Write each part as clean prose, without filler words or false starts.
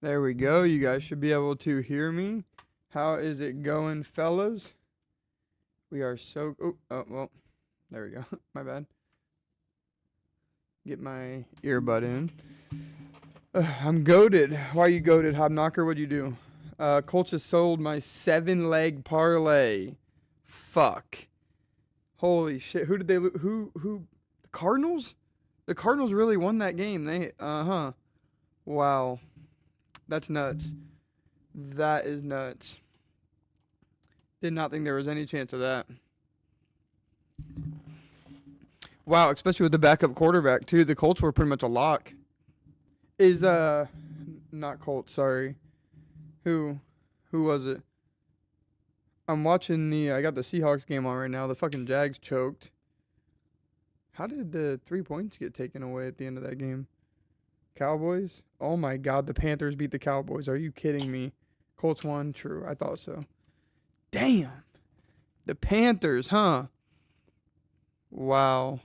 There we go. You guys should be able to hear me. How is it going, fellas? We are so. Well, there we go. My bad. Get my earbud in. I'm goaded. Why are you goaded, Hobknocker? What'd you do? Colts has sold my 7-leg parlay. Fuck. Holy shit. Who did they who? The Cardinals? The Cardinals really won that game. Huh. Wow. That's nuts. That is nuts. Did not think there was any chance of that. Wow, especially with the backup quarterback too. The Colts were pretty much a lock. Is not Colts, sorry. Who was it? I'm watching I got the Seahawks game on right now. The fucking Jags choked. How did the 3 points get taken away at the end of that game? Cowboys? Oh my god, the Panthers beat the Cowboys. Are you kidding me? Colts won? True, I thought so. Damn. The Panthers, huh? Wow.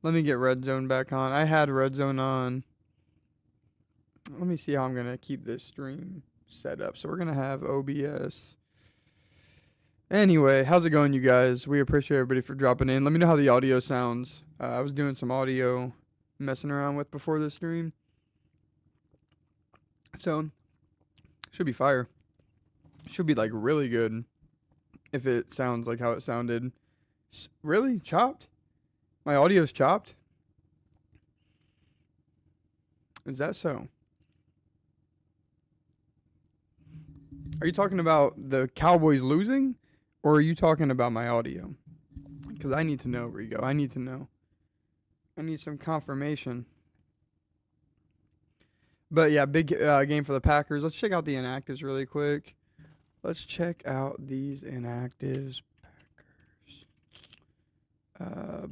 Let me get Red Zone back on. I had Red Zone on. Let me see how I'm going to keep this stream set up. So we're going to have OBS. Anyway, how's it going, you guys? We appreciate everybody for dropping in. Let me know how the audio sounds. I was doing some audio messing around with before this stream. So, should be fire. Should be like really good if it sounds like how it sounded. Really? Chopped? My audio's chopped? Is that so? Are you talking about the Cowboys losing? Or are you talking about my audio? Because I need to know, Rigo. I need to know. I need some confirmation. But yeah, big game for the Packers. Let's check out the inactives really quick. Let's check out these inactives. Packers.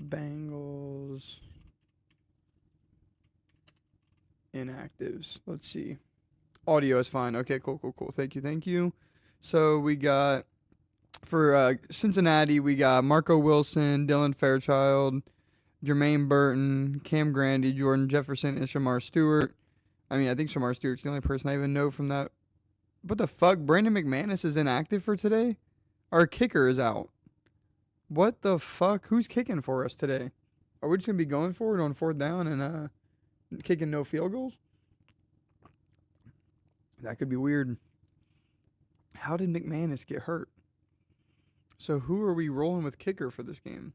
Bengals. Inactives. Let's see. Audio is fine. Okay, cool. Thank you. So we got, for Cincinnati, we got Marco Wilson, Dylan Fairchild, Jermaine Burton, Cam Grandy, Jordan Jefferson, and Shamar Stewart. I mean, I think Shamar Stewart's the only person I even know from that. What the fuck? Brandon McManus is inactive for today? Our kicker is out. What the fuck? Who's kicking for us today? Are we just going to be going for it on 4th down and kicking no field goals? That could be weird. How did McManus get hurt? So who are we rolling with kicker for this game?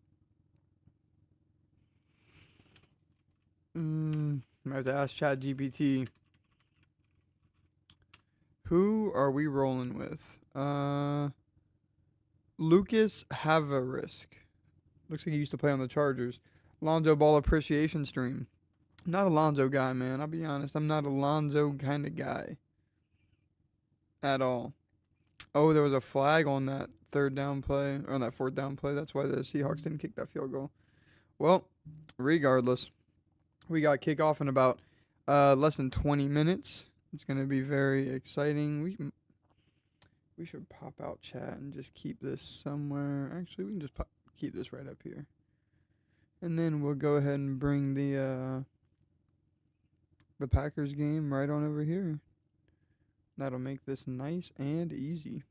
I have to ask ChatGPT. Who are we rolling with? Lucas Havarisk. Looks like he used to play on the Chargers. Lonzo Ball appreciation stream. Not a Lonzo guy, man. I'll be honest. I'm not a Lonzo kind of guy. At all. Oh, there was a flag on that 3rd down play, or on that 4th down play. That's why the Seahawks didn't kick that field goal. Well, regardless, we got kickoff in about less than 20 minutes. It's going to be very exciting. We should pop out chat and just keep this somewhere. Actually, we can just keep this right up here. And then we'll go ahead and bring the Packers game right on over here. That'll make this nice and easy.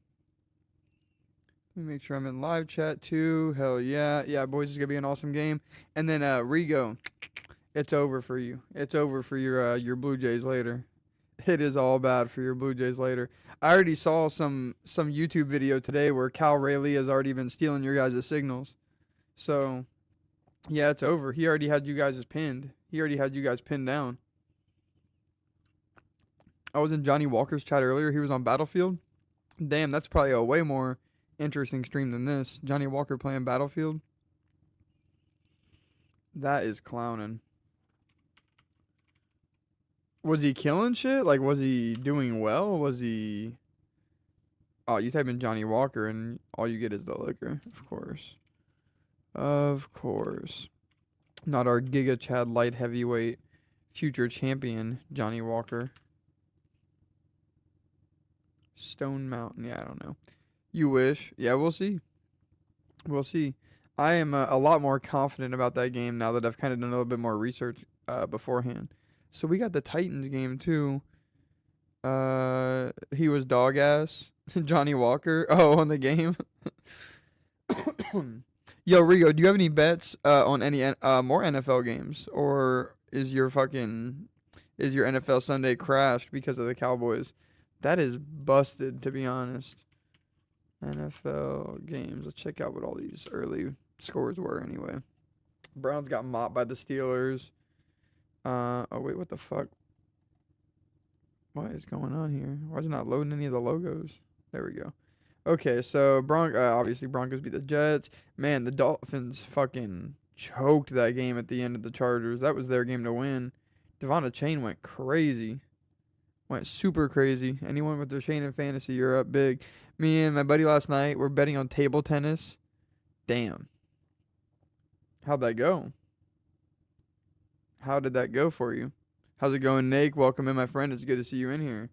Let me make sure I'm in live chat too. Hell yeah. Yeah, boys, it's going to be an awesome game. And then Rigo, it's over for you. It's over for your Blue Jays later. It is all bad for your Blue Jays later. I already saw some YouTube video today where Cal Rayleigh has already been stealing your guys' signals. So, yeah, it's over. He already had you guys pinned. He already had you guys pinned down. I was in Johnny Walker's chat earlier. He was on Battlefield. Damn, that's probably a way more interesting stream than this. Johnny Walker playing Battlefield. That is clowning. Was he killing shit? Like, was he doing well? Was he... Oh, you type in Johnny Walker and all you get is the liquor. Of course. Of course. Not our Giga Chad light heavyweight future champion, Johnny Walker. Stone Mountain. Yeah, I don't know. You wish. Yeah, we'll see. We'll see. I am a lot more confident about that game now that I've kind of done a little bit more research beforehand. So we got the Titans game too. He was dog ass. Johnny Walker. Oh, on the game. Yo, Rigo, do you have any bets on any more NFL games, or is your NFL Sunday crashed because of the Cowboys? That is busted, to be honest. NFL games. Let's check out what all these early scores were anyway. Browns got mopped by the Steelers. Oh wait, what the fuck? What is going on here? Why is it not loading any of the logos? There we go. Okay, so obviously Broncos beat the Jets. Man, the Dolphins fucking choked that game at the end of the Chargers. That was their game to win. Devonta Chain went crazy. Went super crazy. Anyone with their Chain in fantasy, you're up big. Me and my buddy last night were betting on table tennis. Damn. How'd that go? How did that go for you? How's it going, Nate? Welcome in, my friend. It's good to see you in here.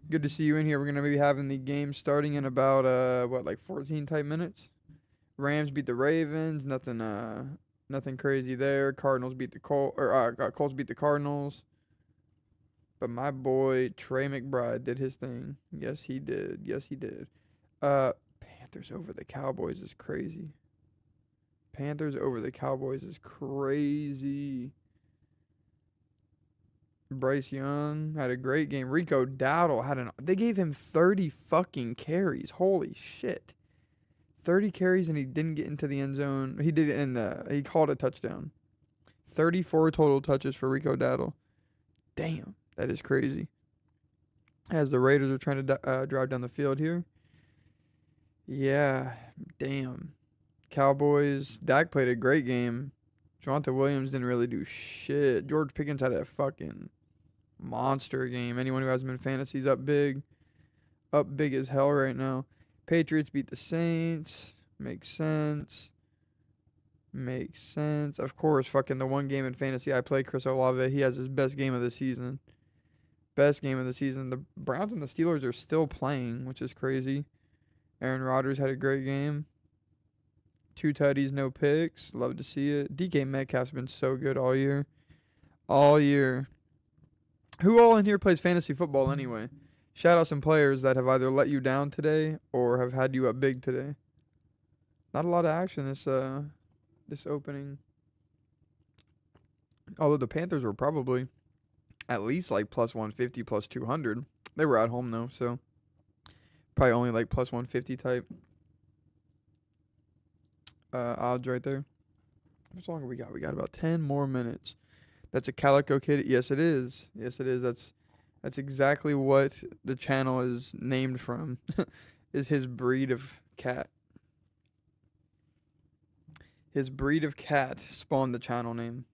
Good to see you in here. We're going to be having the game starting in about, 14 type minutes? Rams beat the Ravens. Nothing crazy there. Cardinals beat the Colts beat the Cardinals. But my boy, Trey McBride, did his thing. Yes, he did. Panthers over the Cowboys is crazy. Bryce Young had a great game. Rico Dowdle they gave him 30 fucking carries. Holy shit. 30 carries and he didn't get into the end zone. He did it he called a touchdown. 34 total touches for Rico Dowdle. Damn, that is crazy. As the Raiders are trying to drive down the field here. Yeah, damn. Cowboys. Dak played a great game. Javonte Williams didn't really do shit. George Pickens had a fucking monster game. Anyone who has him in fantasy's up big. Up big as hell right now. Patriots beat the Saints. Makes sense. Of course, fucking the one game in fantasy I play, Chris Olave, he has his best game of the season. The Browns and the Steelers are still playing, which is crazy. Aaron Rodgers had a great game. 2 tutties, no picks. Love to see it. DK Metcalf's been so good all year. Who all in here plays fantasy football anyway? Shout out some players that have either let you down today or have had you up big today. Not a lot of action this opening. Although the Panthers were probably at least like plus 150, plus 200. They were at home though, so probably only like plus 150 type odds right there. How much longer we got? We got about 10 more minutes. That's a Calico Kid. Yes, it is. That's exactly what the channel is named from. Is his breed of cat. His breed of cat spawned the channel name.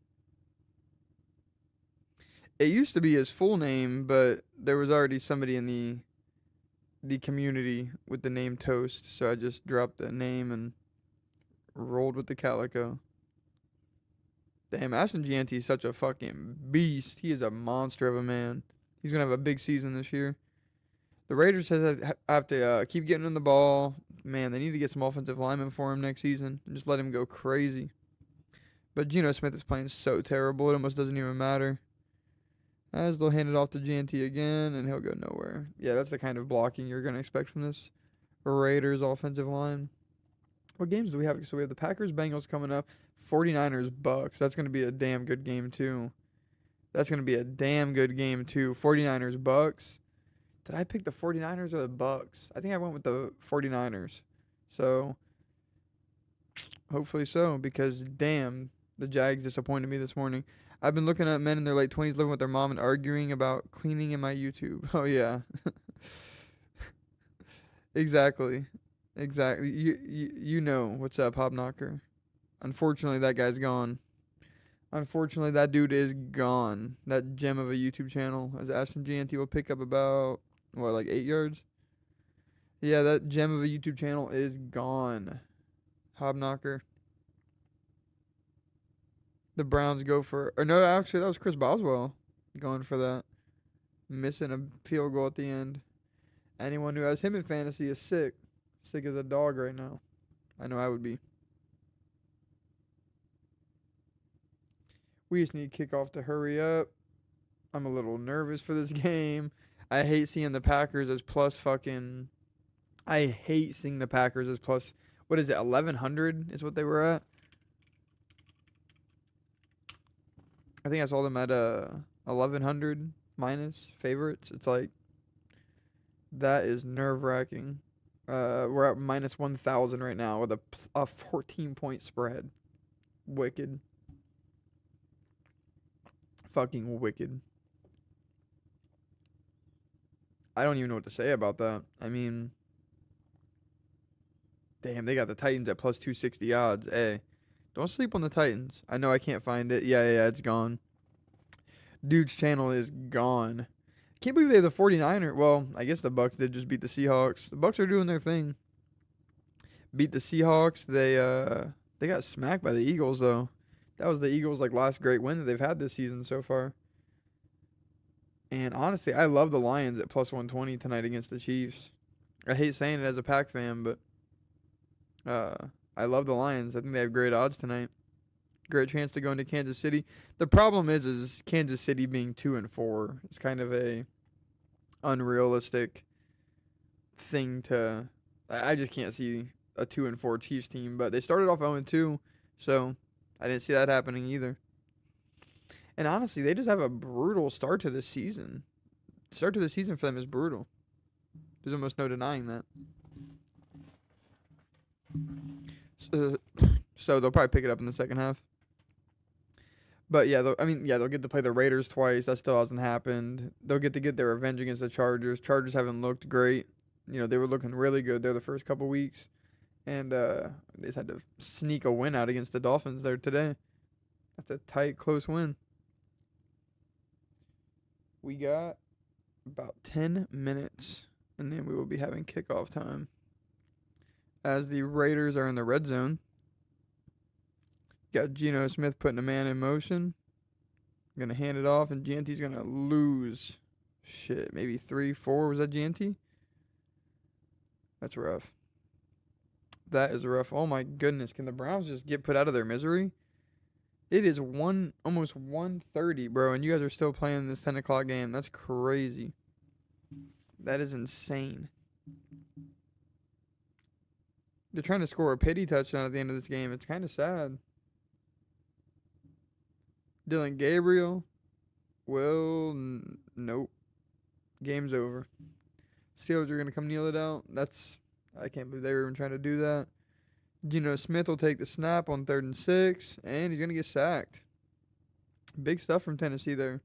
It used to be his full name, but there was already somebody in the community with the name Toast, so I just dropped the name and rolled with the Calico. Damn, Ashton Gianti is such a fucking beast. He is a monster of a man. He's going to have a big season this year. The Raiders have to keep getting him the ball. Man, they need to get some offensive linemen for him next season and just let him go crazy. But Geno Smith is playing so terrible, it almost doesn't even matter. As they'll hand it off to Gianti again, and he'll go nowhere. Yeah, that's the kind of blocking you're going to expect from this Raiders offensive line. What games do we have? So we have the Packers-Bengals coming up. 49ers-Bucks. That's going to be a damn good game, too. 49ers-Bucks. Did I pick the 49ers or the Bucks? I think I went with the 49ers. So, hopefully so, because damn, the Jags disappointed me this morning. I've been looking at men in their late 20s living with their mom and arguing about cleaning in my YouTube. Oh, yeah. Exactly. You know what's up, Hobknocker. Unfortunately, that guy's gone. Unfortunately, that dude is gone. That gem of a YouTube channel, as Ashton Gianti will pick up about, 8 yards? Yeah, that gem of a YouTube channel is gone. Hobknocker. The Browns go for, or no, actually, that was Chris Boswell going for that. Missing a field goal at the end. Anyone who has him in fantasy is sick. Sick as a dog right now. I know I would be. We just need kickoff to hurry up. I'm a little nervous for this game. I hate seeing the Packers as plus fucking. I hate seeing the Packers as plus. What is it? 1,100 is what they were at. I think I saw them at 1,100 minus favorites. It's like that is nerve wracking. We're at minus 1,000 right now with a 14-point spread. Wicked. Fucking wicked. I don't even know what to say about that. I mean, damn, they got the Titans at plus 260 odds. Hey, don't sleep on the Titans. I know I can't find it. Yeah, it's gone. Dude's channel is gone. Can't believe they have the 49ers. Well, I guess the Bucks did just beat the Seahawks. The Bucks are doing their thing. Beat the Seahawks. They got smacked by the Eagles though. That was the Eagles' like last great win that they've had this season so far. And honestly, I love the Lions at plus 120 tonight against the Chiefs. I hate saying it as a Pack fan, but I love the Lions. I think they have great odds tonight. Great chance to go into Kansas City. The problem is Kansas City being 2-4. It's kind of a unrealistic thing to. I just can't see a 2-4 Chiefs team. But they started off 0-2, so I didn't see that happening either. And honestly, they just have a brutal start to this season. Start to the season for them is brutal. There's almost no denying that. So they'll probably pick it up in the second half. But yeah, they'll get to play the Raiders twice. That still hasn't happened. They'll get their revenge against the Chargers. Chargers haven't looked great. You know, they were looking really good there the first couple weeks. And they just had to sneak a win out against the Dolphins there today. That's a tight, close win. We got about 10 minutes, and then we will be having kickoff time. As the Raiders are in the red zone. Got Geno Smith putting a man in motion. Gonna hand it off, and Gianti's gonna lose. Shit, maybe 3-4. Was that Gianti? That's rough. That is rough. Oh my goodness. Can the Browns just get put out of their misery? It is almost 1:30, bro, and you guys are still playing this 10 o'clock game. That's crazy. That is insane. They're trying to score a pity touchdown at the end of this game. It's kind of sad. Dylan Gabriel. Well, nope. Game's over. Steelers are going to come kneel it out. I can't believe they were even trying to do that. Geno Smith will take the snap on 3rd and 6, and he's going to get sacked. Big stuff from Tennessee there.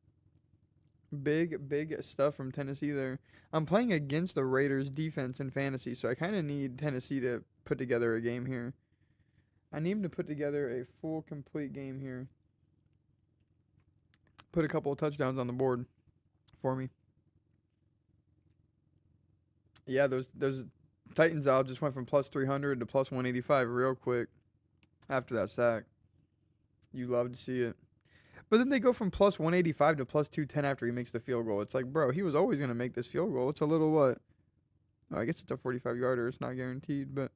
Big stuff from Tennessee there. I'm playing against the Raiders defense in fantasy, so I kind of need Tennessee to put together a game here. I need them to put together a full, complete game here. Put a couple of touchdowns on the board for me. Yeah, those Titans odds just went from plus 300 to plus 185 real quick after that sack. You love to see it. But then they go from plus 185 to plus 210 after he makes the field goal. It's like, bro, he was always going to make this field goal. It's a little what? Oh, I guess it's a 45-yarder. It's not guaranteed, but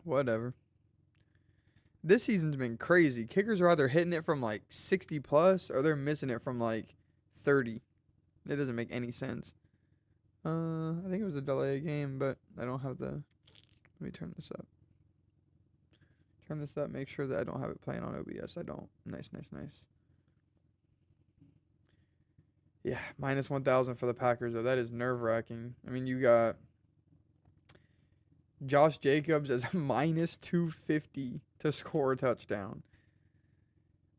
whatever. This season's been crazy. Kickers are either hitting it from like 60 plus or they're missing it from like 30. It doesn't make any sense. I think it was a delay game, but I don't have the. Let me turn this up. Make sure that I don't have it playing on OBS. I don't. Nice. Yeah, minus 1,000 for the Packers, though. That is nerve-wracking. I mean, you got Josh Jacobs as minus 250 to score a touchdown.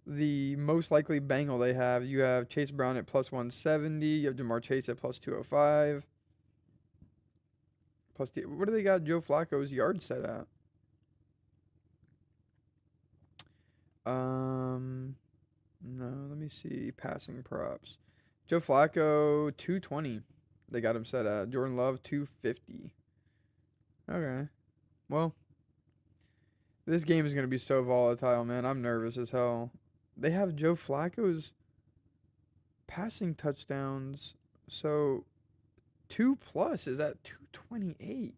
The most likely Bengal they have, you have Chase Brown at plus 170. You have Jamar Chase at plus 205. What do they got Joe Flacco's yard set at? No, let me see. Passing props. Joe Flacco, 220. They got him set at. Jordan Love, 250. Okay. Well, this game is going to be so volatile, man. I'm nervous as hell. They have Joe Flacco's passing touchdowns. So, 2+ is at 228.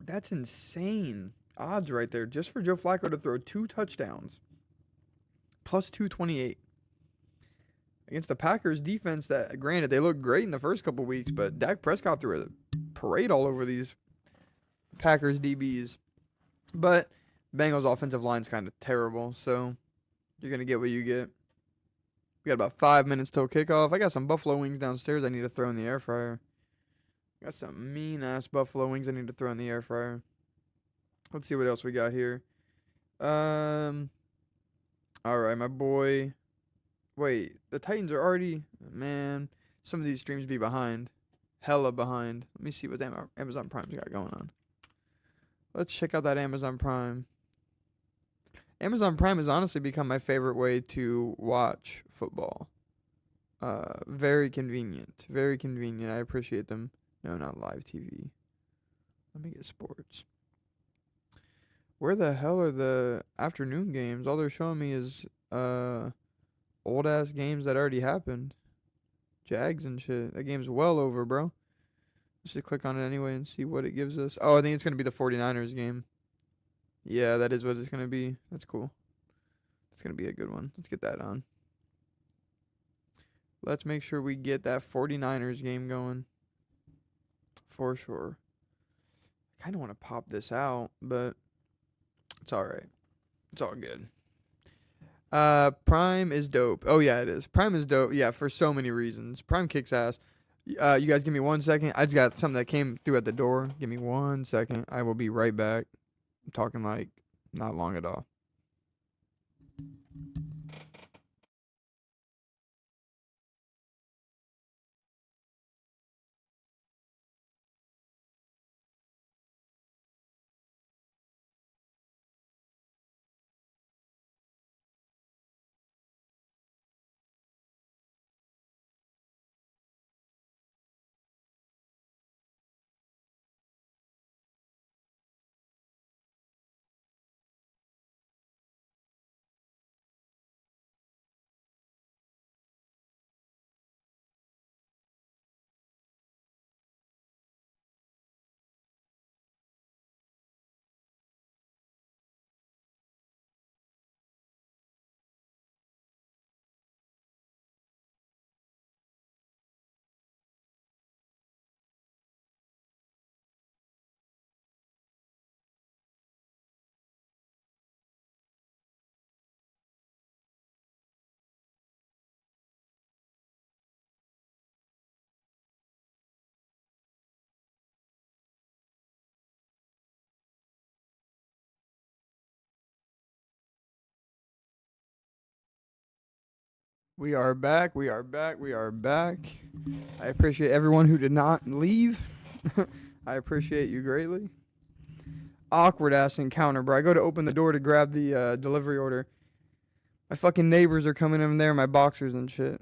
That's insane odds right there. Just for Joe Flacco to throw 2 touchdowns. Plus 228. against the Packers defense that, granted, they looked great in the first couple weeks, but Dak Prescott threw a parade all over these Packers DBs. But Bengals offensive line's kind of terrible, so you're going to get what you get. We got about 5 minutes till kickoff. I got some buffalo wings downstairs I need to throw in the air fryer. Got some mean-ass buffalo wings I need to throw in the air fryer. Let's see what else we got here. All right, my boy. Wait, the Titans are already... Man, some of these streams be behind. Hella behind. Let me see what Amazon Prime's got going on. Let's check out that Amazon Prime. Amazon Prime has honestly become my favorite way to watch football. Very convenient. Very convenient. I appreciate them. No, not live TV. Let me get sports. Where the hell are the afternoon games? All they're showing me is old-ass games that already happened. Jags and shit. That game's well over, bro. Let's just click on it anyway and see what it gives us. Oh, I think it's going to be the 49ers game. Yeah, that is what it's going to be. That's cool. It's going to be a good one. Let's get that on. Let's make sure we get that 49ers game going. For sure. I kind of want to pop this out, but it's all right. It's all good. Prime is dope. Oh, yeah, it is. Prime is dope. Yeah, for so many reasons. Prime kicks ass. You guys give me 1 second. I just got something that came through at the door. Give me 1 second. I will be right back. I'm talking like not long at all. We are back. We are back. We are back. I appreciate everyone who did not leave. I appreciate you greatly. Awkward ass encounter, bro. I go to open the door to grab the delivery order. My fucking neighbors are coming in there, my boxers and shit.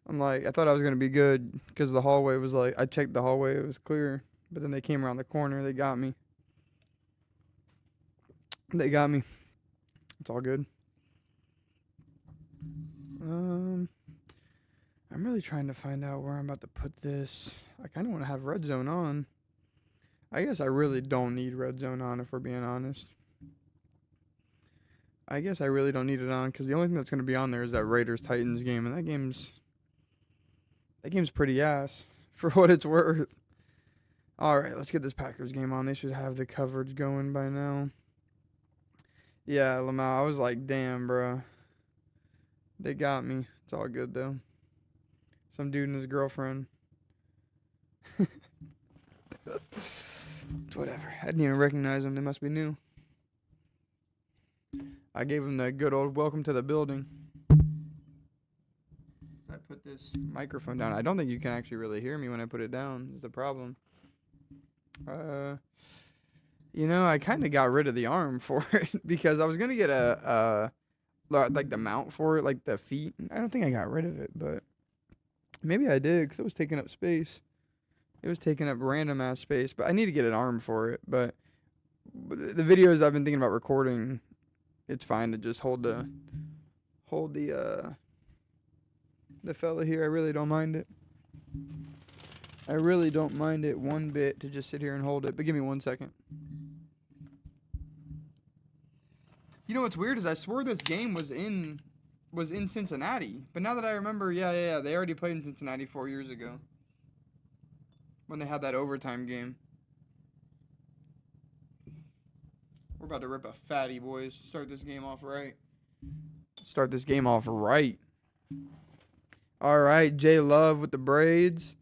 I'm like, I thought I was going to be good because the hallway was like, I checked the hallway, it was clear. But then they came around the corner, they got me. They got me. It's all good. I'm really trying to find out where I'm about to put this. I kind of want to have red zone on. I guess I really don't need red zone on if we're being honest. I guess I really don't need it on because the only thing that's going to be on there is that Raiders-Titans game, and that game's pretty ass for what it's worth. All right, let's get this Packers game on. They should have the coverage going by now. Yeah, Lamau, I was like, damn, bro. They got me. It's all good, though. Some dude and his girlfriend. Whatever. I didn't even recognize them. They must be new. I gave them the good old welcome to the building. I put this microphone down. I don't think you can actually really hear me when I put it down. Is the problem. You know, I kind of got rid of the arm for it because I was going to get like the mount for it, like the feet. I don't think I got rid of it, but maybe I did because it was taking up space. It was taking up random ass space, but I need to get an arm for it. But the videos I've been thinking about recording, it's fine to just hold the fella here. I really don't mind it. I really don't mind it one bit to just sit here and hold it. But give me 1 second. You know what's weird is I swore this game was in was in Cincinnati. But now that I remember, yeah, they already played in Cincinnati 4 years ago when they had that overtime game. We're about to rip a fatty, boys. Start this game off right. All right, J Love with the braids.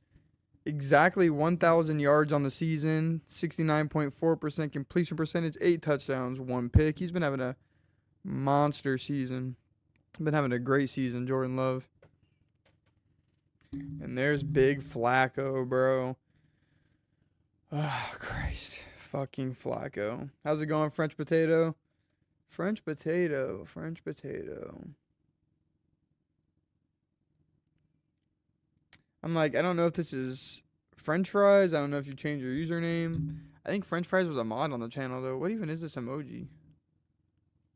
Exactly 1,000 yards on the season, 69.4% completion percentage, 8 touchdowns, 1 pick. He's been having a monster season. Been having a great season, Jordan Love. And there's big Flacco, bro. Oh, Christ. Fucking Flacco. How's it going, French potato? French potato. I'm like, I don't know if this is French fries. I don't know if you changed your username. I think French fries was a mod on the channel, though. What even is this emoji?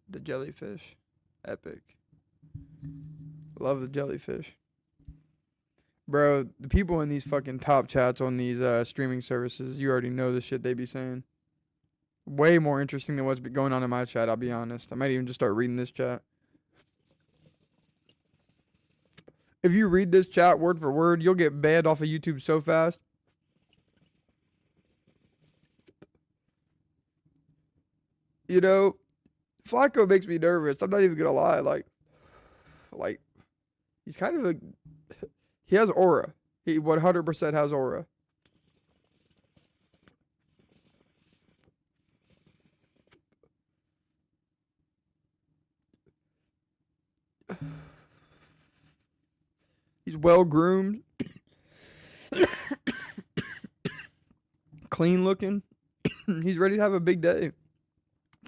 The jellyfish. Epic. Love the jellyfish. Bro, the people in these fucking top chats on these streaming services, you already know the shit they be saying. Way more interesting than what's been going on in my chat, I'll be honest. I might even just start reading this chat. If you read this chat word for word, you'll get banned off of YouTube so fast. You know, Flacco makes me nervous. I'm not even gonna lie. Like he's kind of he has aura. He 100% has aura. He's well groomed, clean looking. He's ready to have a big day.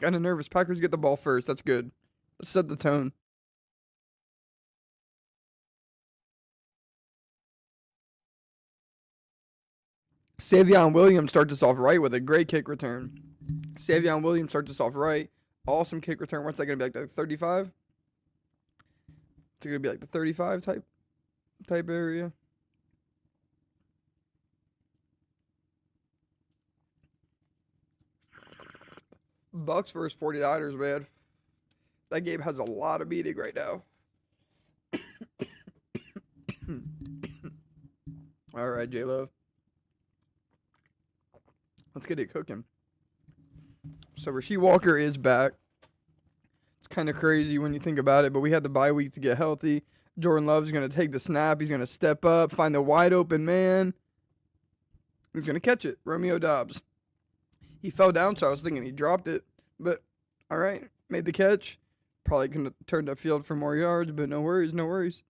Kind of nervous. Packers get the ball first. That's good. Let's set the tone. Savion Williams starts us off right with a great kick return. Savion Williams starts us off right. Awesome kick return. What's that going to be, like the 35? It's going to be like the 35 type area. Bucks versus 49ers, man. That game has a lot of meaning right now. All right, J-Love. Let's get it cooking. So Rasheed Walker is back. It's kind of crazy when you think about it, but we had the bye week to get healthy. Jordan Love's going to take the snap. He's going to step up, find the wide open man. He's going to catch it. Romeo Doubs. He fell down, so I was thinking he dropped it. But, all right, made the catch. Probably couldn't have turned upfield for more yards, but no worries, no worries.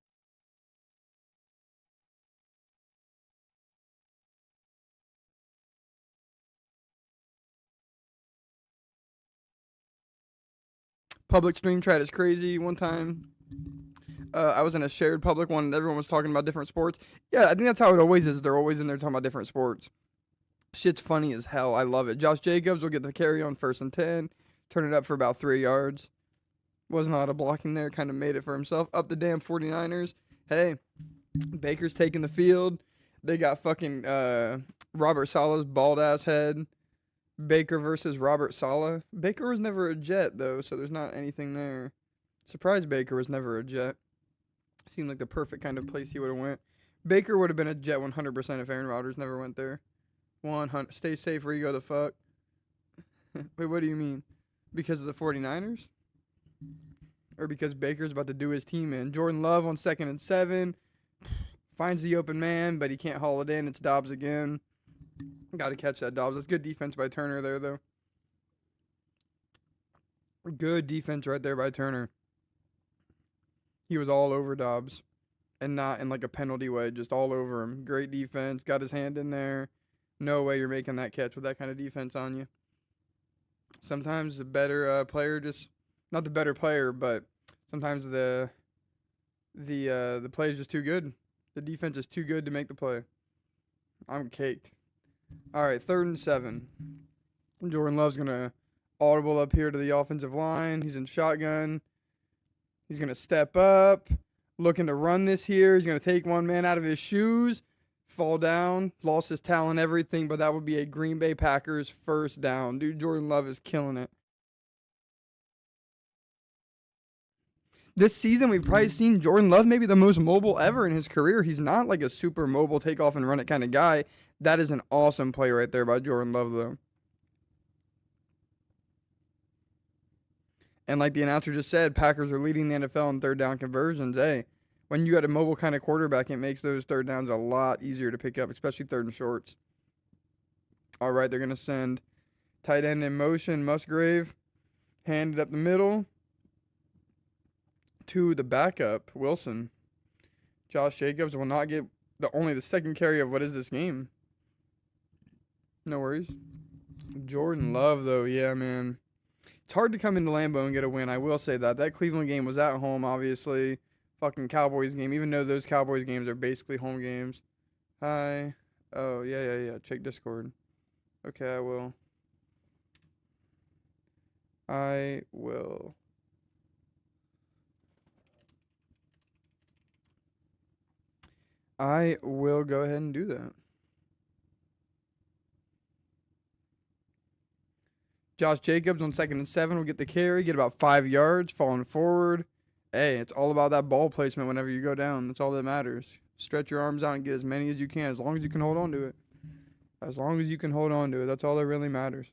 Public stream chat is crazy. One time, I was in a shared public one, and everyone was talking about different sports. Yeah, I think that's how it always is. They're always in there talking about different sports. Shit's funny as hell. I love it. Josh Jacobs will get the carry on 1st and 10. Turn it up for about 3 yards. Wasn't a lot of blocking there. Kind of made it for himself. Up the damn 49ers. Hey, Baker's taking the field. They got fucking Robert Saleh's bald-ass head. Baker versus Robert Saleh. Baker was never a Jet, though, so there's not anything there. Surprised Baker was never a Jet. Seemed like the perfect kind of place he would have went. Baker would have been a Jet 100% if Aaron Rodgers never went there. 100. Stay safe, Rigo the fuck. Wait, what do you mean? Because of the 49ers? Or because Baker's about to do his team in? Jordan Love on 2nd and 7. Finds the open man, but he can't haul it in. It's Dobbs again. Got to catch that, Dobbs. That's good defense by Turner there, though. Good defense right there by Turner. He was all over Dobbs. And not in like a penalty way, just all over him. Great defense. Got his hand in there. No way you're making that catch with that kind of defense on you. Sometimes the better player just, not the better player, but sometimes the play is just too good. The defense is too good to make the play. I'm caked. All right, 3rd and 7. Jordan Love's going to audible up here to the offensive line. He's in shotgun. He's going to step up, looking to run this here. He's going to take one man out of his shoes, fall down, lost his talent, everything, but that would be a Green Bay Packers 1st down. Dude, Jordan Love is killing it. This season, we've probably seen Jordan Love maybe the most mobile ever in his career. He's not like a super mobile take off and run it kind of guy. That is an awesome play right there by Jordan Love, though. And like the announcer just said, Packers are leading the NFL in third down conversions. Hey, when you got a mobile kind of quarterback, it makes those third downs a lot easier to pick up, especially third and shorts. All right, they're going to send tight end in motion, Musgrave, handed up the middle to the backup, Wilson. Josh Jacobs will not get only the second carry of what is this game. No worries. Jordan Love, though, yeah, man. It's hard to come into Lambeau and get a win. I will say that. That Cleveland game was at home, obviously. Fucking Cowboys game, even though those Cowboys games are basically home games. Hi. Oh, yeah. Check Discord. Okay, I will. I will go ahead and do that. Josh Jacobs on 2nd and 7 will get the carry, get about 5 yards, falling forward. Hey, it's all about that ball placement whenever you go down. That's all that matters. Stretch your arms out and get as many as you can, as long as you can hold on to it. As long as you can hold on to it. That's all that really matters.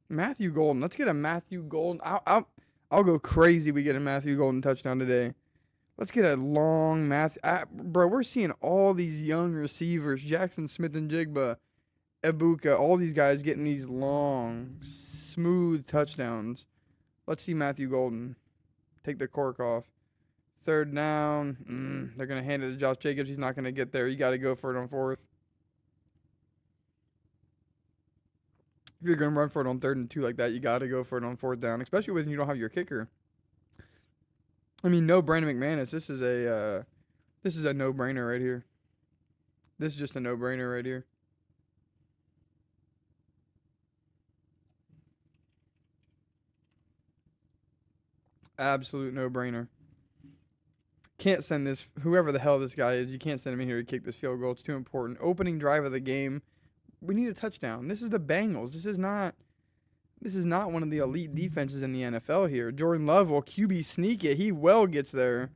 Matthew Golden. Let's get a Matthew Golden. I'll go crazy we get a Matthew Golden touchdown today. Let's get a long bro, we're seeing all these young receivers, Jackson Smith and Jigba, Ibuka, all these guys getting these long, smooth touchdowns. Let's see Matthew Golden take the cork off. Third down. They're going to hand it to Josh Jacobs. He's not going to get there. You got to go for it on 4th. If you're going to run for it on 3rd and 2 like that, you got to go for it on 4th down, especially when you don't have your kicker. I mean, no Brandon McManus. This is a no-brainer right here. This is just a no-brainer right here. Absolute no-brainer. Can't send this, whoever the hell this guy is, you can't send him in here to kick this field goal. It's too important. Opening drive of the game. We need a touchdown. This is the Bengals. This is not one of the elite defenses in the NFL here. Jordan Love will QB sneak it. He well gets there.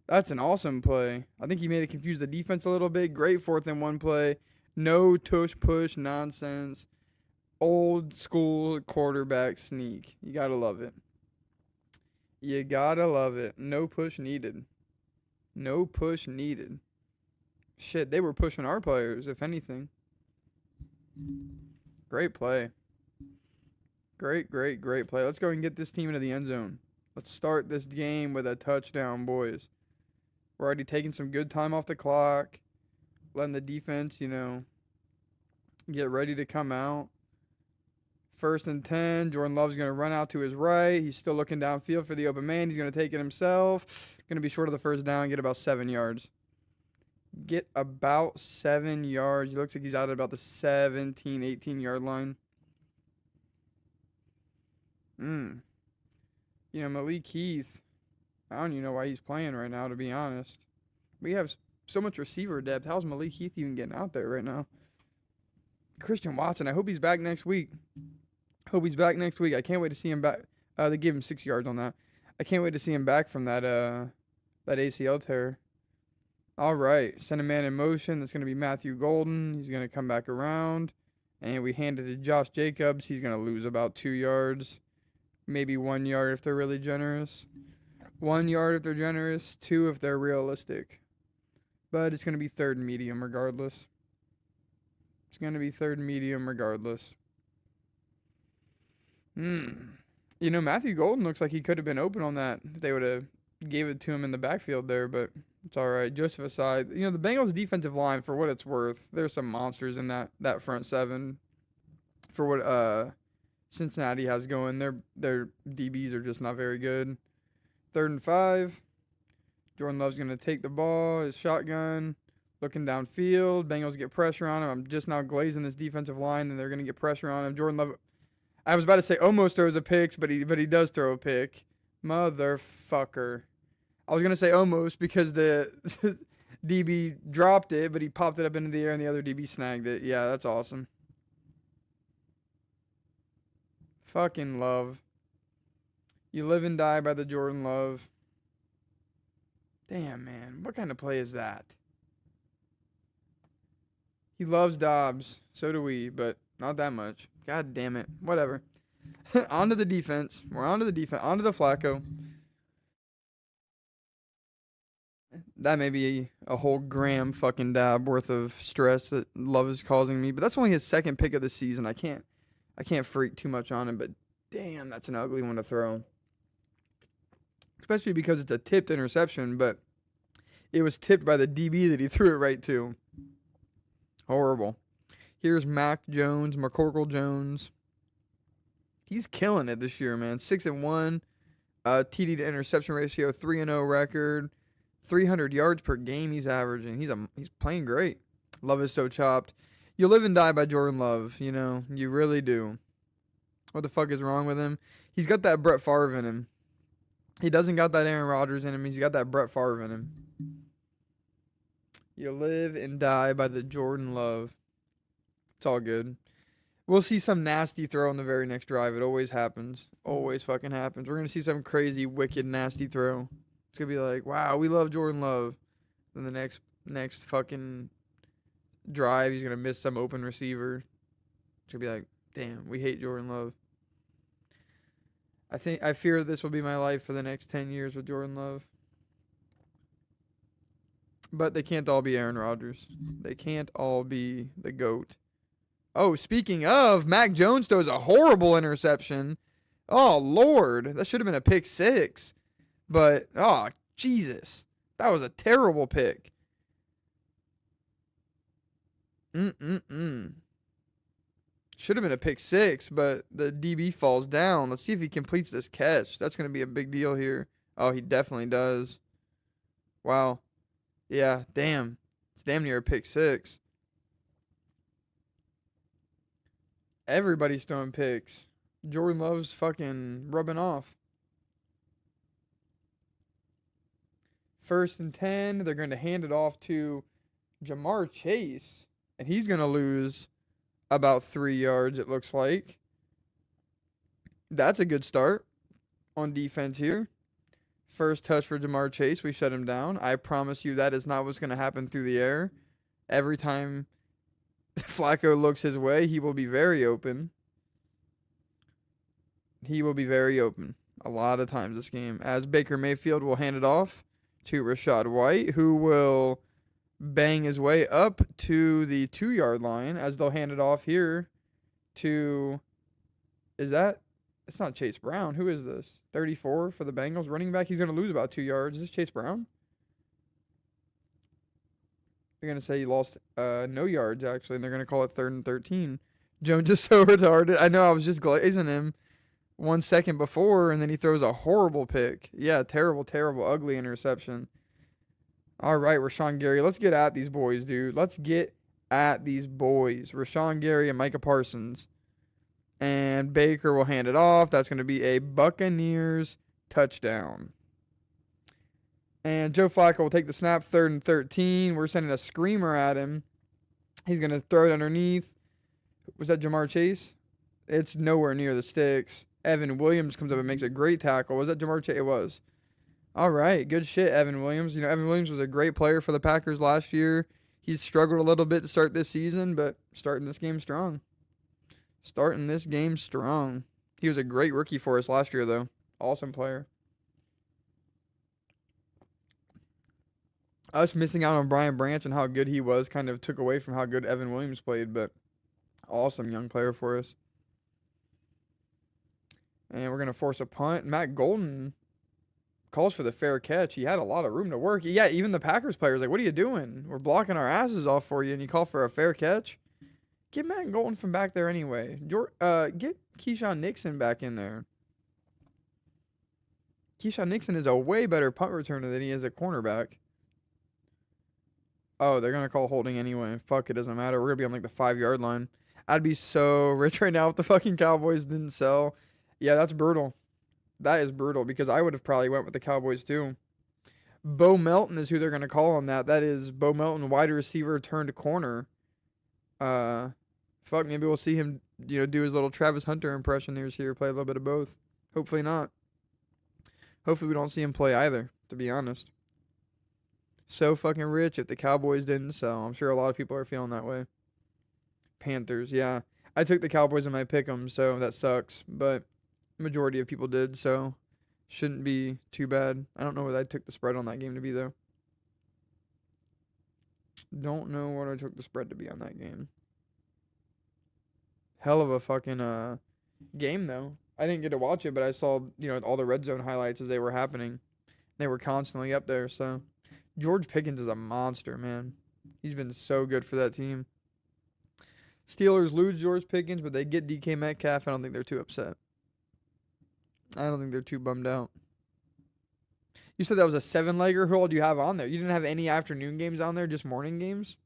That's an awesome play. I think he made it confuse the defense a little bit. Great 4th and 1 play. No tush push nonsense. Old school quarterback sneak. You gotta love it. You gotta love it. No push needed. No push needed. Shit, they were pushing our players, if anything. Great play. Great play. Let's go and get this team into the end zone. Let's start this game with a touchdown, boys. We're already taking some good time off the clock. Letting the defense, get ready to come out. 1st and 10. Jordan Love's going to run out to his right. He's still looking downfield for the open man. He's going to take it himself. Going to be short of the 1st down. Get about 7 yards. Get about 7 yards. He looks like he's out at about the 17, 18-yard line. Malik Heath, I don't even know why he's playing right now, to be honest. We have so much receiver depth. How's Malik Heath even getting out there right now? Christian Watson, I hope he's back next week. I can't wait to see him back. They gave him 6 yards on that. I can't wait to see him back from that ACL tear. All right, send a man in motion. That's going to be Matthew Golden. He's going to come back around. And we hand it to Josh Jacobs. He's going to lose about 2 yards. Maybe 1 yard if they're really generous. 1 yard if they're generous. 2 if they're realistic. But it's going to be 3rd and medium regardless. Matthew Golden looks like he could have been open on that if they would have gave it to him in the backfield there, but it's all right. Joseph aside, the Bengals defensive line, for what it's worth, there's some monsters in that front 7. For what Cincinnati has going, their DBs are just not very good. 3rd and 5. Jordan Love's going to take the ball, his shotgun, looking downfield. Bengals get pressure on him. I'm just now glazing this defensive line, and they're going to get pressure on him. Jordan Love, I was about to say almost throws a pick, but he does throw a pick. Motherfucker. I was going to say almost because the DB dropped it, but he popped it up into the air and the other DB snagged it. Yeah, that's awesome. Fucking Love. You live and die by the Jordan Love. Damn, man. What kind of play is that? He loves Dobbs. So do we, but not that much. God damn it. Whatever. On to the defense. We're on to the defense. On to the Flacco. That may be a whole gram fucking dab worth of stress that Love is causing me, but that's only his second pick of the season. I can't freak too much on him, but damn, that's an ugly one to throw. Especially because it's a tipped interception, but it was tipped by the DB that he threw it right to. Horrible. Here's Mac Jones, McCorkle Jones. He's killing it this year, man. 6-1, TD to interception ratio, 3-0 record, 300 yards per game he's averaging. He's playing great. Love is so chopped. You live and die by Jordan Love, you know. You really do. What the fuck is wrong with him? He's got that Brett Favre in him. He doesn't got that Aaron Rodgers in him. He's got that Brett Favre in him. You live and die by the Jordan Love. It's all good. We'll see some nasty throw on the very next drive. It always happens. Always fucking happens. We're going to see some crazy, wicked, nasty throw. It's going to be like, wow, we love Jordan Love. Then the next fucking drive, he's going to miss some open receiver. It's going to be like, damn, we hate Jordan Love. I fear this will be my life for the next 10 years with Jordan Love. But they can't all be Aaron Rodgers. They can't all be the GOAT. Oh, speaking of, Mac Jones throws a horrible interception. Oh, Lord. That should have been a pick 6. But, oh, Jesus. That was a terrible pick. Should have been a pick 6, but the DB falls down. Let's see if he completes this catch. That's going to be a big deal here. Oh, he definitely does. Wow. Yeah, damn. It's damn near a pick 6. Everybody's throwing picks. Jordan Love's fucking rubbing off. 1st and 10. They're going to hand it off to Jamar Chase. And he's going to lose about 3 yards, it looks like. That's a good start on defense here. First touch for Jamar Chase. We shut him down. I promise you that is not what's going to happen through the air. Every time Flacco looks his way, he will be very open. He will be very open a lot of times this game. As Baker Mayfield will hand it off to Rachaad White, who will bang his way up to the 2-yard line as they'll hand it off here to, it's not Chase Brown. Who is this? 34 for the Bengals running back. He's going to lose about 2 yards. Is this Chase Brown? They're going to say he lost no yards, actually, and they're going to call it 3rd and 13. Jones is so retarded. I know, I was just glazing him 1 second before, and then he throws a horrible pick. Yeah, terrible, ugly interception. All right, Rashawn Gary. Let's get at these boys, dude. Let's get at these boys. Rashawn Gary and Micah Parsons. And Baker will hand it off. That's going to be a Buccaneers touchdown. And Joe Flacco will take the snap, 3rd and 13. We're sending a screamer at him. He's going to throw it underneath. Was that Jamar Chase? It's nowhere near the sticks. Evan Williams comes up and makes a great tackle. Was that Jamar Chase? It was. All right, good shit, Evan Williams. You know, Evan Williams was a great player for the Packers last year. He's struggled a little bit to start this season, but starting this game strong. He was a great rookie for us last year, though. Awesome player. Us missing out on Brian Branch and how good he was kind of took away from how good Evan Williams played, but awesome young player for us. And we're going to force a punt. Matt Golden calls for the fair catch. He had a lot of room to work. Yeah, even the Packers players like, what are you doing? We're blocking our asses off for you, and you call for a fair catch? Get Matt Golden from back there anyway. Get Keyshawn Nixon back in there. Keyshawn Nixon is a way better punt returner than he is a cornerback. Oh, they're going to call holding anyway. Fuck, it doesn't matter. We're going to be on like the 5-yard line. I'd be so rich right now if the fucking Cowboys didn't sell. Yeah, that's brutal. That is brutal because I would have probably went with the Cowboys too. Bo Melton is who they're going to call on that. That is Bo Melton, wide receiver turned corner. Maybe we'll see him, do his little Travis Hunter impression here, play a little bit of both. Hopefully not. Hopefully we don't see him play either, to be honest. So fucking rich if the Cowboys didn't sell. I'm sure a lot of people are feeling that way. Panthers, yeah. I took the Cowboys in my pick'em, so that sucks. But majority of people did, so shouldn't be too bad. I don't know what I took the spread on that game to be, though. Don't know what I took the spread to be on that game. Hell of a fucking game, though. I didn't get to watch it, but I saw, all the red zone highlights as they were happening. They were constantly up there, so George Pickens is a monster, man. He's been so good for that team. Steelers lose George Pickens, but they get DK Metcalf. I don't think they're too upset. I don't think they're too bummed out. You said that was a 7-legger. Who all do you have on there? You didn't have any afternoon games on there, just morning games?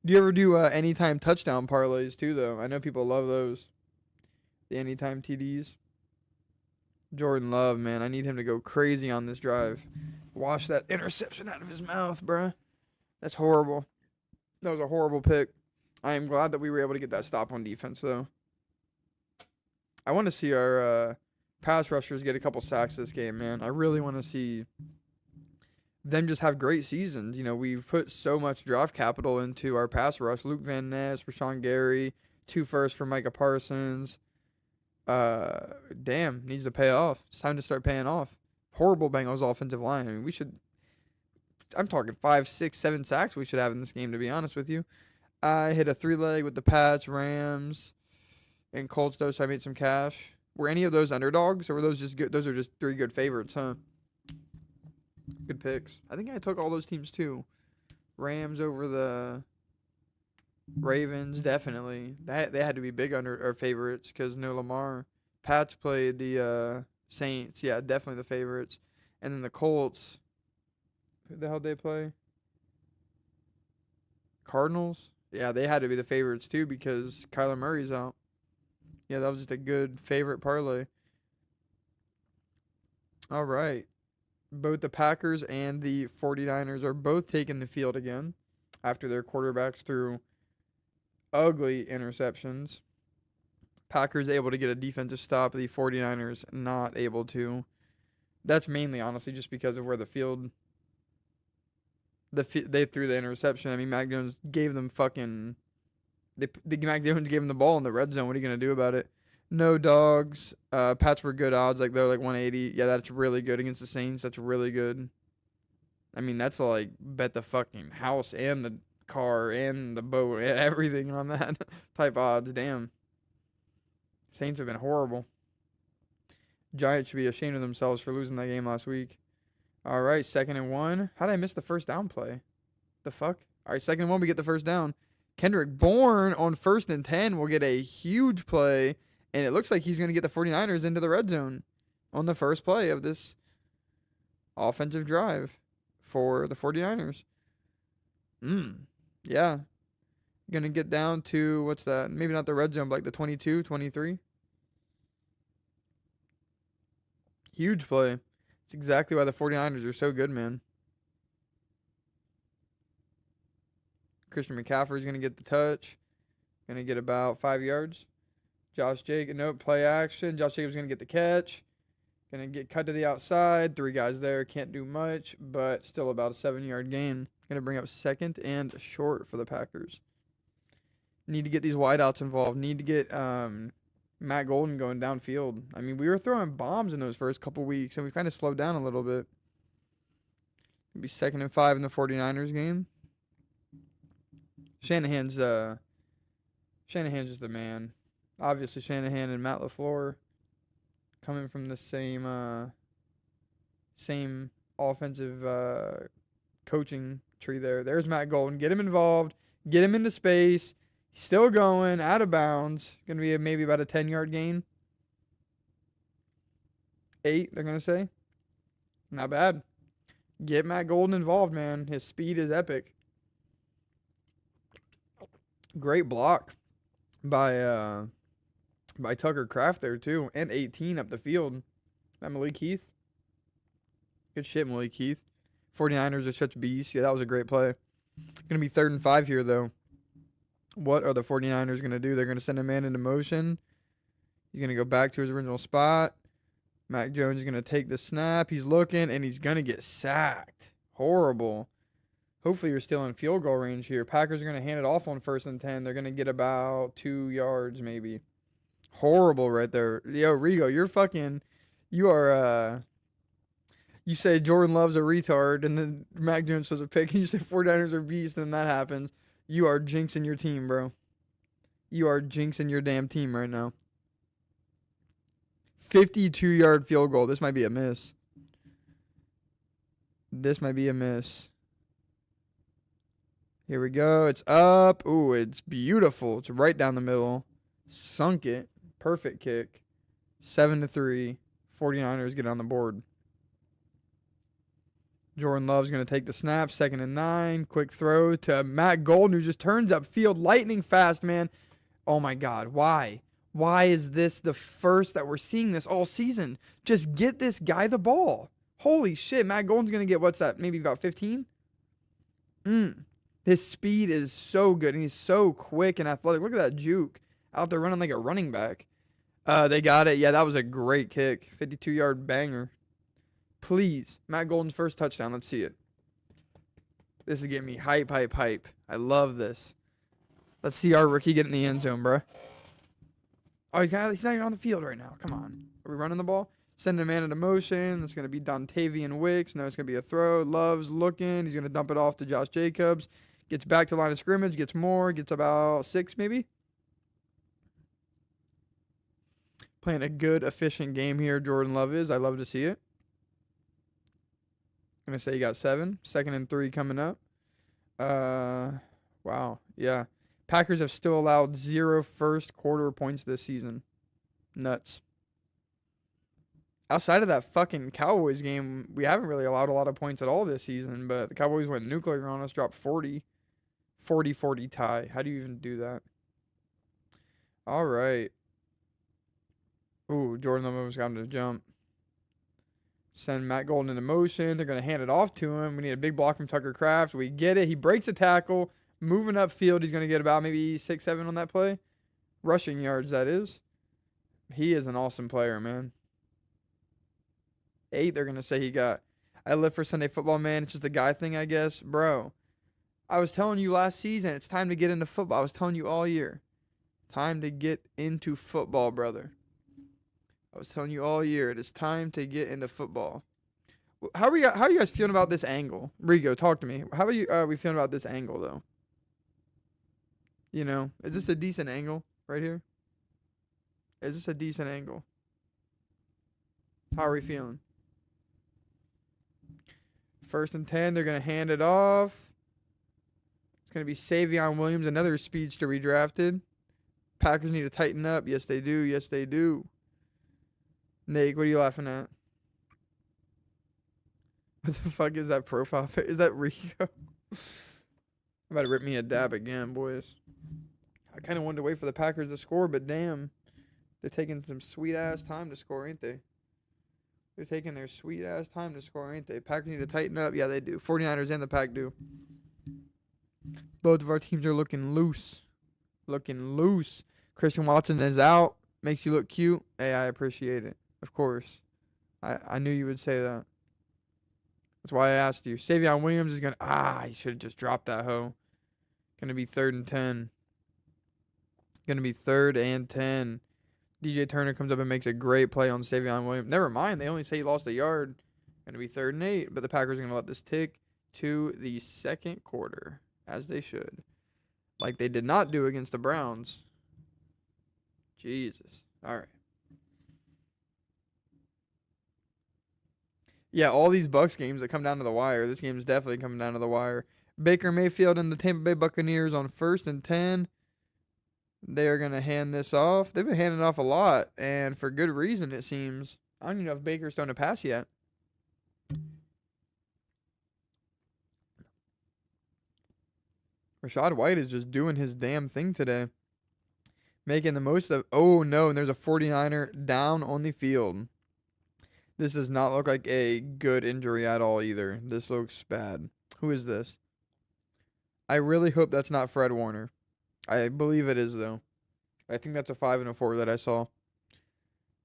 Do you ever do anytime touchdown parlays too, though? I know people love those. The anytime TDs. Jordan Love, man. I need him to go crazy on this drive. Wash that interception out of his mouth, bruh. That's horrible. That was a horrible pick. I am glad that we were able to get that stop on defense, though. I want to see our pass rushers get a couple sacks this game, man. I really want to see them just have great seasons. We've put so much draft capital into our pass rush. Luke Van Ness, Rashawn Gary, 2 firsts for Micah Parsons. Damn, needs to pay off. It's time to start paying off. Horrible Bengals offensive line. I mean, I'm talking 5, 6, 7 sacks we should have in this game, to be honest with you. I hit a 3-leg with the Pats, Rams, and Colts, though, so I made some cash. Were any of those underdogs, or were those just good? Those are just 3 good favorites, huh? Good picks. I think I took all those teams, too. Rams over the Ravens, definitely. They had to be big favorites because no Lamar. Pats played the Saints. Yeah, definitely the favorites. And then the Colts. Who the hell did they play? Cardinals? Yeah, they had to be the favorites too because Kyler Murray's out. Yeah, that was just a good favorite parlay. All right. Both the Packers and the 49ers are both taking the field again after their quarterbacks threw ugly interceptions. Packers able to get a defensive stop. The 49ers not able to. That's mainly, honestly, just because of where the field... They threw the interception. I mean, Mac Jones gave them fucking... Mac Jones gave them the ball in the red zone. What are you going to do about it? No dogs. Pats were good odds. They're like 180. Yeah, that's really good against the Saints. That's really good. I mean, that's like bet the fucking house and the car and the boat and everything on that type odds. Damn. Saints have been horrible. Giants should be ashamed of themselves for losing that game last week. All right, 2nd and 1. How did I miss the first down play? The fuck? All right, 2nd and 1, we get the first down. Kendrick Bourne on 1st and 10 will get a huge play, and it looks like he's going to get the 49ers into the red zone on the first play of this offensive drive for the 49ers. Yeah. Going to get down to, what's that? Maybe not the red zone, but like the 22, 23. Huge play. It's exactly why the 49ers are so good, man. Christian McCaffrey's going to get the touch. Going to get about 5 yards. Josh Jacobs, nope, play action. Josh Jacobs going to get the catch. Going to get cut to the outside. 3 guys there. Can't do much, but still about a 7-yard gain. Going to bring up 2nd and short for the Packers. Need to get these wideouts involved. Need to get Matt Golden going downfield. I mean, we were throwing bombs in those first couple weeks, and we've kind of slowed down a little bit. It'll be 2nd and 5 in the 49ers game. Shanahan's just the man. Obviously, Shanahan and Matt LaFleur coming from the same offensive coaching tree there. There's Matt Golden. Get him involved. Get him into space. He's still going, out of bounds. Going to be maybe about a 10-yard gain. 8, they're going to say. Not bad. Get Matt Golden involved, man. His speed is epic. Great block by Tucker Kraft there, too. And 18 up the field. That Malik Heath. Good shit, Malik Heath. 49ers are such beasts. Yeah, that was a great play. Going to be 3rd and 5 here, though. What are the 49ers going to do? They're going to send a man into motion. He's going to go back to his original spot. Mac Jones is going to take the snap. He's looking, and he's going to get sacked. Horrible. Hopefully you're still in field goal range here. Packers are going to hand it off on 1st and 10. They're going to get about 2 yards maybe. Horrible right there. Yo, Rigo, you are, you say Jordan Love's a retard, and then Mac Jones does a pick, and you say 49ers are beast, and that happens. You are jinxing your team, bro. You are jinxing your damn team right now. 52-yard field goal. This might be a miss. This might be a miss. Here we go. It's up. Ooh, it's beautiful. It's right down the middle. Sunk it. Perfect kick. 7-3. 49ers get on the board. Jordan Love's going to take the snap. 2nd and 9. Quick throw to Matt Golden, who just turns upfield lightning fast, man. Oh, my God. Why? Why is this the first that we're seeing this all season? Just get this guy the ball. Holy shit. Matt Golden's going to get, what's that, maybe about 15? His speed is so good, and he's so quick and athletic. Look at that juke. Out there running like a running back. They got it. Yeah, that was a great kick. 52-yard banger. Please. Matt Golden's first touchdown. Let's see it. This is getting me hype. I love this. Let's see our rookie get in the end zone, bro. Oh, he's not even on the field right now. Come on. Are we running the ball? Send a man into motion. It's going to be Dontavian Wicks. No, it's going to be a throw. Love's looking. He's going to dump it off to Josh Jacobs. Gets back to line of scrimmage. Gets more. Gets about 6 maybe. Playing a good, efficient game here, Jordan Love is. I love to see it. I'm going to say he got 7. 2nd and 3 coming up. Wow. Yeah. Packers have still allowed 0 first quarter points this season. Nuts. Outside of that fucking Cowboys game, we haven't really allowed a lot of points at all this season, but the Cowboys went nuclear on us, dropped 40. 40-40 tie. How do you even do that? All right. Ooh, Jordan Love almost got him to jump. Send Matt Golden into motion. They're going to hand it off to him. We need a big block from Tucker Kraft. We get it. He breaks a tackle. Moving upfield, he's going to get about maybe 6-7 on that play. Rushing yards, that is. He is an awesome player, man. 8, they're going to say he got. I live for Sunday football, man. It's just a guy thing, I guess. Bro, I was telling you last season, it's time to get into football. I was telling you all year. Time to get into football, brother. I was telling you all year, it is time to get into football. How are you guys feeling about this angle? Rigo, talk to me. How are we feeling about this angle, though? You know, is this a decent angle right here? Is this a decent angle? How are we feeling? 1st and 10, they're going to hand it off. It's going to be Savion Williams, another speedster we drafted. Packers need to tighten up. Yes, they do. Yes, they do. Nate, what are you laughing at? What the fuck is that profile? Is that Rico? I'm about to rip me a dab again, boys. I kind of wanted to wait for the Packers to score, but damn. They're taking some sweet-ass time to score, ain't they? They're taking their sweet-ass time to score, ain't they? Packers need to tighten up. Yeah, they do. 49ers and the Pack do. Both of our teams are looking loose. Looking loose. Christian Watson is out. Makes you look cute. Hey, I appreciate it. Of course. I knew you would say that. That's why I asked you. Savion Williams is going to... he should have just dropped that hoe. Going to be 3rd and 10. Going to be 3rd and 10. DJ Turner comes up and makes a great play on Savion Williams. Never mind. They only say he lost a yard. Going to be 3rd and 8. But the Packers are going to let this tick to the 2nd quarter. As they should. Like they did not do against the Browns. Jesus. All right. Yeah, all these Bucs games that come down to the wire. This game is definitely coming down to the wire. Baker Mayfield and the Tampa Bay Buccaneers on 1st and 10. They are going to hand this off. They've been handing off a lot, and for good reason, it seems. I don't even know if Baker's thrown a pass yet. Rashad White is just doing his damn thing today. Making the most of... Oh, no, and there's a 49er down on the field. This does not look like a good injury at all either. This looks bad. Who is this? I really hope that's not Fred Warner. I believe it is, though. I think that's a 5 and a 4 that I saw.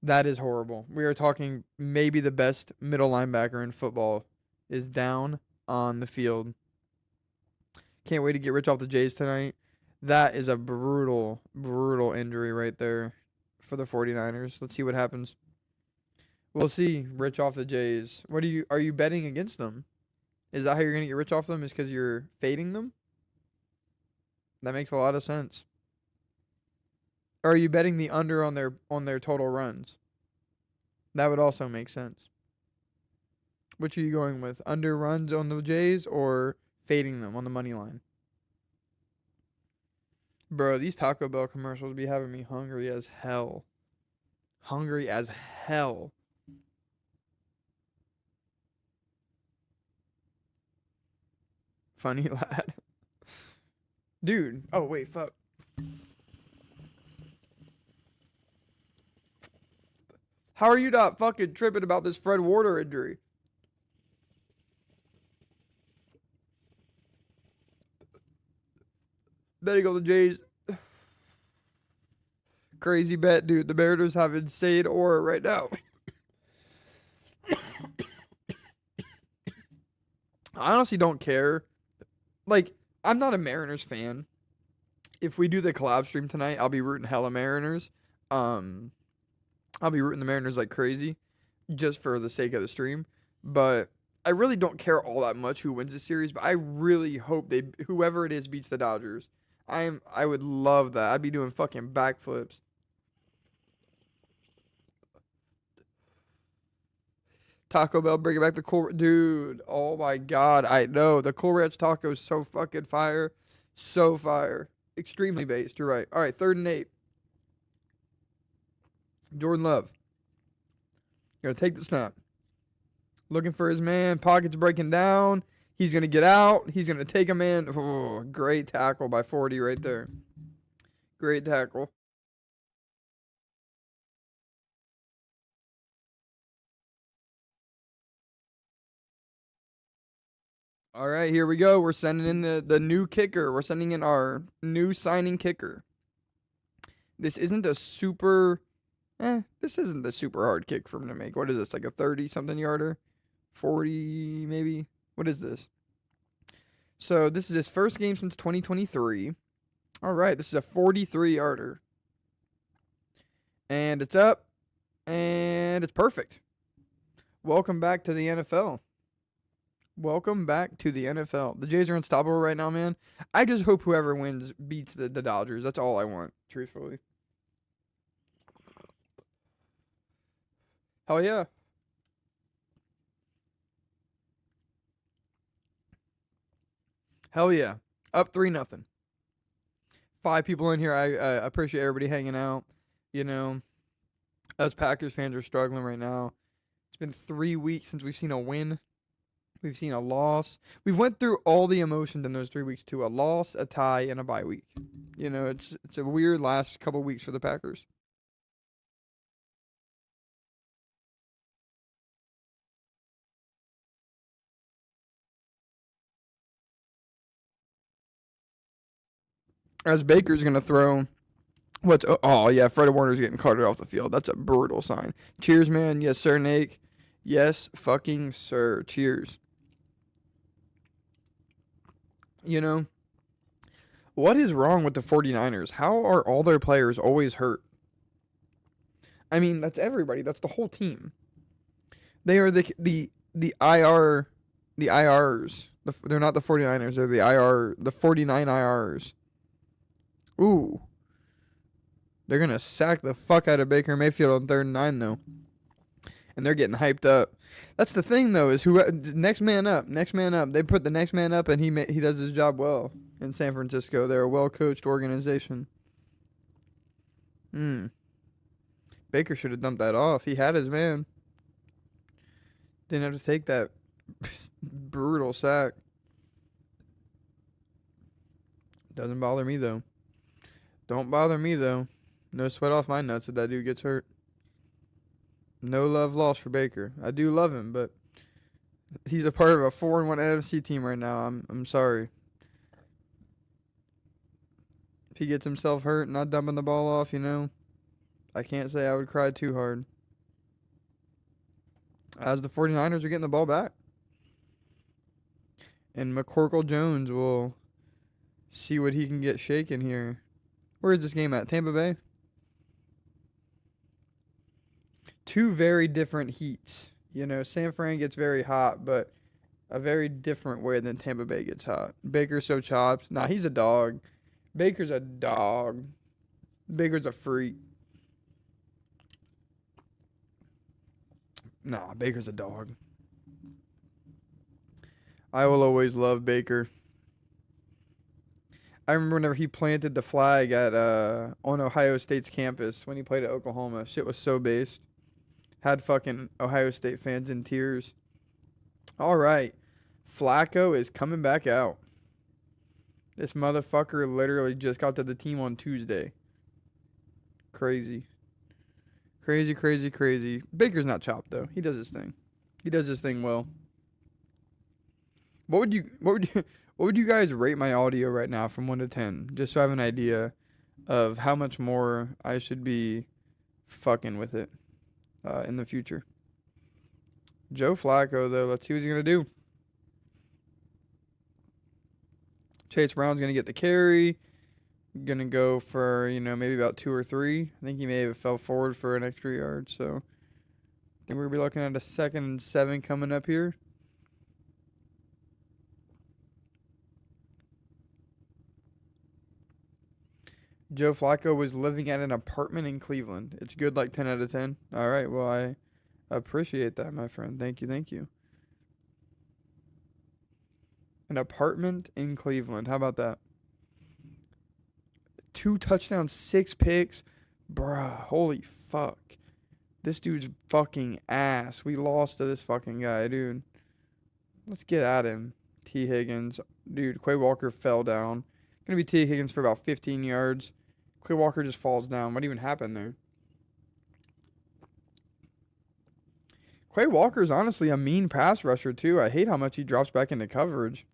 That is horrible. We are talking maybe the best middle linebacker in football is down on the field. Can't wait to get Rich off the Jays tonight. That is a brutal, brutal injury right there for the 49ers. Let's see what happens. We'll see. Rich off the Jays. Are you betting against them? Is that how you're going to get Rich off them? Is because you're fading them? That makes a lot of sense. Or are you betting the under on their total runs? That would also make sense. Which are you going with? Under runs on the Jays or fading them on the money line? Bro, these Taco Bell commercials be having me hungry as hell. Hungry as hell. Funny lad. Dude. Oh, wait, fuck. How are you not fucking tripping about this Fred Warner injury? Betting on the Jays. Crazy bet, dude. The Mariners have insane aura right now. I honestly don't care. Like, I'm not a Mariners fan. If we do the collab stream tonight, I'll be rooting hella Mariners. I'll be rooting the Mariners like crazy, just for the sake of the stream. But I really don't care all that much who wins the series. But I really hope whoever it is beats the Dodgers. I would love that. I'd be doing fucking backflips. Taco Bell bringing back the cool dude. Oh my god, I know the Cool Ranch taco is so fucking fire, so fire. Extremely based. You're right. All right, 3rd and 8. Jordan Love gonna take the snap. Looking for his man. Pockets breaking down. He's gonna get out. He's gonna take a man. Oh, great tackle by 40 right there. Great tackle. All right, here we go. We're sending in the new kicker. We're sending in our new signing kicker. This isn't a super this isn't a super hard kick for him to make. What is this? Like a 30-something yarder? 40 maybe? What is this? So, this is his first game since 2023. All right, this is a 43-yarder. And it's up and it's perfect. Welcome back to the NFL. Welcome back to the NFL. The Jays are unstoppable right now, man. I just hope whoever wins beats the Dodgers. That's all I want, truthfully. Hell yeah. Hell yeah. Up 3-0. 5 people in here. I appreciate everybody hanging out. You know, us Packers fans are struggling right now. It's been 3 weeks since we've seen a win. We've seen a loss. We've went through all the emotions in those 3 weeks too. A loss, a tie, and a bye week. You know, it's a weird last couple weeks for the Packers. As Baker's gonna throw oh yeah, Fred Warner's getting carted off the field. That's a brutal sign. Cheers, man. Yes, sir, Nate. Yes, fucking sir. Cheers. You know, what is wrong with the 49ers? How are all their players always hurt? I mean, that's everybody. That's the whole team. They are the IRs. They're not the 49ers. They're the 49 IRs. Ooh. They're going to sack the fuck out of Baker Mayfield on 3rd and 9 though. And they're getting hyped up. That's the thing though, is who next man up. They put the next man up and he does his job well in San Francisco. They're a well-coached organization. Baker should have dumped that off. He had his man. Didn't have to take that brutal sack. Doesn't bother me though. Don't bother me though. No sweat off my nuts if that dude gets hurt. No love lost for Baker. I do love him, but he's a part of a 4-1 NFC team right now. I'm sorry. If he gets himself hurt, not dumping the ball off, you know, I can't say I would cry too hard. As the 49ers are getting the ball back. And McCorkle Jones will see what he can get shaken here. Where is this game at? Tampa Bay? Two very different heats. You know, San Fran gets very hot, but a very different way than Tampa Bay gets hot. Baker's so chopped. Nah, he's a dog. Baker's a dog. Baker's a freak. Nah, Baker's a dog. I will always love Baker. I remember whenever he planted the flag at on Ohio State's campus when he played at Oklahoma. Shit was so based. Had fucking Ohio State fans in tears. All right. Flacco is coming back out. This motherfucker literally just got to the team on Tuesday. Crazy. Crazy, crazy, crazy. Baker's not chopped though. He does his thing. He does his thing well. What would you guys rate my audio right now from 1 to 10? Just so I have an idea of how much more I should be fucking with it in the future. Joe Flacco, though, let's see what he's going to do. Chase Brown's going to get the carry. Going to go for, maybe about 2 or 3. I think he may have fell forward for an extra yard. So I think we're going to be looking at a 2nd and 7 coming up here. Joe Flacco was living at an apartment in Cleveland. It's good, like 10 out of 10. All right, well, I appreciate that, my friend. Thank you, thank you. An apartment in Cleveland. How about that? 2 touchdowns, 6 picks. Bruh, holy fuck. This dude's fucking ass. We lost to this fucking guy, dude. Let's get at him. T. Higgins. Dude, Quay Walker fell down. Gonna be T. Higgins for about 15 yards. Quay Walker just falls down. What even happened there? Quay Walker's honestly a mean pass rusher, too. I hate how much he drops back into coverage.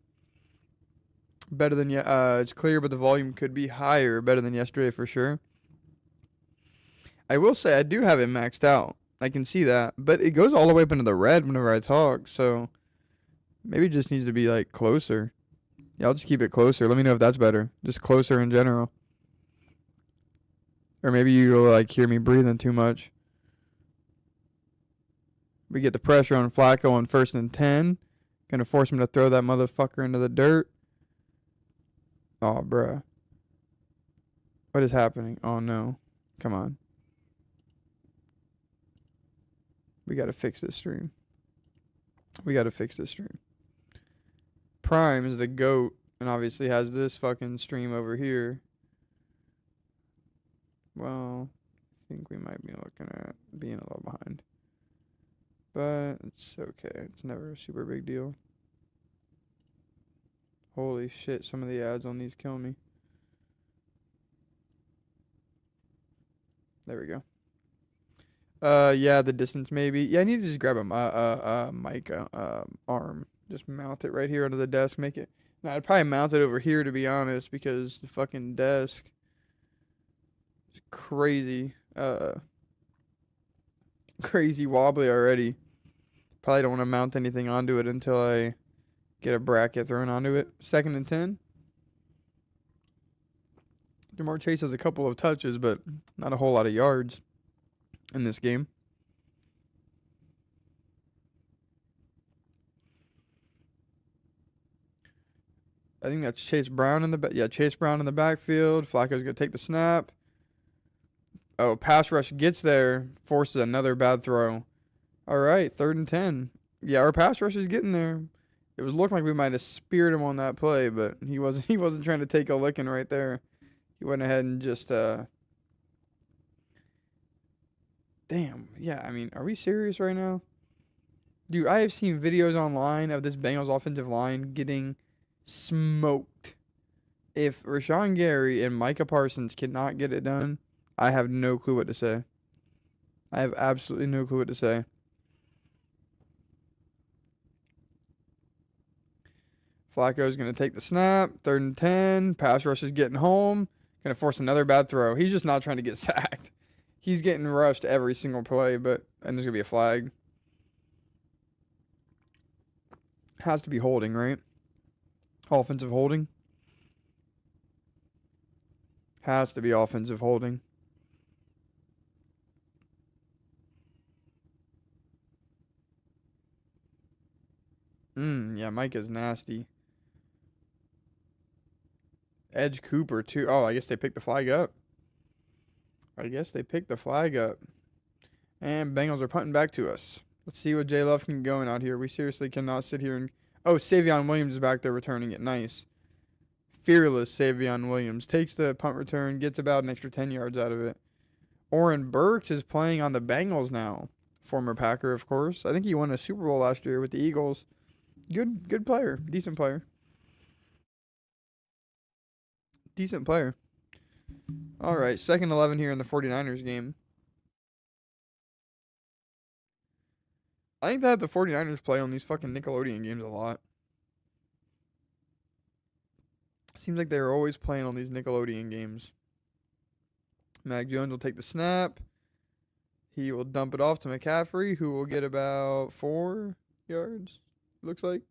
Better than it's clear, but the volume could be higher. Better than yesterday for sure. I will say I do have it maxed out. I can see that, but it goes all the way up into the red whenever I talk. So maybe it just needs to be like closer. Yeah, I'll just keep it closer. Let me know if that's better. Just closer in general. Or maybe you'll like hear me breathing too much. We get the pressure on Flacco on 1st and 10. Gonna force him to throw that motherfucker into the dirt. Oh, bruh. What is happening? Oh, no. Come on. We gotta fix this stream. Prime is the GOAT and obviously has this fucking stream over here. Well, I think we might be looking at being a little behind. But it's okay. It's never a super big deal. Holy shit, some of the ads on these kill me. There we go. Yeah, the distance maybe. Yeah, I need to just grab a mic arm. Just mount it right here under the desk. Make it. No, I'd probably mount it over here to be honest, because the fucking desk is crazy. Crazy wobbly already. Probably don't want to mount anything onto it until I get a bracket thrown onto it. 2nd and 10. Jamar Chase has a couple of touches, but not a whole lot of yards in this game. I think that's Chase Brown in the back. Yeah, Chase Brown in the backfield. Flacco's going to take the snap. Oh, pass rush gets there. Forces another bad throw. All right, 3rd and 10. Yeah, our pass rush is getting there. It was looking like we might have speared him on that play, but he wasn't trying to take a licking right there. He went ahead and just damn. Yeah, I mean, are we serious right now? Dude, I have seen videos online of this Bengals offensive line getting smoked. If Rashawn Gary and Micah Parsons cannot get it done, I have no clue what to say. I have absolutely no clue what to say. Flacco's going to take the snap. 3rd and 10. Pass rush is getting home. Going to force another bad throw. He's just not trying to get sacked. He's getting rushed every single play, and there's gonna be a flag. Has to be holding, right? Offensive holding. Has to be offensive holding. Yeah, Mike is nasty. Edge Cooper, too. Oh, I guess they picked the flag up. And Bengals are punting back to us. Let's see what Jay Love can going out here. We seriously cannot sit here and... Oh, Savion Williams is back there returning it. Nice. Fearless Savion Williams. Takes the punt return, gets about an extra 10 yards out of it. Oren Burks is playing on the Bengals now. Former Packer, of course. I think he won a Super Bowl last year with the Eagles. Good player. Decent player. All right, second 11 here in the 49ers game. I think that the 49ers play on these fucking Nickelodeon games a lot. Seems like they're always playing on these Nickelodeon games. Mac Jones will take the snap. He will dump it off to McCaffrey, who will get about 4 yards, looks like.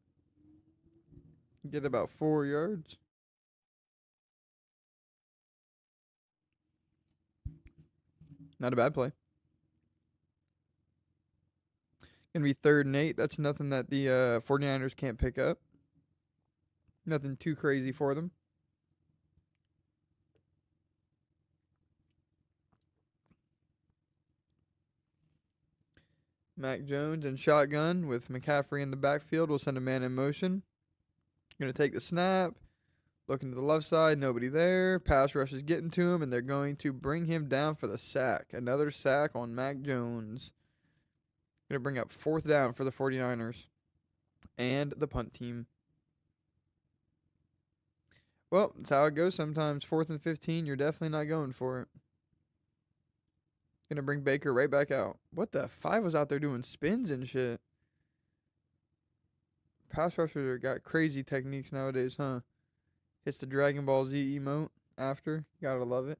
Get about 4 yards. Not a bad play. Gonna be 3rd and 8. That's nothing that the 49ers can't pick up. Nothing too crazy for them. Mac Jones in shotgun with McCaffrey in the backfield. Will send a man in motion. Going to take the snap. Looking to the left side. Nobody there. Pass rush is getting to him, and they're going to bring him down for the sack. Another sack on Mac Jones. Going to bring up 4th down for the 49ers and the punt team. Well, that's how it goes sometimes. 4th and 15, you're definitely not going for it. Going to bring Baker right back out. What the? 5 was out there doing spins and shit. Pass rushers got crazy techniques nowadays, huh? Hits the Dragon Ball Z emote after. Gotta love it.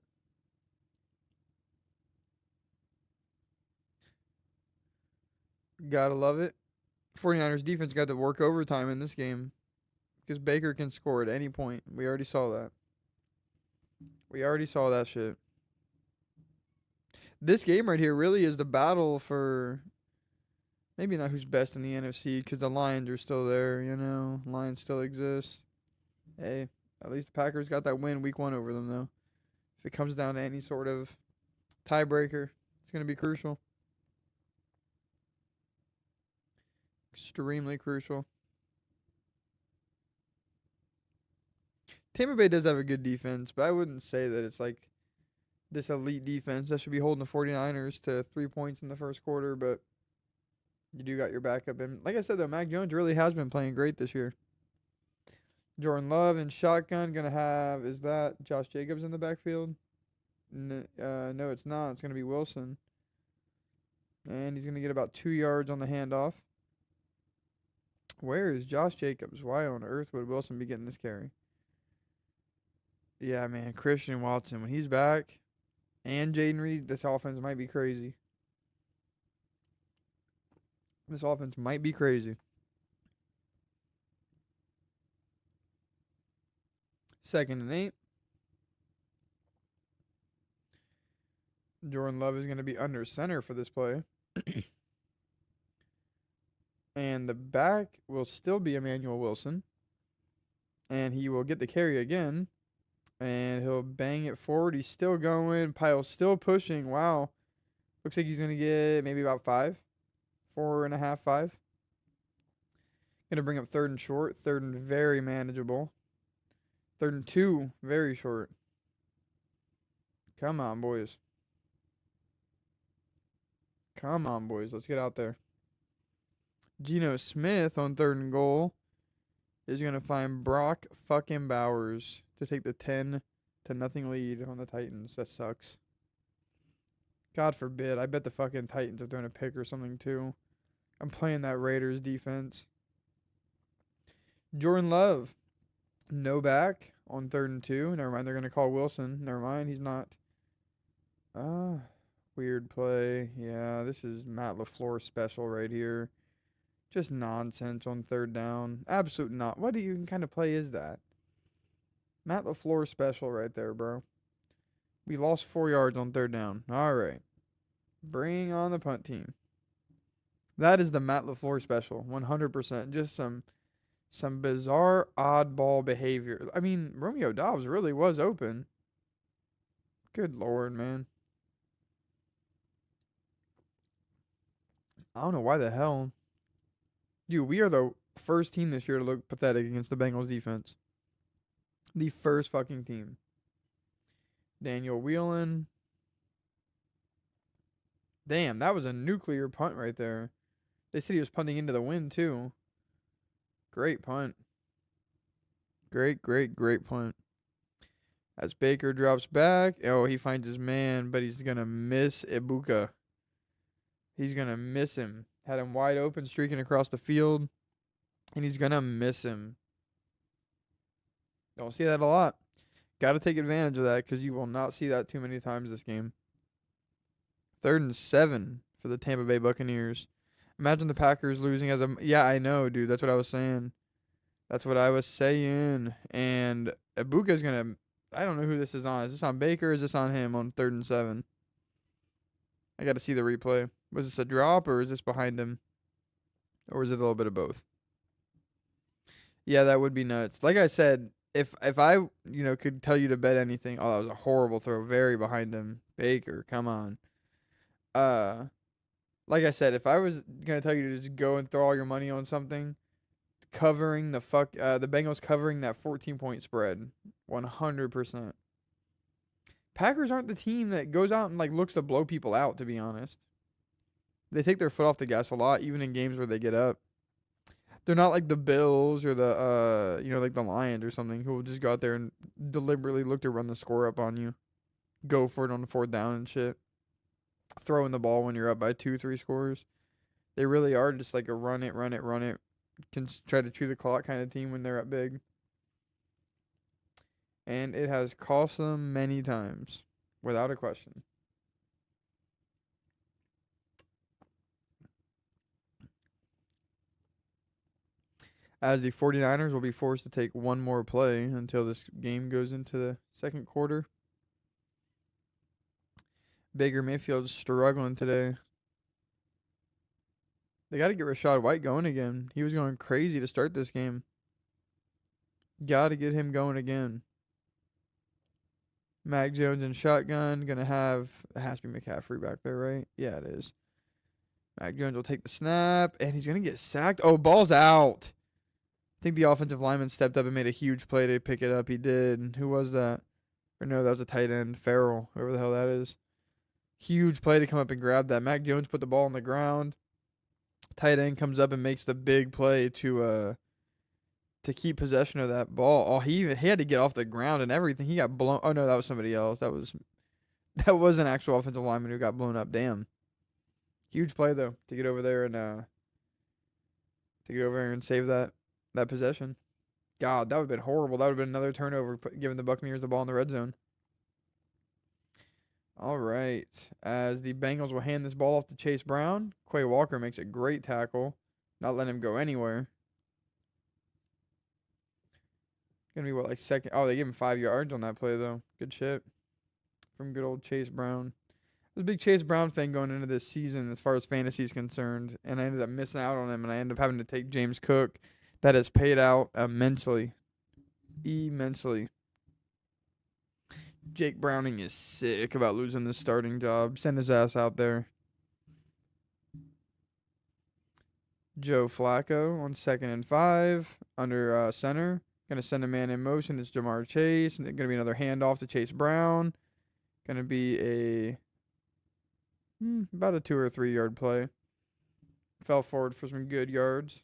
Gotta love it. 49ers defense got to work overtime in this game because Baker can score at any point. We already saw that. Shit. This game right here really is the battle for maybe not who's best in the NFC because the Lions are still there, you know. Lions still exist. Hey, at least the Packers got that win week 1 over them, though. If it comes down to any sort of tiebreaker, it's going to be crucial. Extremely crucial. Tampa Bay does have a good defense, but I wouldn't say that it's like this elite defense that should be holding the 49ers to 3 points in the first quarter, but you do got your backup. And like I said, though, Mac Jones really has been playing great this year. Jordan Love in shotgun going to have, is that Josh Jacobs in the backfield? No, it's not. It's going to be Wilson. And he's going to get about 2 yards on the handoff. Where is Josh Jacobs? Why on earth would Wilson be getting this carry? Yeah, man, Christian Watson, when he's back, and Jaden Reed, this offense might be crazy. This offense might be crazy. 2nd and 8. Jordan Love is going to be under center for this play. And the back will still be Emmanuel Wilson. And he will get the carry again. And he'll bang it forward. He's still going. Pyle's still pushing. Wow. Looks like he's going to get maybe about 5. 4.5, 5. Going to bring up 3rd and short. 3rd and very manageable. 3rd and 2, very short. Come on, boys. Let's get out there. Geno Smith on 3rd and goal is going to find Brock fucking Bowers to take the 10-0 lead on the Titans. That sucks. God forbid. I bet the fucking Titans are throwing a pick or something too. I'm playing that Raiders defense. Jordan Love. No back on 3rd and 2. Never mind. They're going to call Wilson. Never mind. He's not. Weird play. Yeah, this is Matt LaFleur special right here. Just nonsense on third down. Absolute not. What kind of play is that? Matt LaFleur special right there, bro. We lost 4 yards on third down. All right. Bring on the punt team. That is the Matt LaFleur special. 100%. Just some bizarre oddball behavior. I mean, Romeo Dobbs really was open. Good Lord, man. I don't know why the hell. Dude, we are the first team this year to look pathetic against the Bengals defense. The first fucking team. Daniel Whelan. Damn, that was a nuclear punt right there. They said he was punting into the wind, too. Great punt. Great punt. As Baker drops back. Oh, he finds his man, but he's going to miss Ibuka. He's going to miss him. Had him wide open, streaking across the field. And he's going to miss him. Don't see that a lot. Got to take advantage of that because you will not see that too many times this game. 3rd and 7 for the Tampa Bay Buccaneers. Imagine the Packers losing as a... Yeah, I know, dude. That's what I was saying. And Ibuka's going to... I don't know who this is on. Is this on Baker or is this on him on 3rd and 7? I got to see the replay. Was this a drop or is this behind him? Or is it a little bit of both? Yeah, that would be nuts. Like I said, if I, could tell you to bet anything, oh, that was a horrible throw. Very behind him. Baker, come on. Like I said, if I was going to tell you to just go and throw all your money on something, covering the Bengals covering that 14-point spread, 100%. Packers aren't the team that goes out and looks to blow people out, to be honest. They take their foot off the gas a lot, even in games where they get up. They're not like the Bills or the like the Lions or something who will just go out there and deliberately look to run the score up on you. Go for it on the 4th down and shit. Throwing the ball when you're up by 2-3 scores. They really are just like a run it. Can try to chew the clock kind of team when they're up big. And it has cost them many times, without a question. As the 49ers will be forced to take one more play until this game goes into the second quarter. Baker Mayfield's struggling today. They got to get Rachaad White going again. He was going crazy to start this game. Got to get him going again. Mac Jones in shotgun. It has to be McCaffrey back there, right? Yeah, it is. Mac Jones will take the snap, and he's going to get sacked. Oh, ball's out. I think the offensive lineman stepped up and made a huge play to pick it up. He did. Who was that? Or no, that was a tight end. Farrell, whoever the hell that is. Huge play to come up and grab that. Mac Jones put the ball on the ground. Tight end comes up and makes the big play to keep possession of that ball. Oh, he had to get off the ground and everything. He got blown. Oh no, that was somebody else. That was an actual offensive lineman who got blown up. Damn. Huge play though to get over there and save that possession. God, that would have been horrible. That would have been another turnover, giving the Buccaneers the ball in the red zone. All right. As the Bengals will hand this ball off to Chase Brown, Quay Walker makes a great tackle, not letting him go anywhere. Gonna be second? Oh, they gave him 5 yards on that play though. Good shit from good old Chase Brown. I was a big Chase Brown fan going into this season as far as fantasy is concerned, and I ended up missing out on him, and I ended up having to take James Cook. That has paid out immensely. Jake Browning is sick about losing this starting job. Send his ass out there. Joe Flacco on 2nd and 5 under center. Going to send a man in motion. It's Jamar Chase. And it's going to be another handoff to Chase Brown. Going to be about a 2 or 3 yard play. Fell forward for some good yards.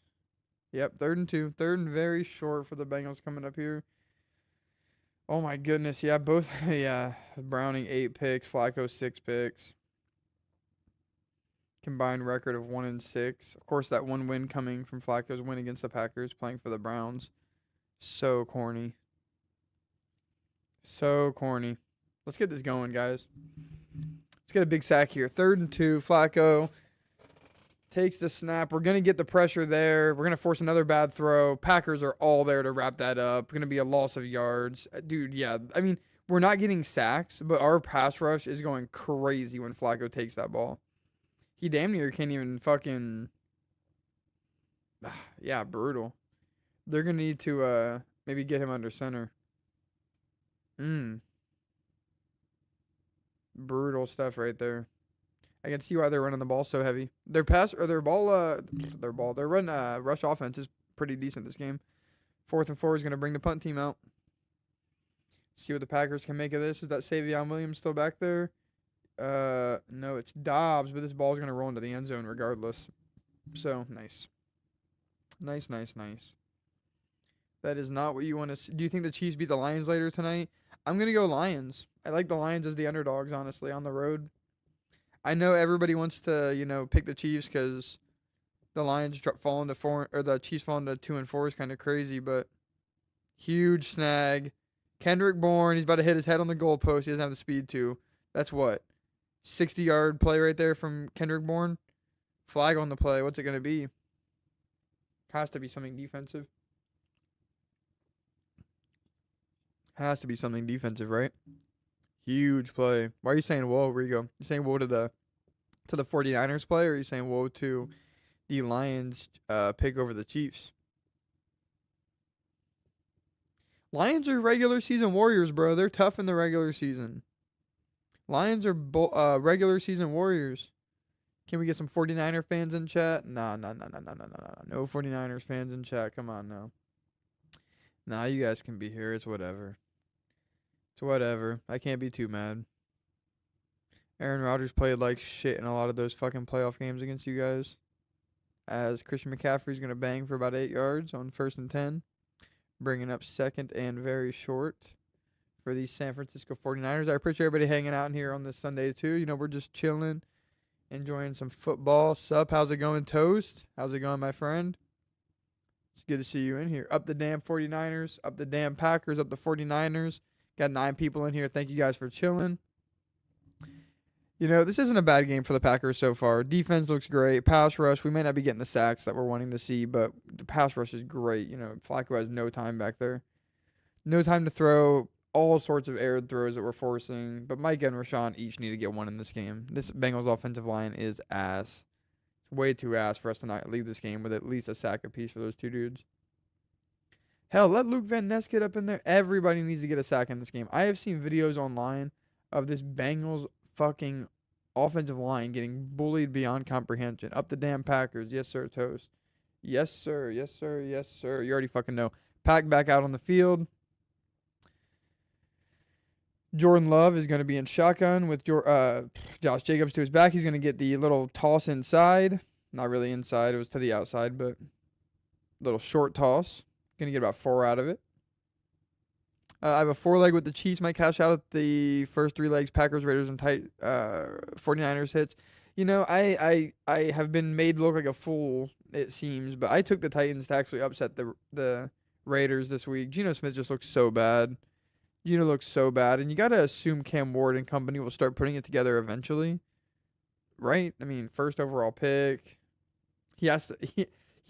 Yep, 3rd and 2. 3rd and very short for the Bengals coming up here. Oh my goodness, yeah, both, yeah. Browning 8 picks, Flacco 6 picks. Combined record of 1-6. Of course, that one win coming from Flacco's win against the Packers, playing for the Browns. So corny. So corny. Let's get this going, guys. Let's get a big sack here. 3rd and 2. Flacco takes the snap. We're going to get the pressure there. We're going to force another bad throw. Packers are all there to wrap that up. Going to be a loss of yards. Dude, yeah. I mean, we're not getting sacks, but our pass rush is going crazy when Flacco takes that ball. He damn near can't even fucking... Yeah, brutal. They're going to need to maybe get him under center. Brutal stuff right there. I can see why they're running the ball so heavy. Their run rush offense is pretty decent this game. 4th and 4 is going to bring the punt team out. See what the Packers can make of this. Is that Savion Williams still back there? No, it's Dobbs, but this ball is going to roll into the end zone regardless. So, nice. Nice. That is not what you want to see. Do you think the Chiefs beat the Lions later tonight? I'm going to go Lions. I like the Lions as the underdogs, honestly, on the road. I know everybody wants to, pick the Chiefs because the Lions fall into 4, or the Chiefs fall into 2 and 4 is kind of crazy, but huge snag. Kendrick Bourne, he's about to hit his head on the goalpost. He doesn't have the speed to. That's what? 60-yard play right there from Kendrick Bourne. Flag on the play. What's it going to be? Has to be something defensive. Has to be something defensive, right? Huge play. Why are you saying whoa, Rigo? You saying whoa to the 49ers play, or are you saying whoa to the Lions pick over the Chiefs? Lions are regular season warriors, bro. They're tough in the regular season. Lions are regular season warriors. Can we get some 49er fans in chat? No. No 49ers fans in chat. Come on now. Nah, you guys can be here. It's whatever. I can't be too mad. Aaron Rodgers played like shit in a lot of those fucking playoff games against you guys. As Christian McCaffrey's going to bang for about 8 yards on 1st and 10. Bringing up 2nd and very short for the San Francisco 49ers. I appreciate everybody hanging out in here on this Sunday too. We're just chilling, enjoying some football. Sup, how's it going, Toast? How's it going, my friend? It's good to see you in here. Up the damn 49ers. Up the damn Packers. Up the 49ers. Got 9 people in here. Thank you guys for chilling. This isn't a bad game for the Packers so far. Defense looks great. Pass rush, we may not be getting the sacks that we're wanting to see, but the pass rush is great. Flacco has no time back there. No time to throw. All sorts of aired throws that we're forcing. But Mike and Rashawn each need to get one in this game. This Bengals offensive line is ass. It's way too ass for us to not leave this game with at least a sack apiece for those 2 dudes. Hell, let Luke Van Ness get up in there. Everybody needs to get a sack in this game. I have seen videos online of this Bengals fucking offensive line getting bullied beyond comprehension. Up the damn Packers. Yes, sir, Toast. Yes, sir. You already fucking know. Pack back out on the field. Jordan Love is going to be in shotgun with Josh Jacobs to his back. He's going to get the little toss inside. Not really inside. It was to the outside, but little short toss. Going to get about 4 out of it. I have a 4-leg with the Chiefs. Might cash out at the first 3 legs. Packers, Raiders, and 49ers hits. I have been made to look like a fool, it seems, but I took the Titans to actually upset the Raiders this week. Geno Smith just looks so bad. And you got to assume Cam Ward and company will start putting it together eventually, right? I mean, first overall pick. He's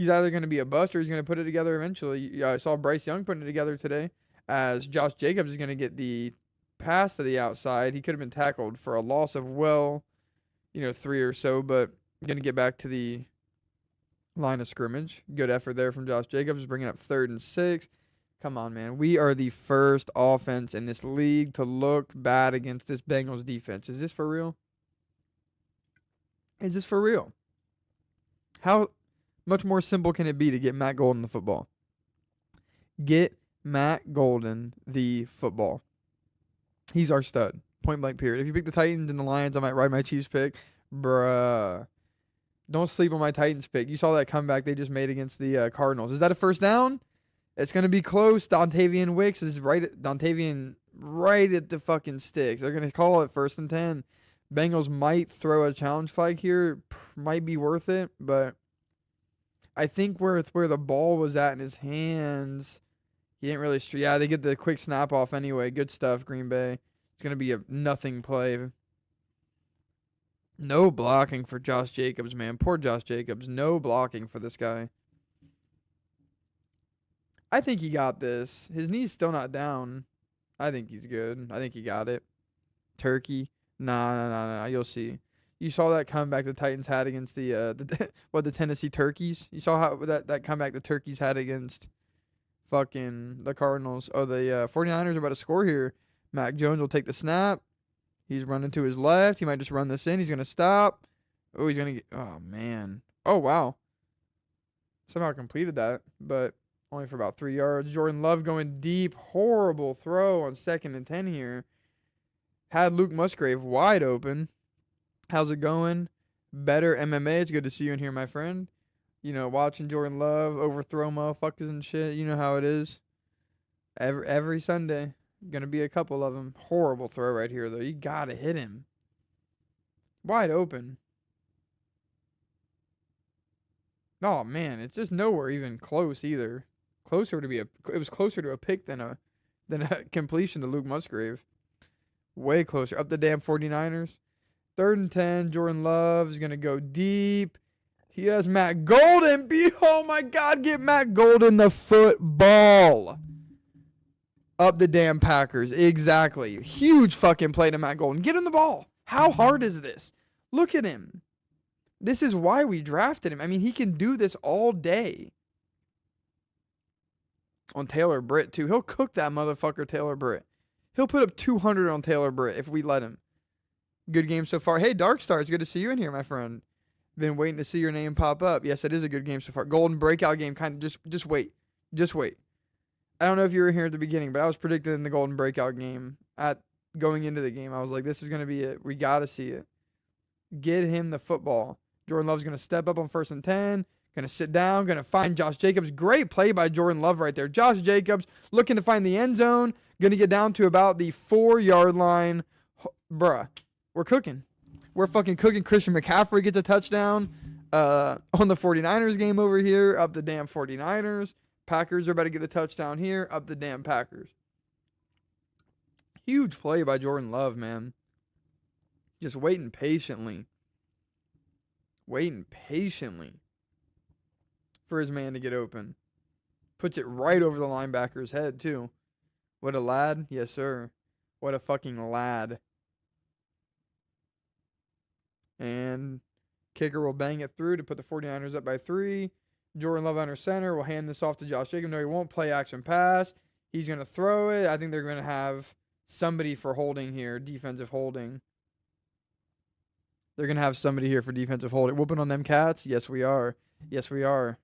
either going to be a bust or he's going to put it together eventually. I saw Bryce Young putting it together today, as Josh Jacobs is going to get the pass to the outside. He could have been tackled for a loss of 3 or so, but going to get back to the line of scrimmage. Good effort there from Josh Jacobs, bringing up 3rd and 6. Come on, man. We are the first offense in this league to look bad against this Bengals defense. Is this for real? How much more simple can it be to get Matt Golden the football? Get Matt Golden the football. He's our stud. Point blank period. If you pick the Titans and the Lions, I might ride my Chiefs pick. Bruh. Don't sleep on my Titans pick. You saw that comeback they just made against the Cardinals. Is that a first down? It's going to be close. Dontavian Wicks is right at the fucking sticks. They're going to call it 1st and 10. Bengals might throw a challenge flag here. Might be worth it, but I think where the ball was at in his hands, he didn't really. Yeah, they get the quick snap off anyway. Good stuff, Green Bay. It's going to be a nothing play. No blocking for Josh Jacobs, man. Poor Josh Jacobs. No blocking for this guy. I think he got this. His knee's still not down. I think he's good. I think he got it. Turkey. Nah. You'll see. You saw that comeback the Titans had against the Tennessee Turkeys. You saw how that comeback the Turkeys had against fucking the Cardinals. Oh, the 49ers are about to score here. Mac Jones will take the snap. He's running to his left. He might just run this in. He's going to stop. Oh, he's going to get... Oh, man. Oh, wow. Somehow completed that, but only for about 3 yards. Jordan Love going deep. Horrible throw on 2nd and 10 here. Had Luke Musgrave wide open. How's it going? Better MMA. It's good to see you in here, my friend. You know, watching Jordan Love overthrow motherfuckers and shit. You know how it is. Every Sunday. Gonna be a couple of them. Horrible throw right here, though. You gotta hit him. Wide open. Oh, man. It's just nowhere even close either. It was closer to a pick than a completion to Luke Musgrave. Way closer. Up the damn 49ers. 3rd and 10. Jordan Love is going to go deep. He has Matt Golden. Oh, my God. Get Matt Golden the football. Up the damn Packers. Exactly. Huge fucking play to Matt Golden. Get him the ball. How hard is this? Look at him. This is why we drafted him. I mean, he can do this all day. On Taylor Britt, too. He'll cook that motherfucker, Taylor Britt. He'll put up 200 on Taylor Britt if we let him. Good game so far. Hey, Darkstar, it's good to see you in here, my friend. Been waiting to see your name pop up. Yes, it is a good game so far. Golden breakout game. Kind of just wait. Just wait. I don't know if you were here at the beginning, but I was predicting the golden breakout game going into the game. I was like, this is going to be it. We got to see it. Get him the football. Jordan Love's going to step up on 1st and 10. Going to sit down. Going to find Josh Jacobs. Great play by Jordan Love right there. Josh Jacobs looking to find the end zone. Going to get down to about the 4-yard line. Bruh, we're cooking. We're fucking cooking. Christian McCaffrey gets a touchdown on the 49ers game over here. Up the damn 49ers. Packers are about to get a touchdown here. Up the damn Packers. Huge play by Jordan Love, man. Just waiting patiently. Waiting patiently for his man to get open. Puts it right over the linebacker's head, too. What a lad. Yes, sir. What a fucking lad. And kicker will bang it through to put the 49ers up by 3. Jordan Love under center will hand this off to Josh Jacobs. No, he won't. Play action pass. He's going to throw it. I think they're going to have somebody for holding here. Defensive holding. They're going to have somebody here for defensive holding. Whooping on them cats? Yes, we are. Yes, we are.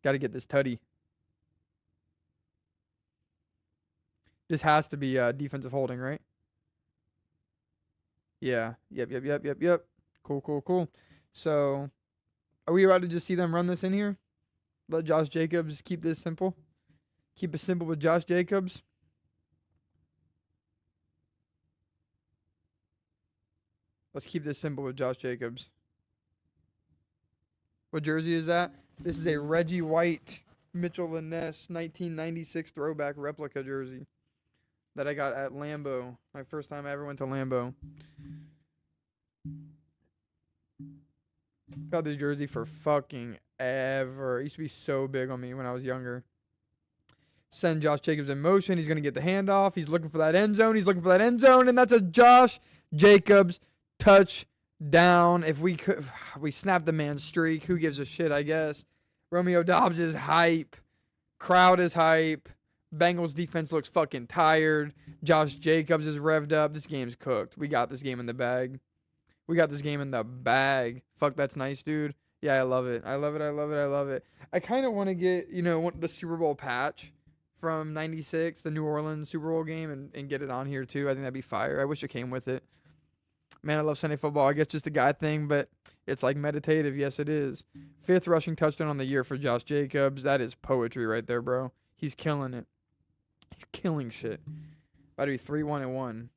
Got to get this tutty. This has to be defensive holding, right? Yeah. Yep. Cool. So, are we about to just see them run this in here? Let Josh Jacobs keep this simple? Keep it simple with Josh Jacobs? Let's keep this simple with Josh Jacobs. What jersey is that? This is a Reggie White Mitchell & Ness 1996 throwback replica jersey that I got at Lambeau. My first time I ever went to Lambeau. Got this jersey for fucking ever. It used to be so big on me when I was younger. Send Josh Jacobs in motion. He's going to get the handoff. He's looking for that end zone. And that's a Josh Jacobs touchdown. If we snap the man's streak. Who gives a shit, I guess. Romeo Dobbs is hype. Crowd is hype. Bengals defense looks fucking tired. Josh Jacobs is revved up. This game's cooked. We got this game in the bag. Fuck, that's nice, dude. Yeah, I love it. I love it. I kind of want to get, the Super Bowl patch from 96, the New Orleans Super Bowl game, and get it on here, too. I think that'd be fire. I wish it came with it. Man, I love Sunday football. I guess just a guy thing, but it's like meditative. Yes, it is. 5th rushing touchdown on the year for Josh Jacobs. That is poetry right there, bro. He's killing it. He's killing shit. About to be 3-1-1.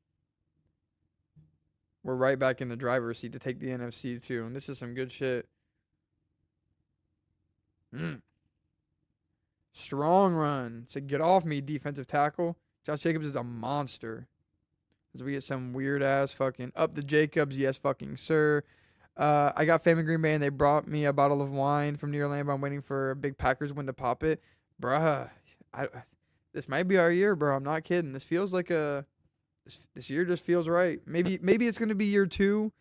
We're right back in the driver's seat to take the NFC, too. And this is some good shit. Strong run. So get off me, defensive tackle. Josh Jacobs is a monster. As we get some weird-ass fucking up the Jacobs. Yes, fucking sir. I got fam in Green Bay, and they brought me a bottle of wine from near Lambeau. I'm waiting for a big Packers win to pop it. Bruh, this might be our year, bro. I'm not kidding. This year just feels right. Maybe it's gonna be year two,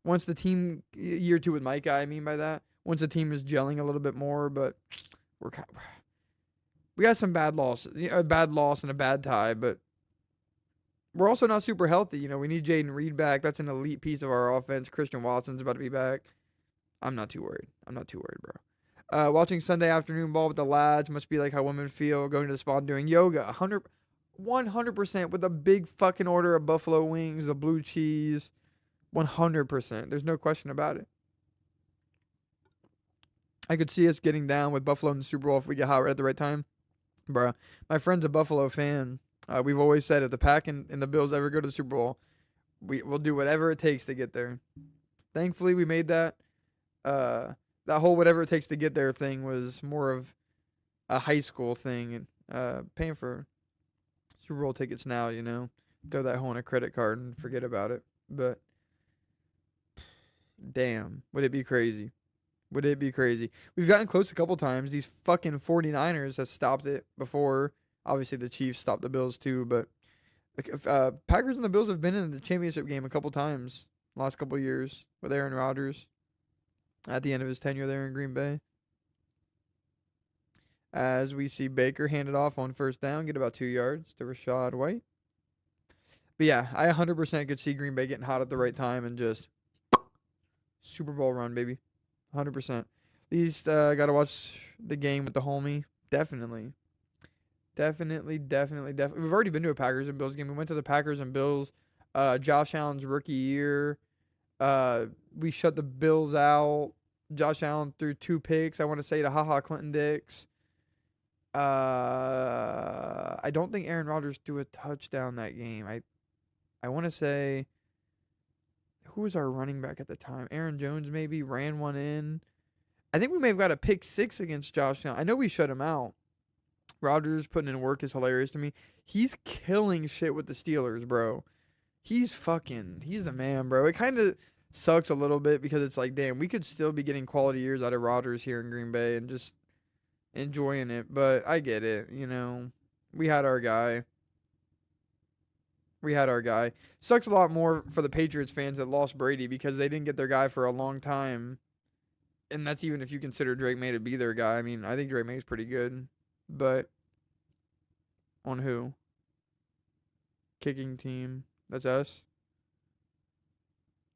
once the team year two with Micah. I mean by that, once the team is gelling a little bit more. But we're we got some bad losses, a bad loss and a bad tie, but we're also not super healthy. We need Jaden Reed back. That's an elite piece of our offense. Christian Watson's about to be back. I'm not too worried. Bro. Watching Sunday afternoon ball with the lads must be like how women feel going to the spa and doing yoga. 100% with a big fucking order of buffalo wings, the blue cheese. 100%. There's no question about it. I could see us getting down with Buffalo in the Super Bowl if we get hot right at the right time. Bro, my friend's a Buffalo fan. We've always said if the Pack and the Bills ever go to the Super Bowl, we'll do whatever it takes to get there. Thankfully, we made that. That whole whatever it takes to get there thing was more of a high school thing. And paying for Super Bowl tickets now, throw that hole in a credit card and forget about it. But damn, would it be crazy? We've gotten close a couple times. These fucking 49ers have stopped it before. Obviously, the Chiefs stopped the Bills too, but Packers and the Bills have been in the championship game a couple times last couple years with Aaron Rodgers at the end of his tenure there in Green Bay. As we see Baker hand it off on first down, get about 2 yards to Rachaad White. But yeah, I 100% could see Green Bay getting hot at the right time and just Super Bowl run, baby. 100%. At least got to watch the game with the homie. Definitely. We've already been to a Packers and Bills game. We went to the Packers and Bills Josh Allen's rookie year. We shut the Bills out. Josh Allen threw 2 picks, I want to say, to Clinton Dix. I don't think Aaron Rodgers threw a touchdown that game. I want to say, who was our running back at the time? Aaron Jones maybe ran one in. I think we may have got a pick 6 against Josh Allen. I know we shut him out. Rodgers putting in work is hilarious to me. He's killing shit with the Steelers, bro. He's the man, bro. It kind of sucks a little bit because it's like, damn, we could still be getting quality years out of Rodgers here in Green Bay and just enjoying it. But I get it, we had our guy. Sucks a lot more for the Patriots fans that lost Brady because they didn't get their guy for a long time. And that's even if you consider Drake May to be their guy. I mean, I think Drake May's pretty good. But on who? Kicking team. That's us.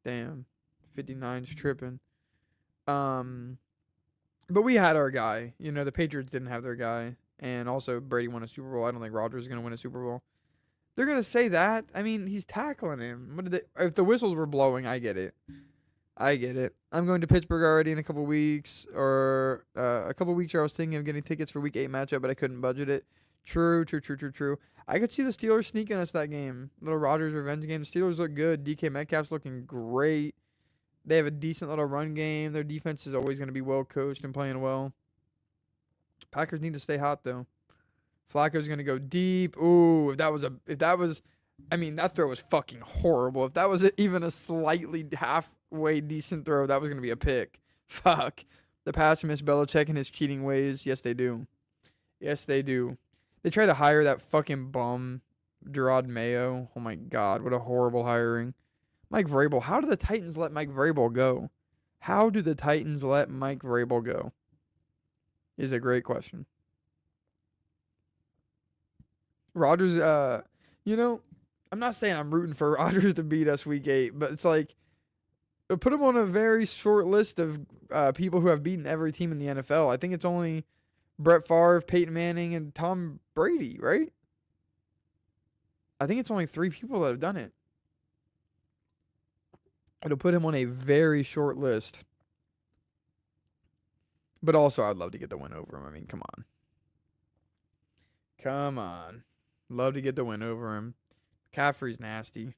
Damn. 59's tripping. But we had our guy. The Patriots didn't have their guy. And also Brady won a Super Bowl. I don't think Rodgers is going to win a Super Bowl. They're going to say that. I mean, he's tackling him. If the whistles were blowing, I get it. I'm going to Pittsburgh already in a couple weeks. Or a couple weeks ago, I was thinking of getting tickets for Week 8 matchup, but I couldn't budget it. True. I could see the Steelers sneaking us that game. Little Rodgers revenge game. The Steelers look good. DK Metcalf's looking great. They have a decent little run game. Their defense is always going to be well coached and playing well. Packers need to stay hot, though. Flacco's going to go deep. Ooh, that throw was fucking horrible. If that was even a slightly halfway decent throw, that was going to be a pick. Fuck. The Pats miss Belichick and his cheating ways. Yes, they do. They try to hire that fucking bum, Gerard Mayo. Oh, my God. What a horrible hiring. Mike Vrabel. How do the Titans let Mike Vrabel go? Is a great question. Rodgers, I'm not saying I'm rooting for Rodgers to beat us Week 8, but it's like, put him on a very short list of people who have beaten every team in the NFL. I think it's only Brett Favre, Peyton Manning, and Tom Brady, right? I think it's only 3 people that have done it. It'll put him on a very short list. But also, I'd love to get the win over him. I mean, come on. Love to get the win over him. McCaffrey's nasty.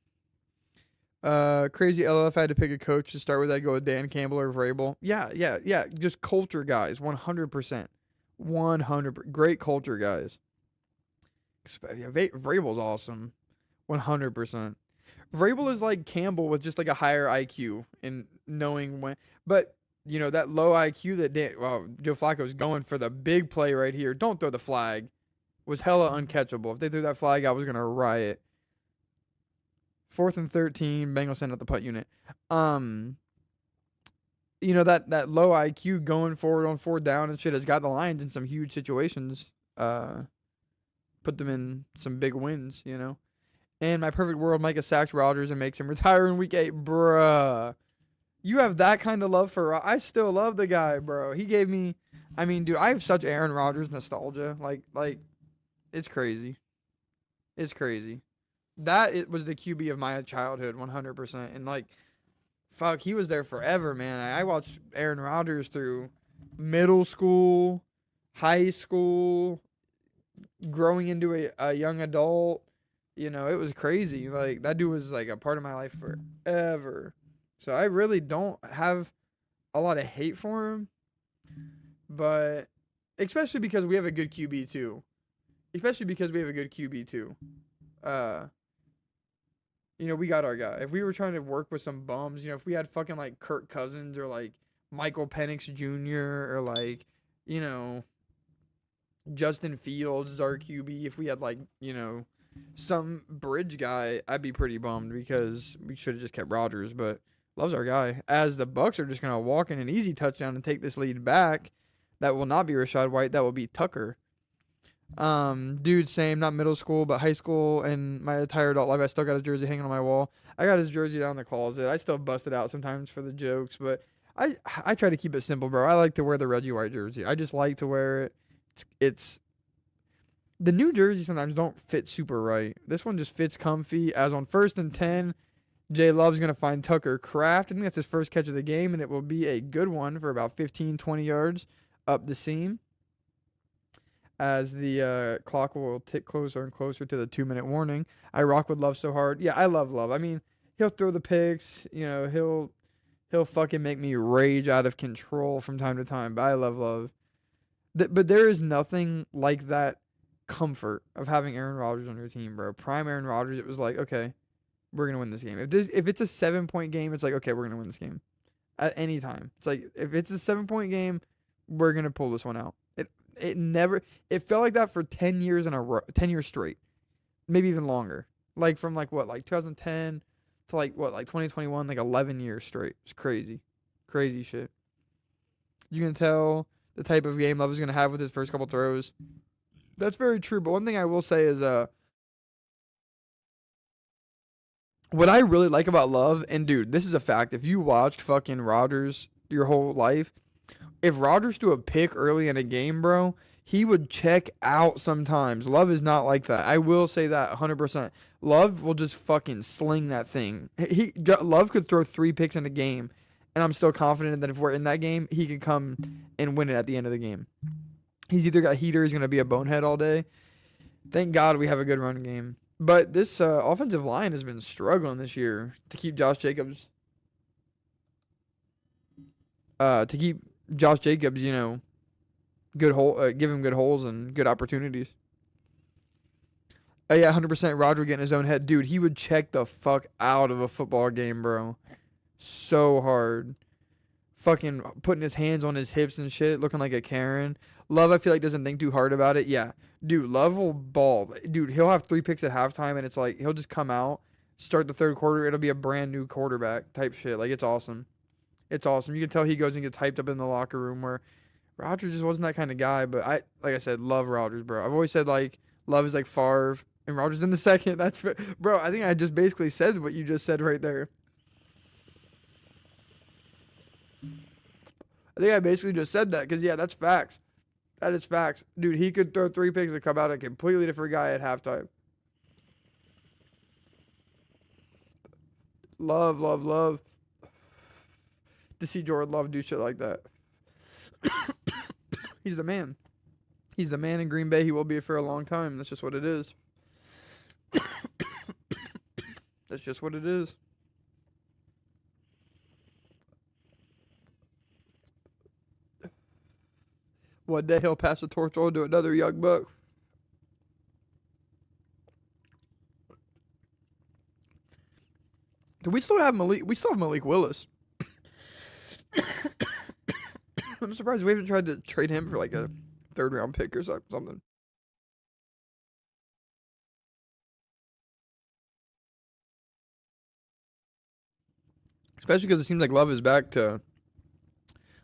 Crazy LF had to pick a coach to start with. I'd go with Dan Campbell or Vrabel. Yeah. Just culture guys. 100%. 100%. Great culture guys. Vrabel's awesome. 100%. Vrabel is like Campbell with just like a higher IQ and knowing when. But that low IQ that Joe Flacco's going for the big play right here. Don't throw the flag. Was hella uncatchable. If they threw that flag, I was gonna riot. 4th and 13. Bengals send out the punt unit. That low IQ going forward on 4th down and shit has got the Lions in some huge situations. Put them in some big wins. In my perfect world, Micah sacks Rodgers and makes him retire in week 8. Bruh. You have that kind of love for I still love the guy, bro. He gave me dude, I have such Aaron Rodgers nostalgia. Like it's crazy. It's crazy. It was the QB of my childhood 100%. And fuck, he was there forever, man. I watched Aaron Rodgers through middle school, high school, growing into a young adult. It was crazy. Like, that dude was like a part of my life forever. So I really don't have a lot of hate for him. But especially because we have a good QB too. We got our guy. If we were trying to work with some bums, if we had fucking like Kirk Cousins or like Michael Penix Jr. or like, Justin Fields is our QB. If we had like, some bridge guy, I'd be pretty bummed because we should have just kept Rodgers, but Love's our guy. As the Bucks are just going to walk in an easy touchdown and take this lead back, that will not be Rachaad White. That will be Tucker. Dude, same, not middle school, but high school and my entire adult life. I still got his jersey hanging on my wall. I got his jersey down in the closet. I still bust it out sometimes for the jokes, but I try to keep it simple, bro. I like to wear the Reggie White jersey. I just like to wear it. It's the new jerseys sometimes don't fit super right. This one just fits comfy. As on 1st and 10, Jay Love's going to find Tucker Kraft. I think that's his first catch of the game, and it will be a good one for about 15, 20 yards up the seam. As the clock will tick closer and closer to the 2-minute warning. I rock with Love so hard. Yeah, I love Love. I mean, he'll throw the picks. He'll fucking make me rage out of control from time to time. But I love Love. But there is nothing like that comfort of having Aaron Rodgers on your team, bro. Prime Aaron Rodgers, it was like, okay, we're gonna win this game. If it's a 7-point game, it's like, okay, we're gonna win this game at any time. It's like, if it's a 7-point game, we're gonna pull this one out. It felt like that for 10 years in a row, 10 years straight, maybe even longer. Like from 2010 to 2021, 11 years straight. It's crazy shit. You can tell the type of game Love is gonna have with his first couple throws. That's very true. But one thing I will say is, what I really like about Love, and dude, this is a fact. If you watched fucking Rodgers your whole life, if Rodgers threw a pick early in a game, bro, he would check out sometimes. Love is not like that. I will say that 100%. Love will just fucking sling that thing. Love could throw 3 picks in a game, and I'm still confident that if we're in that game, he could come and win it at the end of the game. He's either got heater, he's going to be a bonehead all day. Thank God we have a good run game. But this offensive line has been struggling this year to keep Josh Jacobs, good hole, give him good holes and good opportunities. Yeah, 100% Roger getting his own head. Dude, he would check the fuck out of a football game, bro. So hard. Fucking putting his hands on his hips and shit, looking like a Karen. Love, I feel like, doesn't think too hard about it. Yeah. Dude, Love will ball. Dude, he'll have 3 picks at halftime, and it's like, he'll just come out, start the third quarter, it'll be a brand new quarterback type shit. Like, it's awesome. It's awesome. You can tell he goes and gets hyped up in the locker room, where Rodgers just wasn't that kind of guy. But like I said, love Rodgers, bro. I've always said, Love is like Favre, and Rodgers in the second. Bro, I think I just basically said what you just said right there. I think I basically just said that because, yeah, that's facts. That is facts. Dude, he could throw 3 picks and come out a completely different guy at halftime. Love. To see Jordan Love do shit like that. He's the man. He's the man in Green Bay. He will be for a long time. That's just what it is. That's just what it is. One day he'll pass the torch on to another young buck. Do we still have Malik? We still have Malik Willis. I'm surprised we haven't tried to trade him for like a third round pick or something. Especially because it seems like Love is back to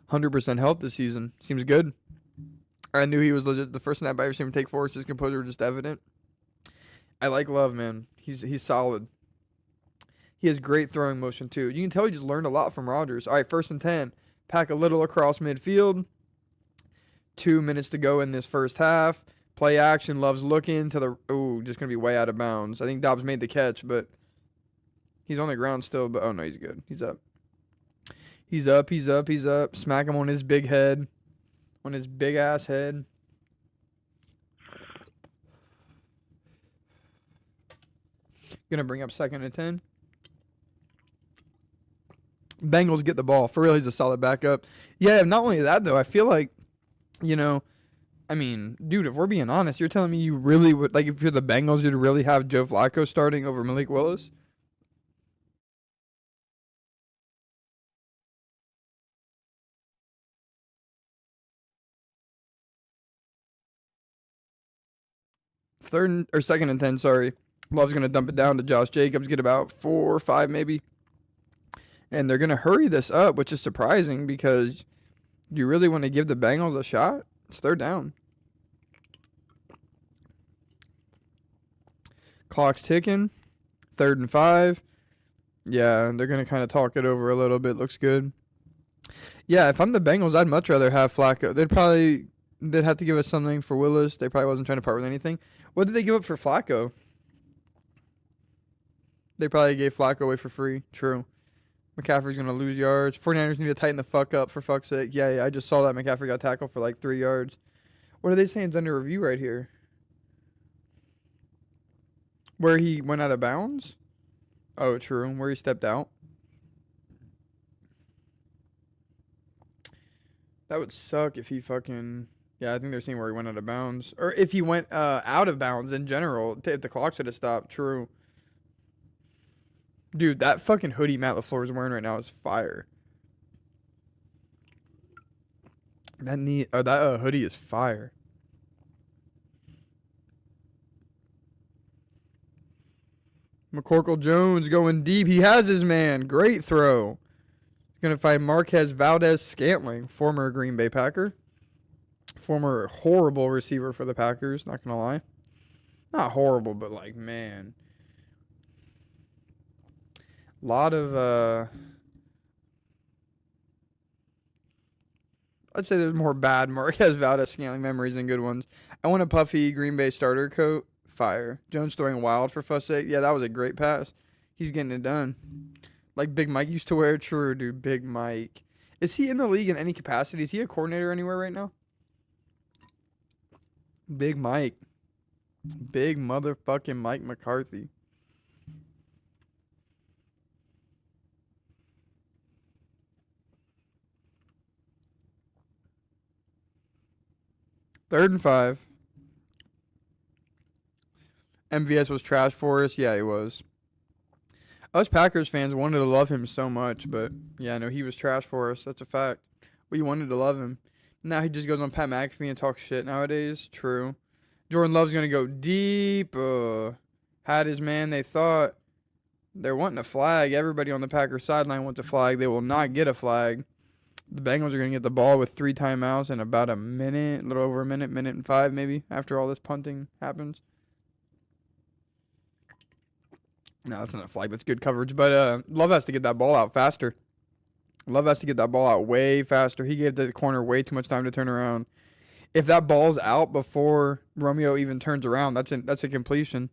100% health this season. Seems good. I knew he was legit. The first snap I ever seen him take forwards, his composure was just evident. I like Love, man. He's solid. He has great throwing motion too. You can tell he just learned a lot from Rodgers. All right, 1st and 10. Pack a little across midfield. 2 minutes to go in this first half. Play action. Love's looking to the. Ooh, just gonna be way out of bounds. I think Dobbs made the catch, but he's on the ground still. But oh no, he's good. He's up. He's up. He's up. He's up. Smack him on his big head. On his big ass head. Gonna bring up 2nd and 10. Bengals get the ball. For real, he's a solid backup. Yeah, not only that, though, I feel like, you know, I mean, dude, if we're being honest, you're telling me you really would, like, if you're the Bengals, you'd really have Joe Flacco starting over Malik Willis? Or 2nd and 10, sorry. Love's going to dump it down to Josh Jacobs, get about 4 or 5 maybe. And they're going to hurry this up, which is surprising because you really want to give the Bengals a shot? It's 3rd down. Clock's ticking. 3rd and 5. Yeah, they're going to kind of talk it over a little bit. Looks good. Yeah, if I'm the Bengals, I'd much rather have Flacco. They'd have to give us something for Willis. They probably wasn't trying to part with anything. What did they give up for Flacco? They probably gave Flacco away for free. True. McCaffrey's going to lose yards. 49ers need to tighten the fuck up, for fuck's sake. Yeah, I just saw that McCaffrey got tackled for like 3 yards. What are they saying is under review right here? Where he went out of bounds? Oh, true. Where he stepped out. That would suck if he fucking... Yeah, I think they're saying where he went out of bounds. Or if he went out of bounds in general. If the clock should have stopped. True. Dude, that fucking hoodie Matt LaFleur is wearing right now is fire. That hoodie is fire. McCorkle Jones going deep. He has his man. Great throw. Going to find Marquez Valdez-Scantling, former Green Bay Packer. Former horrible receiver for the Packers, not going to lie. Not horrible, but like, man. A lot of, I'd say there's more bad Marquez Valdez-Scantling memories than good ones. I want a puffy Green Bay starter coat. Fire. Jones throwing wild for fuss sake. Yeah, that was a great pass. He's getting it done. Like Big Mike used to wear. True, dude. Big Mike. Is he in the league in any capacity? Is he a coordinator anywhere right now? Big Mike. Big motherfucking Mike McCarthy. Third and 5. MVS was trash for us. Yeah, he was. Us Packers fans wanted to love him so much, but yeah, no, he was trash for us. That's a fact. We wanted to love him. Now he just goes on Pat McAfee and talks shit nowadays. True. Jordan Love's going to go deep. Had his man. They thought they're wanting a flag. Everybody on the Packers sideline wants a flag. They will not get a flag. The Bengals are going to get the ball with 3 timeouts in about a minute, a little over a minute, 1:05 maybe, after all this punting happens. No, that's not a flag. That's good coverage. But Love has to get that ball out faster. Love has to get that ball out way faster. He gave the corner way too much time to turn around. If that ball's out before Romeo even turns around, that's a completion.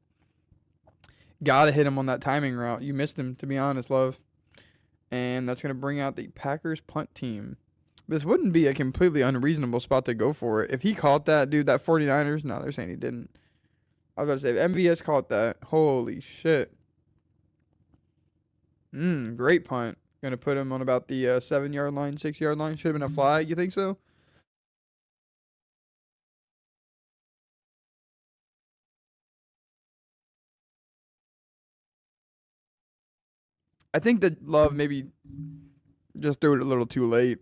Gotta hit him on that timing route. You missed him, to be honest, Love. And that's going to bring out the Packers punt team. This wouldn't be a completely unreasonable spot to go for it. If he caught that, dude, that 49ers, no, they're saying he didn't. I was about to say, if MVS caught that, holy shit. Great punt. Going to put him on about the 7-yard line, 6-yard line. Should have been a flag. You think so? I think that Love maybe just threw it a little too late.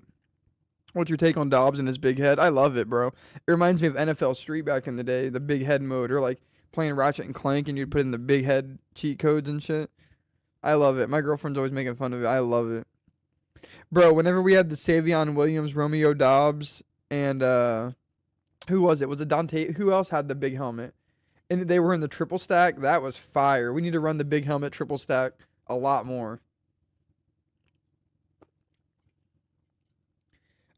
What's your take on Dobbs and his big head? I love it, bro. It reminds me of NFL Street back in the day, the big head mode, or like playing Ratchet and Clank and you'd put in the big head cheat codes and shit. I love it. My girlfriend's always making fun of it. I love it. Bro, whenever we had the Savion Williams, Romeo Dobbs, and who was it? Was it Dante? Who else had the big helmet? And they were in the triple stack. That was fire. We need to run the big helmet triple stack a lot more.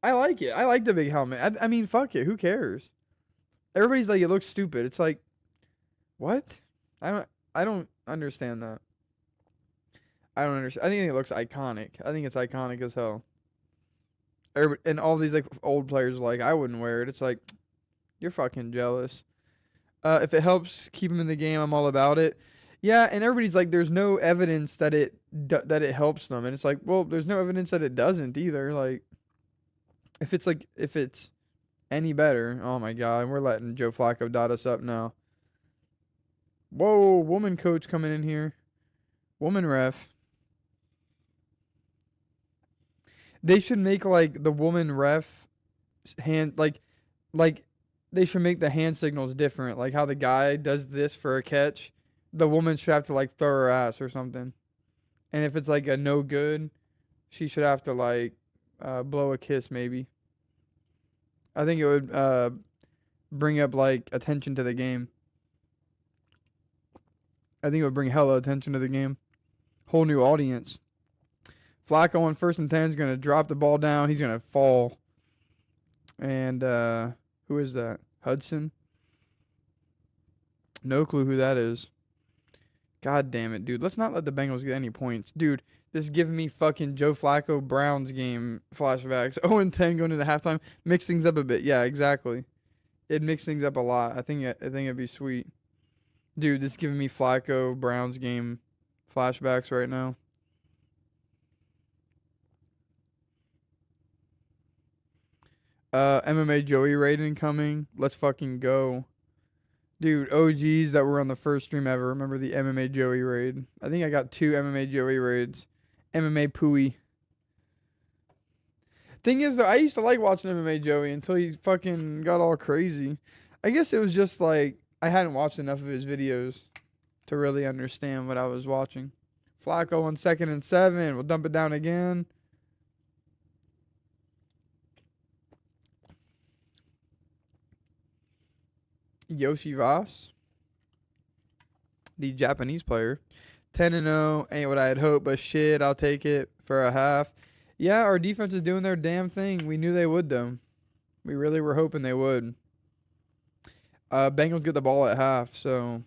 I like it. I like the big helmet. I mean, fuck it. Who cares? Everybody's like, it looks stupid. It's like, what? I don't understand that. I don't understand. I think it looks iconic. I think it's iconic as hell. And all these like old players are like, I wouldn't wear it. It's like, you're fucking jealous. If it helps keep him in the game, I'm all about it. Yeah, and everybody's like, there's no evidence that it helps them, and it's like, well, there's no evidence that it doesn't either. Like, if it's any better, oh my god, we're letting Joe Flacco dot us up now. Whoa, woman coach coming in here, woman ref. They should make like the woman ref hand like they should make the hand signals different. Like how the guy does this for a catch, the woman should have to like throw her ass or something. And if it's like a no good, she should have to like blow a kiss maybe. I think it would bring up like attention to the game. I think it would bring hella attention to the game. Whole new audience. Flacco on 1st and 10 is going to drop the ball down. He's going to fall. And who is that? Hudson? No clue who that is. God damn it, dude. Let's not let the Bengals get any points. Dude, this is giving me fucking Joe Flacco Browns game flashbacks. 0-10 going into halftime. Mix things up a bit. Yeah, exactly. It'd mix things up a lot. I think it'd be sweet. Dude, this is giving me Flacco Browns game flashbacks right now. MMA Joey rating coming. Let's fucking go. Dude, OGs that were on the first stream ever. Remember the MMA Joey raid? I think I got 2 MMA Joey raids. MMA Pooey. Thing is, though, I used to like watching MMA Joey until he fucking got all crazy. I guess it was just like I hadn't watched enough of his videos to really understand what I was watching. Flacco on 2nd and 7. We'll dump it down again. Yoshi Voss, the Japanese player, 10-0. Ain't what I had hoped, but shit, I'll take it for a half. Yeah, our defense is doing their damn thing. We knew they would, though. We really were hoping they would. Bengals get the ball at half, so.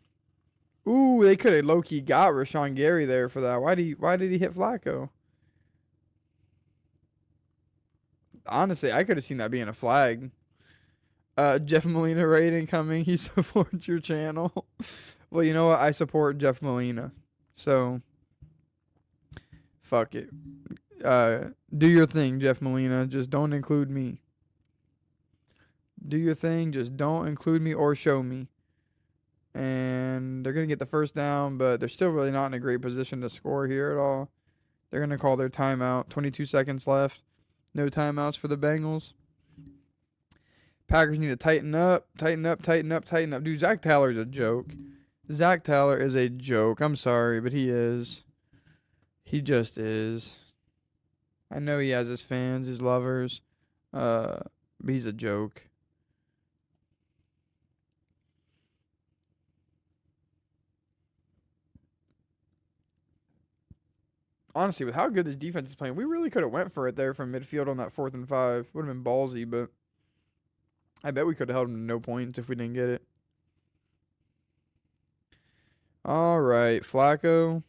Ooh, they could have low-key got Rashawn Gary there for that. Why did he hit Flacco? Honestly, I could have seen that being a flag. Jeff Molina rating coming. He supports your channel. Well, you know what? I support Jeff Molina. So, fuck it. Do your thing, Jeff Molina. Just don't include me. Do your thing. Just don't include me or show me. And they're going to get the first down, but they're still really not in a great position to score here at all. They're going to call their timeout. 22 seconds left. No timeouts for the Bengals. Packers need to tighten up. Dude, Zach Taylor's a joke. Zach Taylor is a joke. I'm sorry, but he is. He just is. I know he has his fans, his lovers. But he's a joke. Honestly, with how good this defense is playing, we really could have went for it there from midfield on that 4th and 5. Would have been ballsy, but I bet we could have held them to no points if we didn't get it. All right, Flacco.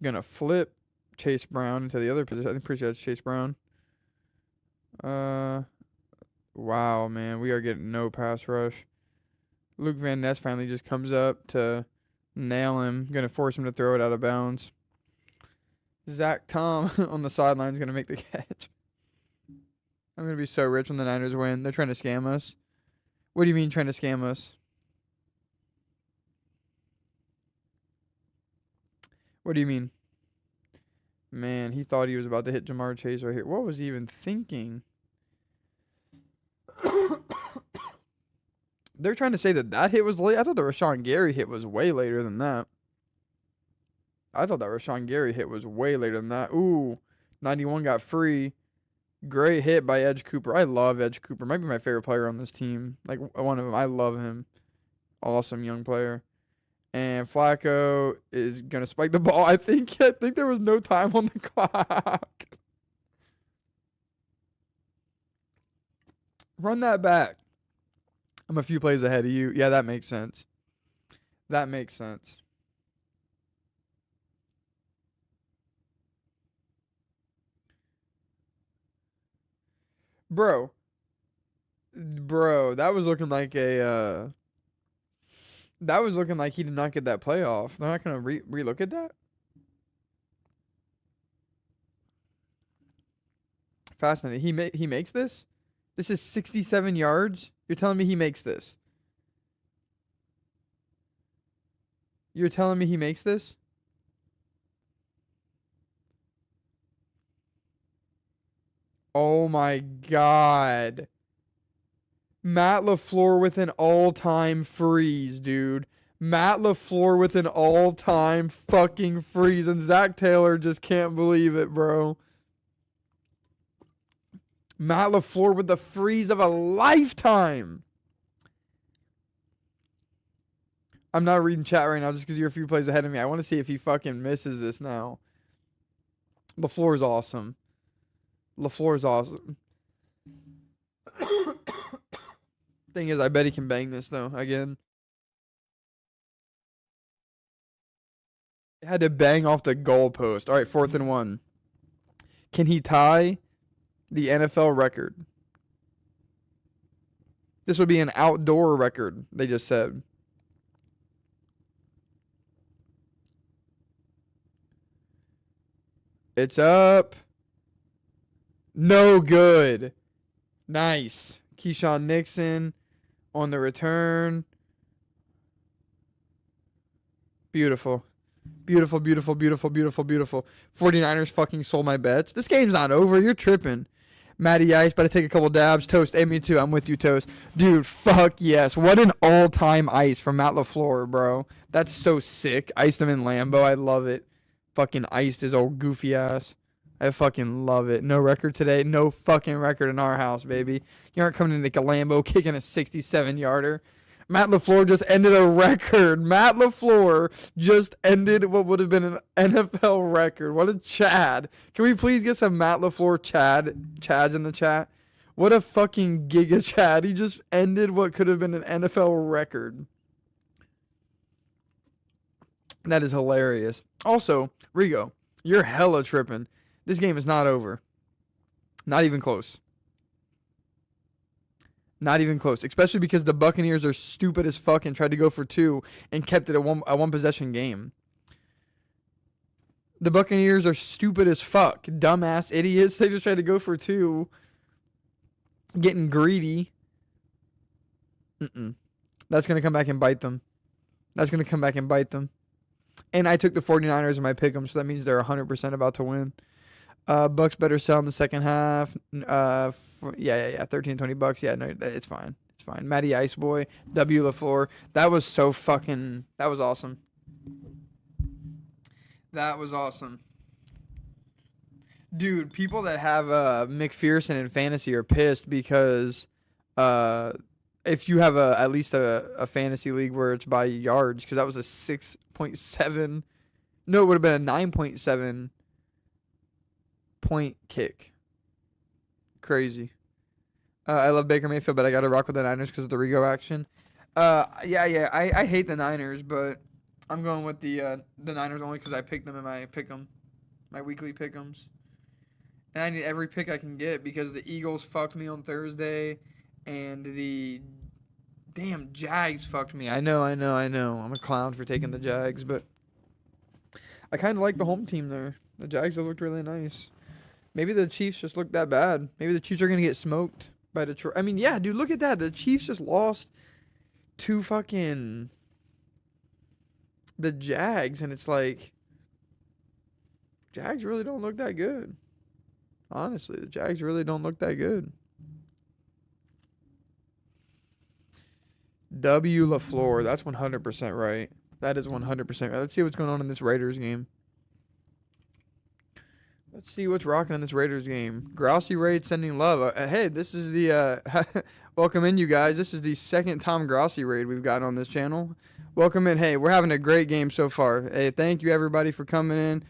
Gonna flip Chase Brown into the other position. I'm pretty sure that's Chase Brown. Wow, man. We are getting no pass rush. Luke Van Ness finally just comes up to nail him. Gonna force him to throw it out of bounds. Zach Tom on the sideline is gonna make the catch. I'm going to be so rich when the Niners win. They're trying to scam us. What do you mean trying to scam us? What do you mean? Man, he thought he was about to hit Jamar Chase right here. What was he even thinking? They're trying to say that hit was late. I thought the Rashawn Gary hit was way later than that. I thought that Rashawn Gary hit was way later than that. Ooh, 91 got free. Great hit by Edge Cooper. I love Edge Cooper. Might be my favorite player on this team. Like, one of them. I love him. Awesome young player. And Flacco is going to spike the ball. I think there was no time on the clock. Run that back. I'm a few plays ahead of you. Yeah, that makes sense. That makes sense. Bro, that was looking like that was looking like he did not get that playoff. They're not gonna relook at that. Fascinating. He makes this. This is 67 yards. You're telling me he makes this? You're telling me he makes this? Oh my God. Matt LaFleur with an all-time freeze, dude. Matt LaFleur with an all-time fucking freeze. And Zach Taylor just can't believe it, bro. Matt LaFleur with the freeze of a lifetime. I'm not reading chat right now just because you're a few plays ahead of me. I want to see if he fucking misses this now. LaFleur's awesome. LaFleur's awesome. Thing is, I bet he can bang this, though, again. Had to bang off the goalpost. All right, 4th and 1. Can he tie the NFL record? This would be an outdoor record, they just said. It's up. No good. Nice. Keyshawn Nixon on the return. Beautiful. Beautiful, beautiful, beautiful, beautiful, beautiful. 49ers fucking sold my bets. This game's not over. You're tripping. Matty Ice, about to take a couple dabs. Toast, hey, me too. I'm with you, Toast. Dude, fuck yes. What an all-time ice from Matt LaFleur, bro. That's so sick. Iced him in Lambeau. I love it. Fucking iced his old goofy ass. I fucking love it. No record today. No fucking record in our house, baby. You aren't coming into Lambeau kicking a 67-yarder. Matt LaFleur just ended a record. Matt LaFleur just ended what would have been an NFL record. What a Chad. Can we please get some Matt LaFleur Chads in the chat? What a fucking giga Chad. He just ended what could have been an NFL record. That is hilarious. Also, Rigo, you're hella tripping. This game is not over. Not even close. Not even close. Especially because the Buccaneers are stupid as fuck and tried to go for 2 and kept it a one possession game. The Buccaneers are stupid as fuck. Dumbass idiots. They just tried to go for 2. Getting greedy. That's going to come back and bite them. That's going to come back and bite them. And I took the 49ers in my pick'em, so that means they're 100% about to win. Bucks better sell in the second half. Yeah, 13, $20. Yeah, no, it's fine. It's fine. Matty Ice Boy, W LaFleur. That was so fucking. That was awesome. That was awesome. Dude, people that have McPherson in fantasy are pissed because if you have at least a fantasy league where it's by yards, because that was a 6.7. No, it would have been a 9.7 point kick. Crazy. I love Baker Mayfield, but I got to rock with the Niners because of the Rigo action. Yeah. I hate the Niners, but I'm going with the Niners only because I picked them in my pick'em, my weekly pick'ems. And I need every pick I can get because the Eagles fucked me on Thursday, and the damn Jags fucked me. I know. I'm a clown for taking the Jags, but I kind of like the home team there. The Jags have looked really nice. Maybe the Chiefs just look that bad. Maybe the Chiefs are going to get smoked by Detroit. I mean, yeah, dude, look at that. The Chiefs just lost to fucking the Jags, and it's like, Jags really don't look that good. Honestly, the Jags really don't look that good. W. LaFleur, that's 100% right. That is 100% right. Let's see what's going on in this Raiders game. Let's see what's rocking in this Raiders game. Grossi Raid sending love. Hey, this is the welcome in, you guys. This is the second Tom Grossi raid we've got on this channel. Welcome in. Hey, we're having a great game so far. Hey, thank you everybody for coming in.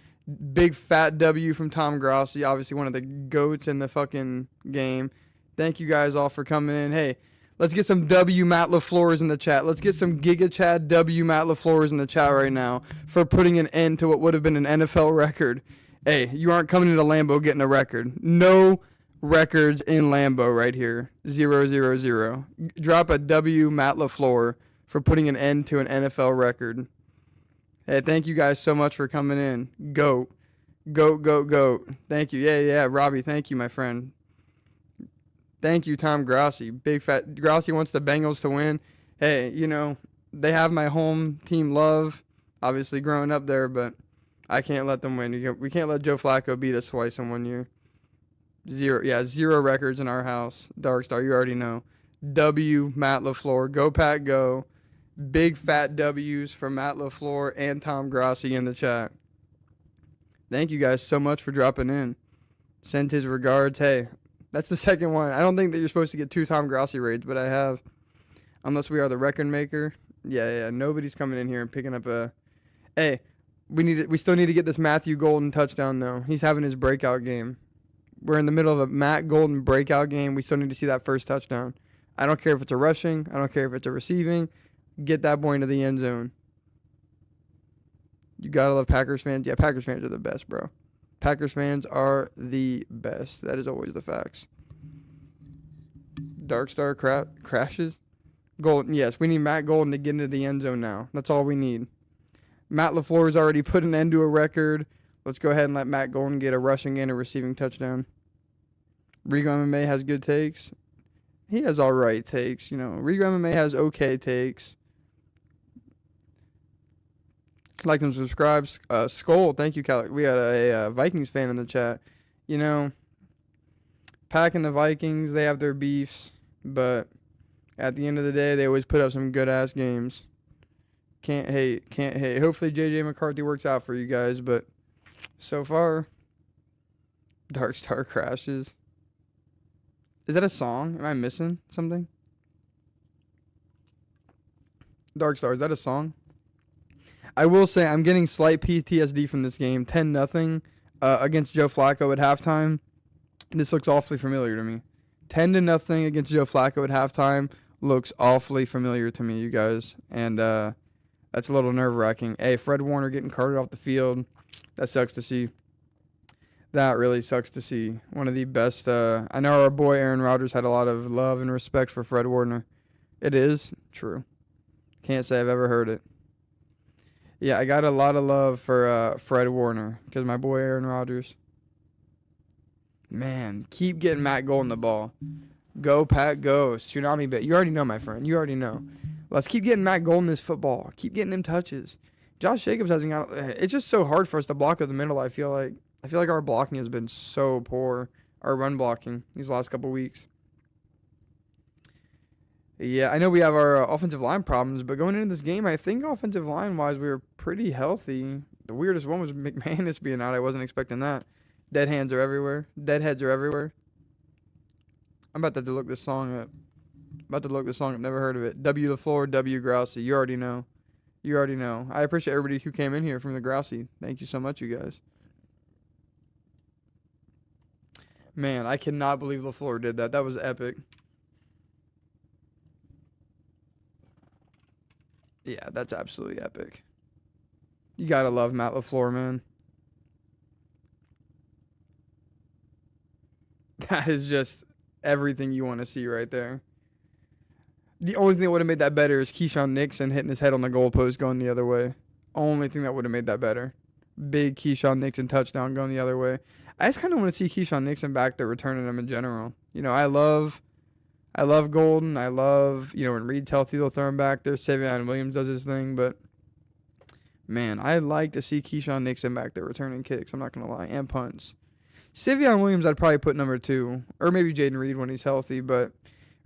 Big fat W from Tom Grossi, obviously one of the goats in the fucking game. Thank you guys all for coming in. Hey, let's get some W Matt LaFleur's in the chat. Let's get some Giga Chad W Matt LaFleur's in the chat right now for putting an end to what would have been an NFL record. Hey, you aren't coming into Lambeau getting a record. No records in Lambeau right here. 0-0-0. Drop a W Matt LaFleur for putting an end to an NFL record. Hey, thank you guys so much for coming in. Goat. Goat. Thank you. Yeah, Robbie, thank you, my friend. Thank you, Tom Grossi. Big fat Grossi wants the Bengals to win. Hey, you know, they have my home team love, obviously growing up there, but I can't let them win. We can't let Joe Flacco beat us twice in 1 year. Zero records in our house. Darkstar, you already know. W, Matt LaFleur. Go, Pat, go. Big fat W's for Matt LaFleur and Tom Grossi in the chat. Thank you guys so much for dropping in. Send his regards. Hey, that's the second one. I don't think that you're supposed to get 2 Tom Grossi raids, but I have. Unless we are the record maker. Yeah. Nobody's coming in here and picking up a... Hey, we still need to get this Matthew Golden touchdown, though. He's having his breakout game. We're in the middle of a Matt Golden breakout game. We still need to see that first touchdown. I don't care if it's a rushing. I don't care if it's a receiving. Get that boy into the end zone. You gotta love Packers fans. Yeah, Packers fans are the best, bro. Packers fans are the best. That is always the facts. Darkstar crashes. Golden. Yes, we need Matt Golden to get into the end zone now. That's all we need. Matt LaFleur has already put an end to a record. Let's go ahead and let Matt Golden get a rushing and a receiving touchdown. Rigo MMA has good takes. He has all right takes. You know, Rigo MMA has okay takes. Like and subscribe. Skull, thank you, Cal. We had a Vikings fan in the chat. You know, Pack and the Vikings, they have their beefs, but at the end of the day, they always put up some good-ass games. Can't hate. Hopefully J.J. McCarthy works out for you guys, but so far, Darkstar crashes. Is that a song? Am I missing something? Darkstar, is that a song? I will say I'm getting slight PTSD from this game. 10-0 against Joe Flacco at halftime. This looks awfully familiar to me. 10-0 against Joe Flacco at halftime looks awfully familiar to me, you guys. And that's a little nerve-wracking. Hey, Fred Warner getting carted off the field. That sucks to see. That really sucks to see. One of the best. I know our boy Aaron Rodgers had a lot of love and respect for Fred Warner. It is true. Can't say I've ever heard it. Yeah, I got a lot of love for Fred Warner because my boy Aaron Rodgers. Man, keep getting Matt Golden the ball. Go, Pat, go. Tsunami bit. You already know, my friend. You already know. Let's keep getting Matt Golden this football. Keep getting him touches. Josh Jacobs hasn't got... It's just so hard for us to block at the middle, I feel like. I feel like our blocking has been so poor. Our run blocking these last couple weeks. Yeah, I know we have our offensive line problems, but going into this game, I think offensive line-wise, we were pretty healthy. The weirdest one was McManus being out. I wasn't expecting that. Dead hands are everywhere. Dead heads are everywhere. I'm about to look this song up. Never heard of it. W LaFleur, W Grossi. You already know. I appreciate everybody who came in here from the Grossi. Thank you so much, you guys. Man, I cannot believe LaFleur did that. That was epic. Yeah, that's absolutely epic. You gotta love Matt LaFleur, man. That is just everything you want to see right there. The only thing that would have made that better is Keyshawn Nixon hitting his head on the goalpost going the other way. Only thing that would have made that better. Big Keyshawn Nixon touchdown going the other way. I just kind of want to see Keyshawn Nixon back there returning them in general. You know, I love Golden. I love, you know, when Reed's healthy, they'll throw him back there. Savion Williams does his thing, but Man, I like to see Keyshawn Nixon back there returning kicks. I'm not gonna lie, and punts. Sivion Williams, I'd probably put number 2, or maybe Jaden Reed when he's healthy. But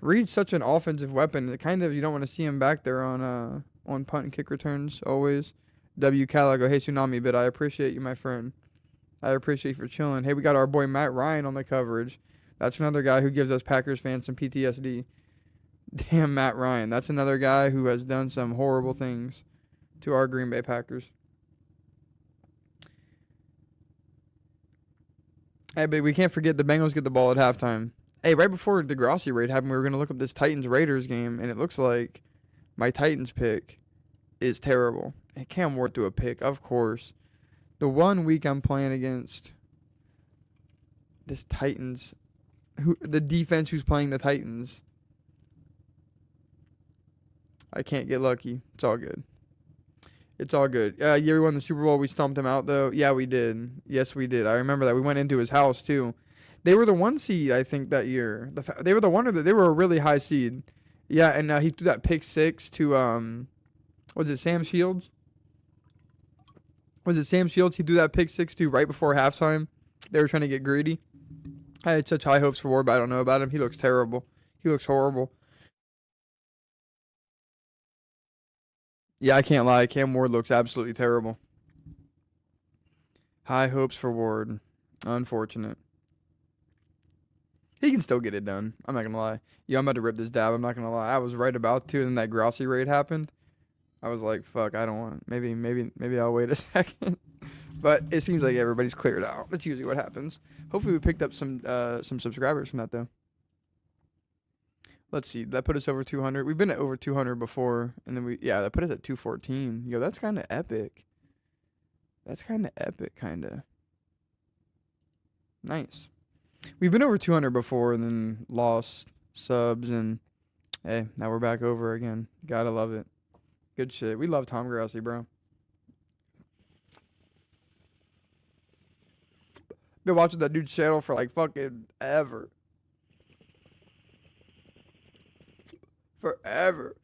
Reed's such an offensive weapon. That kind of you don't want to see him back there on punt and kick returns always. W. Caligo, hey Tsunami, but I appreciate you, my friend. I appreciate you for chilling. Hey, we got our boy Matt Ryan on the coverage. That's another guy who gives us Packers fans some PTSD. Damn, Matt Ryan. That's another guy who has done some horrible things to our Green Bay Packers. Hey, but we can't forget the Bengals get the ball at halftime. Hey, right before the Degrassi raid happened, we were going to look up this Titans-Raiders game, and it looks like my Titans pick is terrible. And Cam Ward threw a pick, of course. The 1 week I'm playing against this Titans, the defense who's playing the Titans, I can't get lucky. It's all good. It's all good. Yeah, we won the Super Bowl. We stomped him out, though. Yeah, we did. Yes, we did. I remember that. We went into his house, too. They were the 1 seed, I think, that year. They were the one, they were a really high seed. Yeah, and he threw that pick 6 to, was it Sam Shields? Was it Sam Shields? He threw that pick 6 to right before halftime. They were trying to get greedy. I had such high hopes for Ward, but I don't know about him. He looks terrible. He looks horrible. Yeah, I can't lie. Cam Ward looks absolutely terrible. High hopes for Ward. Unfortunate. He can still get it done. I'm not going to lie. I'm about to rip this dab. I'm not going to lie. I was right about to, and then that Grossi raid happened. I was like, fuck, I don't want. Maybe I'll wait a second. But it seems like everybody's cleared out. That's usually what happens. Hopefully we picked up some subscribers from that, though. Let's see. That put us over 200. We've been at over 200 before. And then that put us at 214. Yo, that's kind of epic. That's kind of epic, kind of. Nice. We've been over 200 before and then lost subs. And, hey, now we're back over again. Gotta love it. Good shit. We love Tom Grassi, bro. Been watching that dude's channel for like fucking ever. Forever.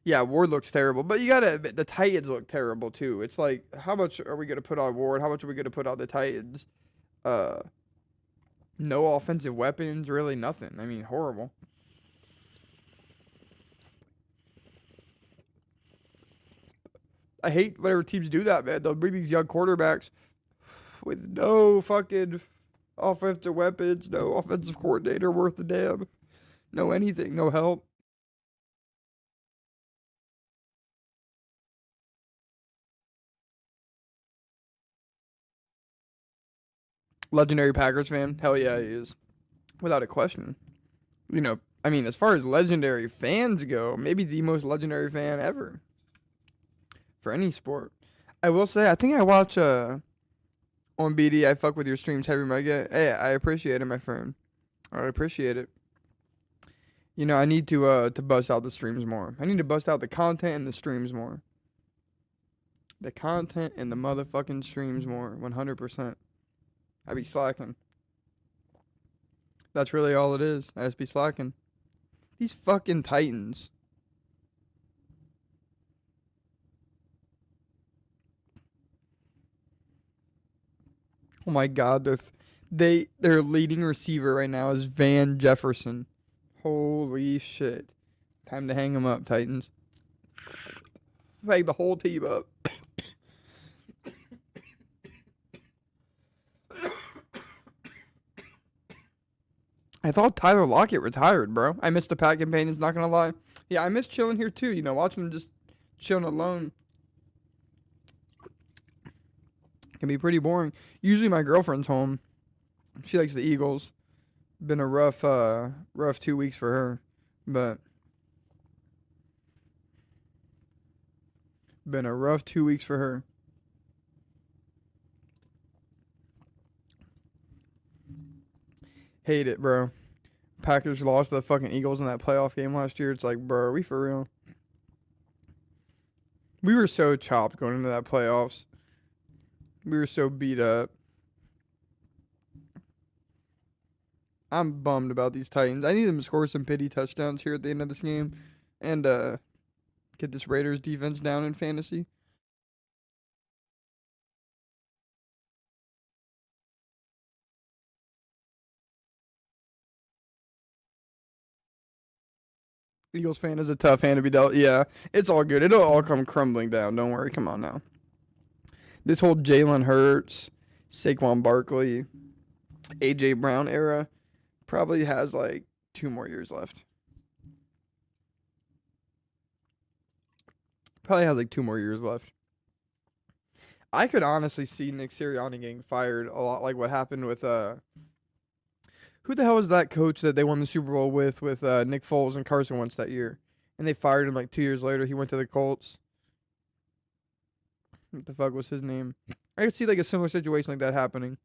Yeah, Ward looks terrible, but you gotta admit, the Titans look terrible too. It's like, how much are we gonna put on Ward? How much are we gonna put on the Titans? Uh, no offensive weapons, really nothing. I mean, horrible. I hate whenever teams do that, man. They'll bring these young quarterbacks with no fucking offensive weapons, no offensive coordinator worth a damn, no anything, no help. Legendary Packers fan? Hell yeah, he is. Without a question. I mean, as far as legendary fans go, maybe the most legendary fan ever. For any sport. I will say, I think I watch, on BD, I fuck with your streams heavy mega. Hey, I appreciate it, my friend. I appreciate it. I need to bust out the streams more. I need to bust out the content and the streams more. The content and the motherfucking streams more. 100%. I be slacking. That's really all it is. I just be slacking. These fucking Titans. Oh my god, their leading receiver right now is Van Jefferson. Holy shit. Time to hang him up, Titans. Hang the whole team up. I thought Tyler Lockett retired, bro. I missed the Pat companions, not gonna lie. Yeah, I miss chilling here too, watching them just chilling alone. Can be pretty boring. Usually my girlfriend's home. She likes the Eagles. Been a rough 2 weeks for her. But been a rough 2 weeks for her. Hate it, bro. Packers lost to the fucking Eagles in that playoff game last year. It's like, bro, are we for real? We were so chopped going into that playoffs. We were so beat up. I'm bummed about these Titans. I need them to score some pity touchdowns here at the end of this game. And Get this Raiders defense down in fantasy. Eagles fan is a tough hand to be dealt. Yeah, it's all good. It'll all come crumbling down. Don't worry. Come on now. This whole Jalen Hurts, Saquon Barkley, AJ Brown era probably has like 2 more years left. Probably has like 2 more years left. I could honestly see Nick Sirianni getting fired a lot, like what happened with who the hell was that coach that they won the Super Bowl with Nick Foles and Carson Wentz that year, and they fired him like 2 years later. He went to the Colts. What the fuck was his name? I could see like a similar situation like that happening.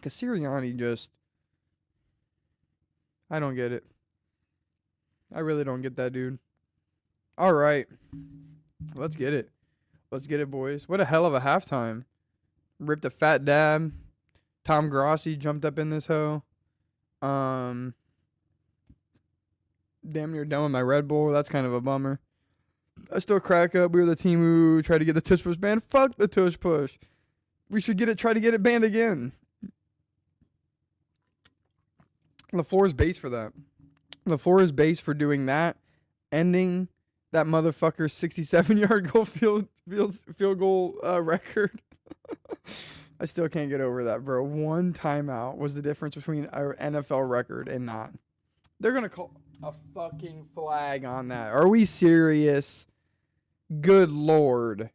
Cause Sirianni just, I don't get it. I really don't get that dude. All right, let's get it. Let's get it, boys. What a hell of a halftime. Ripped a fat dab. Tom Grossi jumped up in this hoe. Damn near done with my Red Bull. That's kind of a bummer. I still crack up. We were the team who tried to get the tush push banned. Fuck the tush push. We should try to get it banned again. LaFleur is base for that. LaFleur is base for doing that. Ending that motherfucker's 67-yard field goal record. I still can't get over that, bro. 1 timeout was the difference between our NFL record and not. They're going to call a fucking flag on that. Are we serious? Good Lord.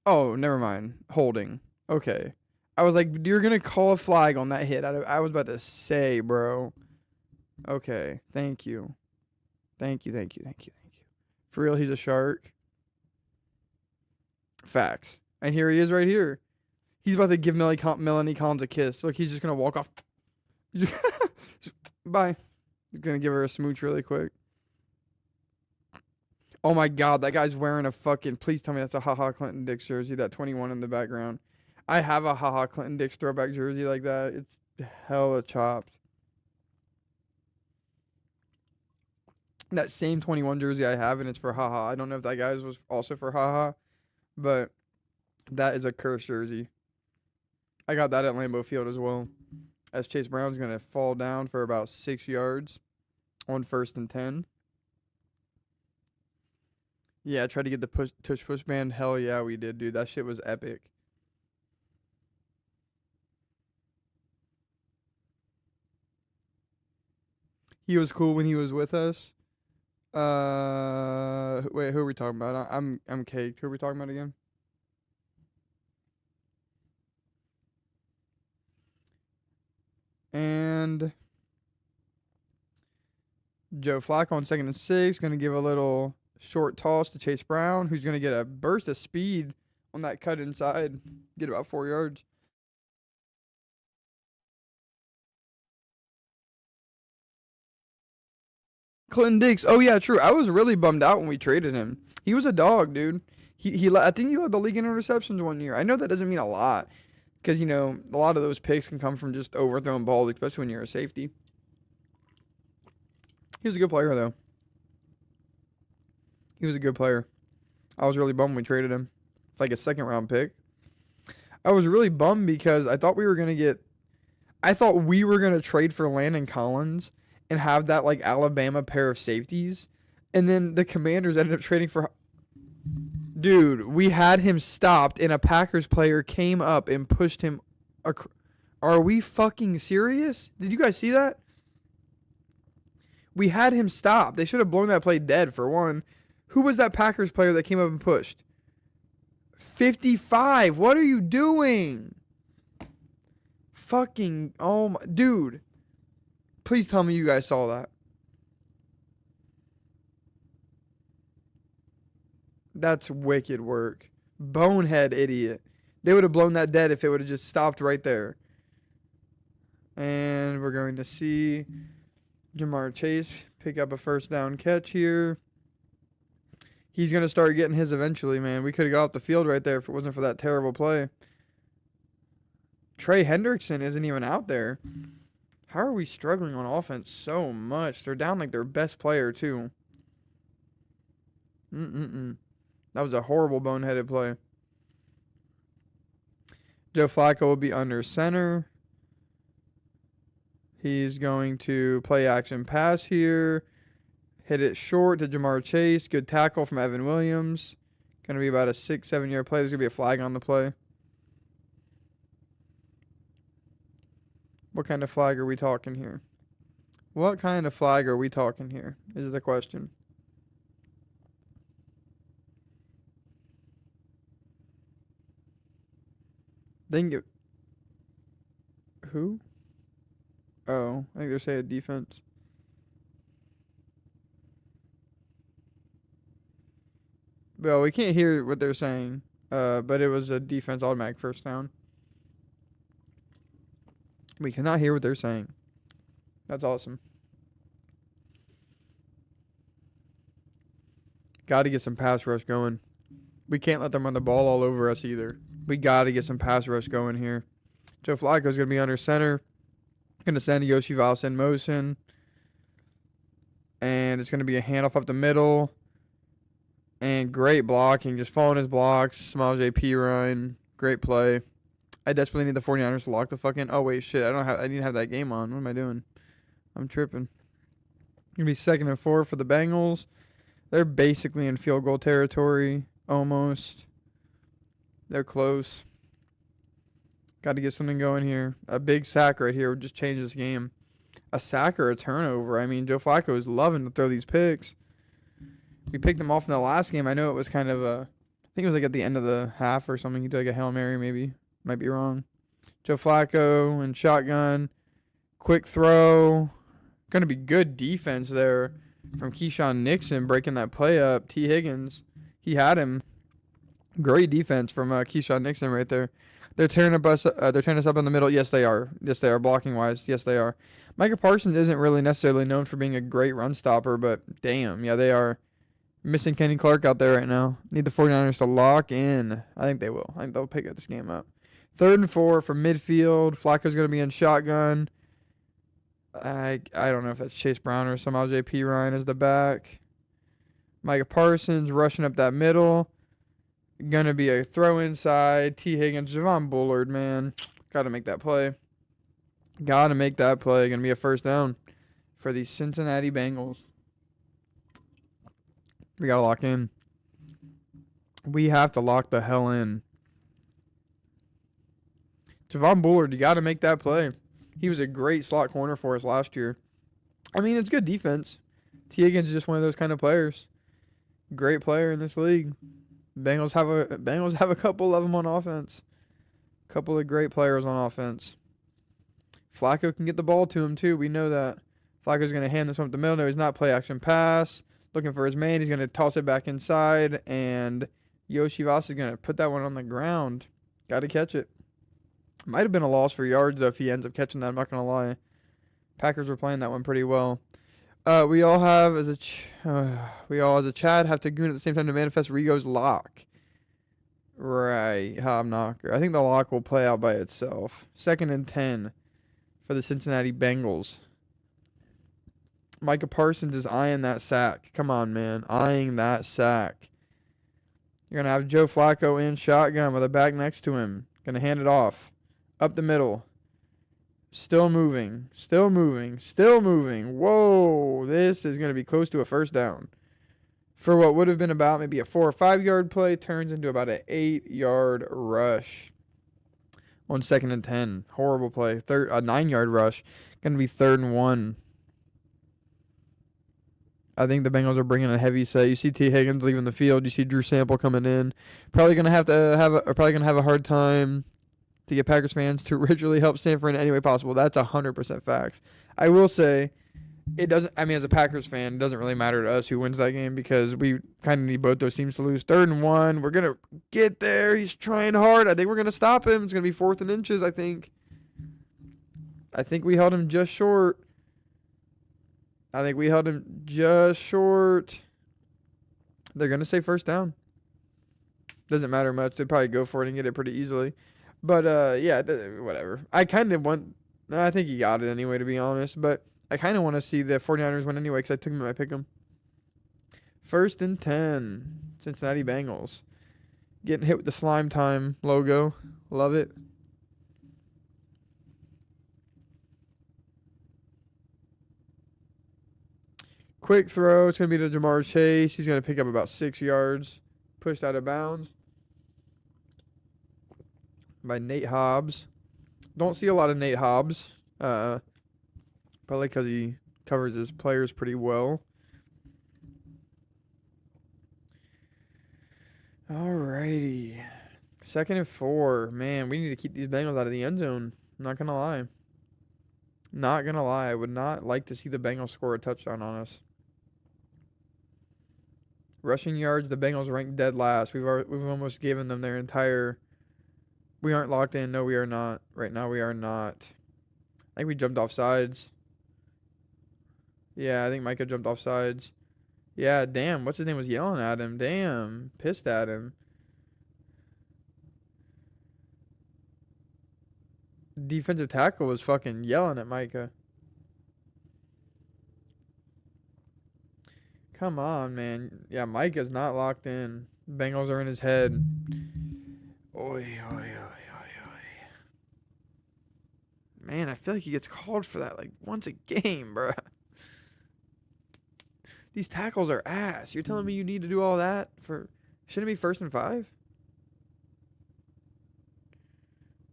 Oh, never mind. Holding. Okay. I was like, you're going to call a flag on that hit. I was about to say, bro. Okay. Thank you. Thank you. For real, he's a shark. Facts. And here he is right here. He's about to give Melanie Collins a kiss. Look, he's just going to walk off. Bye. He's going to give her a smooch really quick. Oh, my God. That guy's wearing a fucking... Please tell me that's a HaHa Clinton Dix jersey. That 21 in the background. I have a HaHa Clinton Dix throwback jersey like that. It's hella chopped. That same 21 jersey I have, and it's for HaHa. I don't know if that guy's was also for HaHa, but that is a cursed jersey. I got that at Lambeau Field as well. As Chase Brown's going to fall down for about 6 yards on 1st and 10. Yeah, I tried to get the tush push band. Hell yeah, we did, dude. That shit was epic. He was cool when he was with us. Wait, who are we talking about? I'm caked. Who are we talking about again? And Joe Flacco on 2nd and 6, going to give a little short toss to Chase Brown, who's going to get a burst of speed on that cut inside, get about 4 yards. Clinton Dix. Oh, yeah, true. I was really bummed out when we traded him. He was a dog, dude. I think he led the league in interceptions 1 year. I know that doesn't mean a lot because, a lot of those picks can come from just overthrown balls, especially when you're a safety. He was a good player, though. He was a good player. I was really bummed when we traded him. It's like a 2nd-round pick. I was really bummed because I thought we were going to trade for Landon Collins and have that, like, Alabama pair of safeties. And then the Commanders ended up trading for... Dude, we had him stopped, and a Packers player came up and pushed him... Are we fucking serious? Did you guys see that? We had him stopped. They should have blown that play dead, for one. Who was that Packers player that came up and pushed? 55. What are you doing? Fucking... Oh, my... Dude... Please tell me you guys saw that. That's wicked work. Bonehead idiot. They would have blown that dead if it would have just stopped right there. And we're going to see Jamar Chase pick up a 1st down catch here. He's going to start getting his eventually, man. We could have got off the field right there if it wasn't for that terrible play. Trey Hendrickson isn't even out there. How are we struggling on offense so much? They're down like their best player, too. That was a horrible boneheaded play. Joe Flacco will be under center. He's going to play action pass here. Hit it short to Jamar Chase. Good tackle from Evan Williams. Going to be about a 6-7 yard play. There's going to be a flag on the play. What kind of flag are we talking here? What kind of flag are we talking here? Is the question. Who? Oh, I think they're saying defense. Well, we can't hear what they're saying. But it was a defense automatic first down. We cannot hear what they're saying. That's awesome. Got to get some pass rush going. We can't let them run the ball all over us either. We got to get some pass rush going here. Joe Flacco's going to be under center. Going to send Yoshi Valas in motion. And it's going to be a handoff up the middle. And great blocking. Just following his blocks. Small JP run. Great play. I desperately need the 49ers to lock the fucking... Oh, wait, shit. I didn't have that game on. What am I doing? I'm tripping. Going to be 2nd and 4 for the Bengals. They're basically in field goal territory. Almost. They're close. Got to get something going here. A big sack right here would just change this game. A sack or a turnover. I mean, Joe Flacco is loving to throw these picks. We picked him off in the last game. I know it was kind of a... I think it was like at the end of the half or something. He took a Hail Mary maybe. Might be wrong. Joe Flacco and shotgun. Quick throw. Going to be good defense there from Keyshawn Nixon breaking that play up. T. Higgins. He had him. Great defense from Keyshawn Nixon right there. They're tearing us up in the middle. Yes, they are. Yes, they are. Blocking wise. Yes, they are. Micah Parsons isn't really necessarily known for being a great run stopper, but damn, yeah, they are. Missing Kenny Clark out there right now. Need the 49ers to lock in. I think they will. I think they'll pick this game up. 3rd and 4 from midfield. Flacco's going to be in shotgun. I don't know if that's Chase Brown or somehow JP Ryan is the back. Micah Parsons rushing up that middle. Going to be a throw inside. T. Higgins, Javon Bullard, man. Got to make that play. Got to make that play. Going to be a first down for the Cincinnati Bengals. We got to lock in. We have to lock the hell in. Javon Bullard, you got to make that play. He was a great slot corner for us last year. I mean, it's good defense. T. Higgins is just one of those kind of players. Great player in this league. Bengals have a couple of them on offense. A couple of great players on offense. Flacco can get the ball to him, too. We know that. Flacco's going to hand this one up the middle. No, he's not. Play action pass. Looking for his man. He's going to toss it back inside. And Yoshi Valas is going to put that one on the ground. Got to catch it. Might have been a loss for yards, though, if he ends up catching that. I'm not going to lie. Packers were playing that one pretty well. We all as a Chad have to goon at the same time to manifest Rigo's lock. Right, Hobknocker. I think the lock will play out by itself. 2nd and 10 for the Cincinnati Bengals. Micah Parsons is eyeing that sack. Come on, man. Eyeing that sack. You're going to have Joe Flacco in shotgun with a back next to him. Going to hand it off. Up the middle. Still moving. Still moving. Still moving. Whoa. This is going to be close to a first down. For what would have been about maybe a 4 or 5 yard play, turns into about an 8 yard rush. On 2nd and 10. Horrible play. A 9 yard rush. Going to be 3rd and 1. I think the Bengals are bringing a heavy set. You see T. Higgins leaving the field. You see Drew Sample coming in. Probably going to have a hard time to get Packers fans to originally help Sanford in any way possible. That's 100% facts. I will say, it doesn't. I mean, as a Packers fan, it doesn't really matter to us who wins that game because we kind of need both those teams to lose. 3rd and 1. We're gonna get there. He's trying hard. I think we're gonna stop him. It's gonna be 4th and inches. I think we held him just short. They're gonna say first down. Doesn't matter much. They'd probably go for it and get it pretty easily. But, yeah, whatever. I think he got it anyway, to be honest. But I kind of want to see the 49ers win anyway because I took him in my pick 'em. 1st and 10. Cincinnati Bengals. Getting hit with the slime time logo. Love it. Quick throw. It's going to be to Jamar Chase. He's going to pick up about 6 yards. Pushed out of bounds by Nate Hobbs. Don't see a lot of Nate Hobbs. Probably because he covers his players pretty well. Alrighty. 2nd and 4. Man, we need to keep these Bengals out of the end zone. I'm not going to lie. Not going to lie. I would not like to see the Bengals score a touchdown on us. Rushing yards, the Bengals rank dead last. We've almost given them their entire... We aren't locked in. No, we are not. Right now, we are not. I think we jumped off sides. Yeah, I think Micah jumped off sides. Yeah, damn. What's his name was yelling at him. Damn. Pissed at him. Defensive tackle was fucking yelling at Micah. Come on, man. Yeah, Micah's not locked in. Bengals are in his head. Oy, oy, oy, oy, oy. Man, I feel like he gets called for that like once a game, bruh. These tackles are ass. You're telling me you need to do all that for... Shouldn't it be 1st and 5?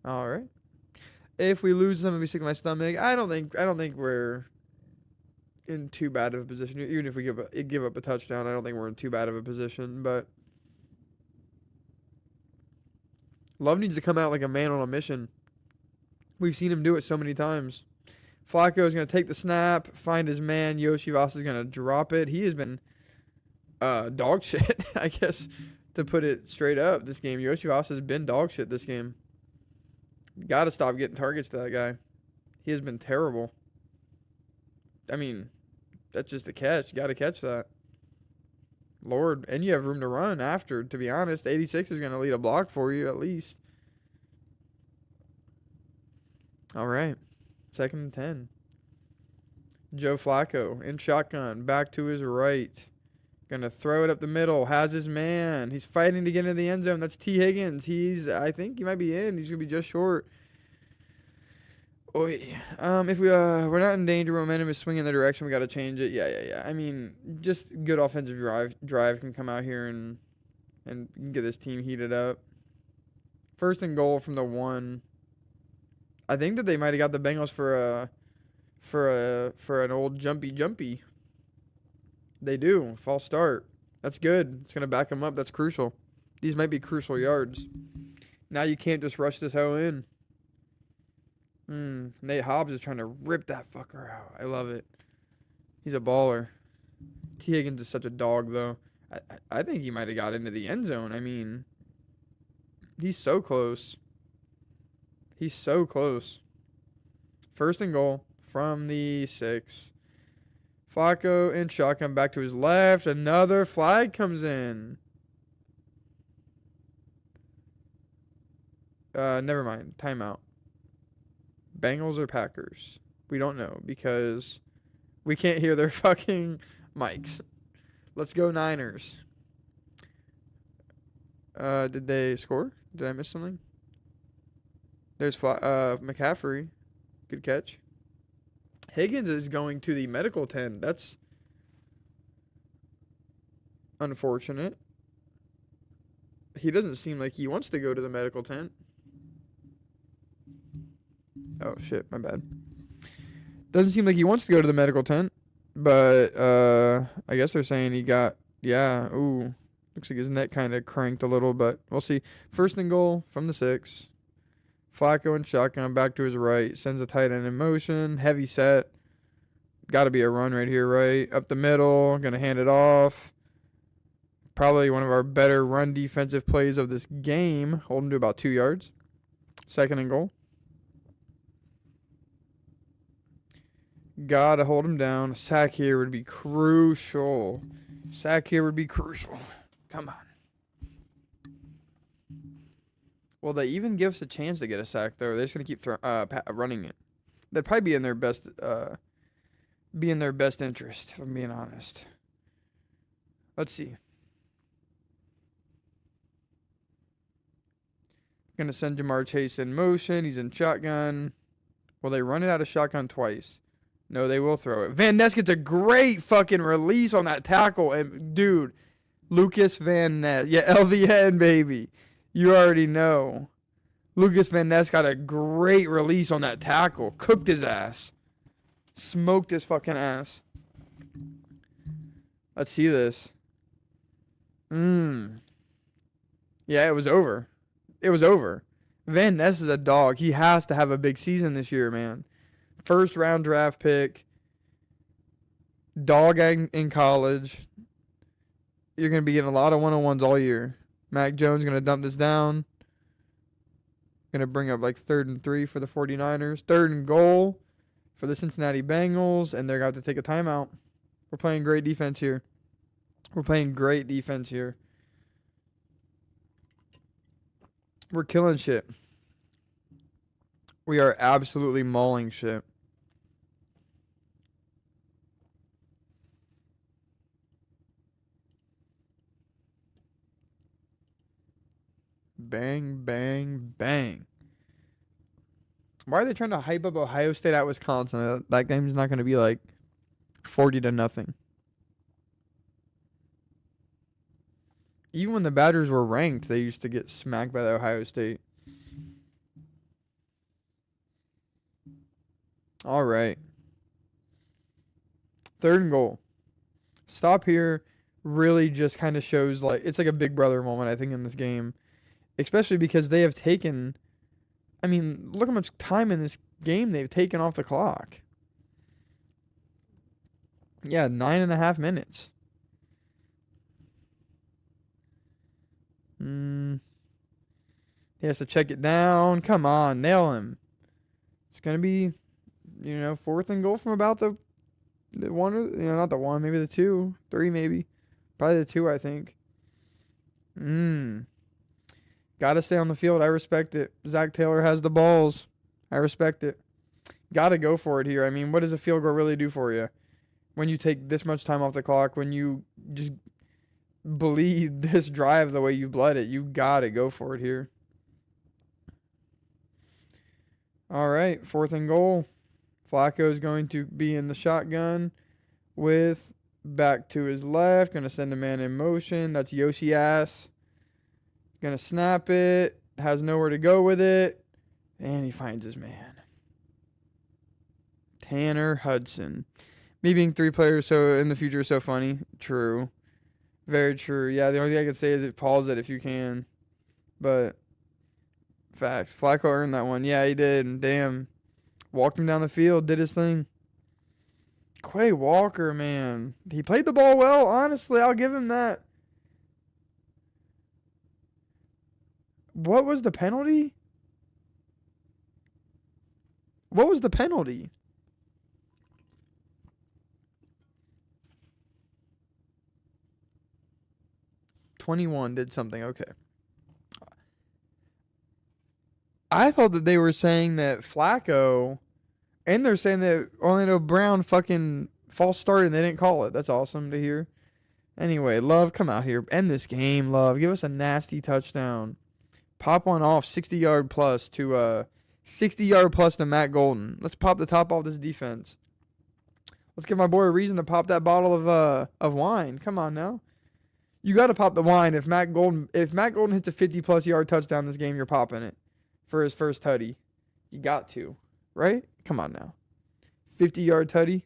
All right. If we lose them, I'll be sick of my stomach. I don't think we're in too bad of a position. Even if we give up a touchdown, I don't think we're in too bad of a position. But Love needs to come out like a man on a mission. We've seen him do it so many times. Flacco is going to take the snap, find his man. Yoshivasa is going to drop it. He has been dog shit, I guess, to put it straight up this game. Yoshivasa has been dog shit this game. Got to stop getting targets to that guy. He has been terrible. I mean, that's just a catch. You got to catch that. Lord, and you have room to run after, to be honest. 86 is going to lead a block for you at least. All right. 2nd and 10. Joe Flacco in shotgun. Back to his right. Going to throw it up the middle. Has his man. He's fighting to get into the end zone. That's T. Higgins. I think he might be in. He's going to be just short. Oy. If we're not in danger, momentum is swinging in the direction, we got to change it. Yeah. I mean, just good offensive drive can come out here and get this team heated up. 1st and goal from the 1. I think that they might have got the Bengals for an old jumpy. They do. False start. That's good. It's gonna back them up. That's crucial. These might be crucial yards. Now you can't just rush this hoe in. Nate Hobbs is trying to rip that fucker out. I love it. He's a baller. T. Higgins is such a dog, though. I think he might have got into the end zone. I mean, he's so close. He's so close. 1st and goal from the 6. Flacco in shotgun back to his left. Another flag comes in. Never mind. Timeout. Bengals or Packers? We don't know because we can't hear their fucking mics. Let's go Niners. Did they score? Did I miss something? There's McCaffrey. Good catch. Higgins is going to the medical tent. That's unfortunate. He doesn't seem like he wants to go to the medical tent. Oh, shit. My bad. Doesn't seem like he wants to go to the medical tent. But I guess they're saying he got... Yeah. Ooh. Looks like his neck kind of cranked a little, but we'll see. 1st and goal from the 6. Flacco and shotgun back to his right. Sends a tight end in motion. Heavy set. Got to be a run right here, right? Up the middle. Going to hand it off. Probably one of our better run defensive plays of this game. Hold him to about 2 yards. 2nd and goal. Got to hold him down. A sack here would be crucial. Come on. Well, they even give us a chance to get a sack, though. They're just going to keep running it. That'd probably be in their best interest, if I'm being honest. Let's see. Going to send Jamar Chase in motion. He's in shotgun. Will they run it out of shotgun twice? No, they will throw it. Van Ness gets a great fucking release on that tackle. And, dude, Lucas Van Ness. Yeah, LVN, baby. You already know. Lucas Van Ness got a great release on that tackle. Cooked his ass. Smoked his fucking ass. Let's see this. Yeah, it was over. It was over. Van Ness is a dog. He has to have a big season this year, man. First round draft pick. Dog in college. You're going to be getting a lot of one-on-ones all year. Mac Jones going to dump this down. Going to bring up like 3rd and 3 for the 49ers. 3rd and goal for the Cincinnati Bengals. And they're going to have to take a timeout. We're playing great defense here. We're killing shit. We are absolutely mauling shit. Bang, bang, bang. Why are they trying to hype up Ohio State at Wisconsin? That game's not going to be like 40-0. Even when the Badgers were ranked, they used to get smacked by the Ohio State. All right. 3rd and goal. Stop here really just kind of shows like it's like a big brother moment, I think, in this game. Especially because they have taken, I mean, look how much time in this game they've taken off the clock. Yeah, 9.5 minutes. He has to check it down. Come on, nail him. It's going to be, 4th and goal from about the one, not the one, maybe the 2, 3 maybe. Probably the 2, I think. Got to stay on the field. I respect it. Zach Taylor has the balls. I respect it. Got to go for it here. I mean, what does a field goal really do for you? When you take this much time off the clock, when you just bleed this drive the way you bled it, you got to go for it here. All right, 4th and goal. Flacco is going to be in the shotgun with back to his left. Going to send a man in motion. That's Yoshi ass. Going to snap it. Has nowhere to go with it. And he finds his man. Tanner Hudson. Me being 3 players so in the future is so funny. True. Very true. Yeah, the only thing I can say is pause it if you can. But facts. Flacco earned that one. Yeah, he did. Damn. Walked him down the field. Did his thing. Quay Walker, man. He played the ball well. Honestly, I'll give him that. What was the penalty? What was the penalty? '21 did something. Okay. I thought that they were saying that Flacco, and they're saying that Orlando Brown fucking false started and they didn't call it. That's awesome to hear. Anyway, Love, come out here. End this game, Love. Give us a nasty touchdown. Pop one off, 60-yard plus to 60-yard plus to Matt Golden. Let's pop the top off this defense. Let's give my boy a reason to pop that bottle of wine. Come on now. You got to pop the wine if Matt Golden hits a 50-plus yard touchdown this game, you're popping it for his first tutty. You got to, right? Come on now. 50-yard tutty.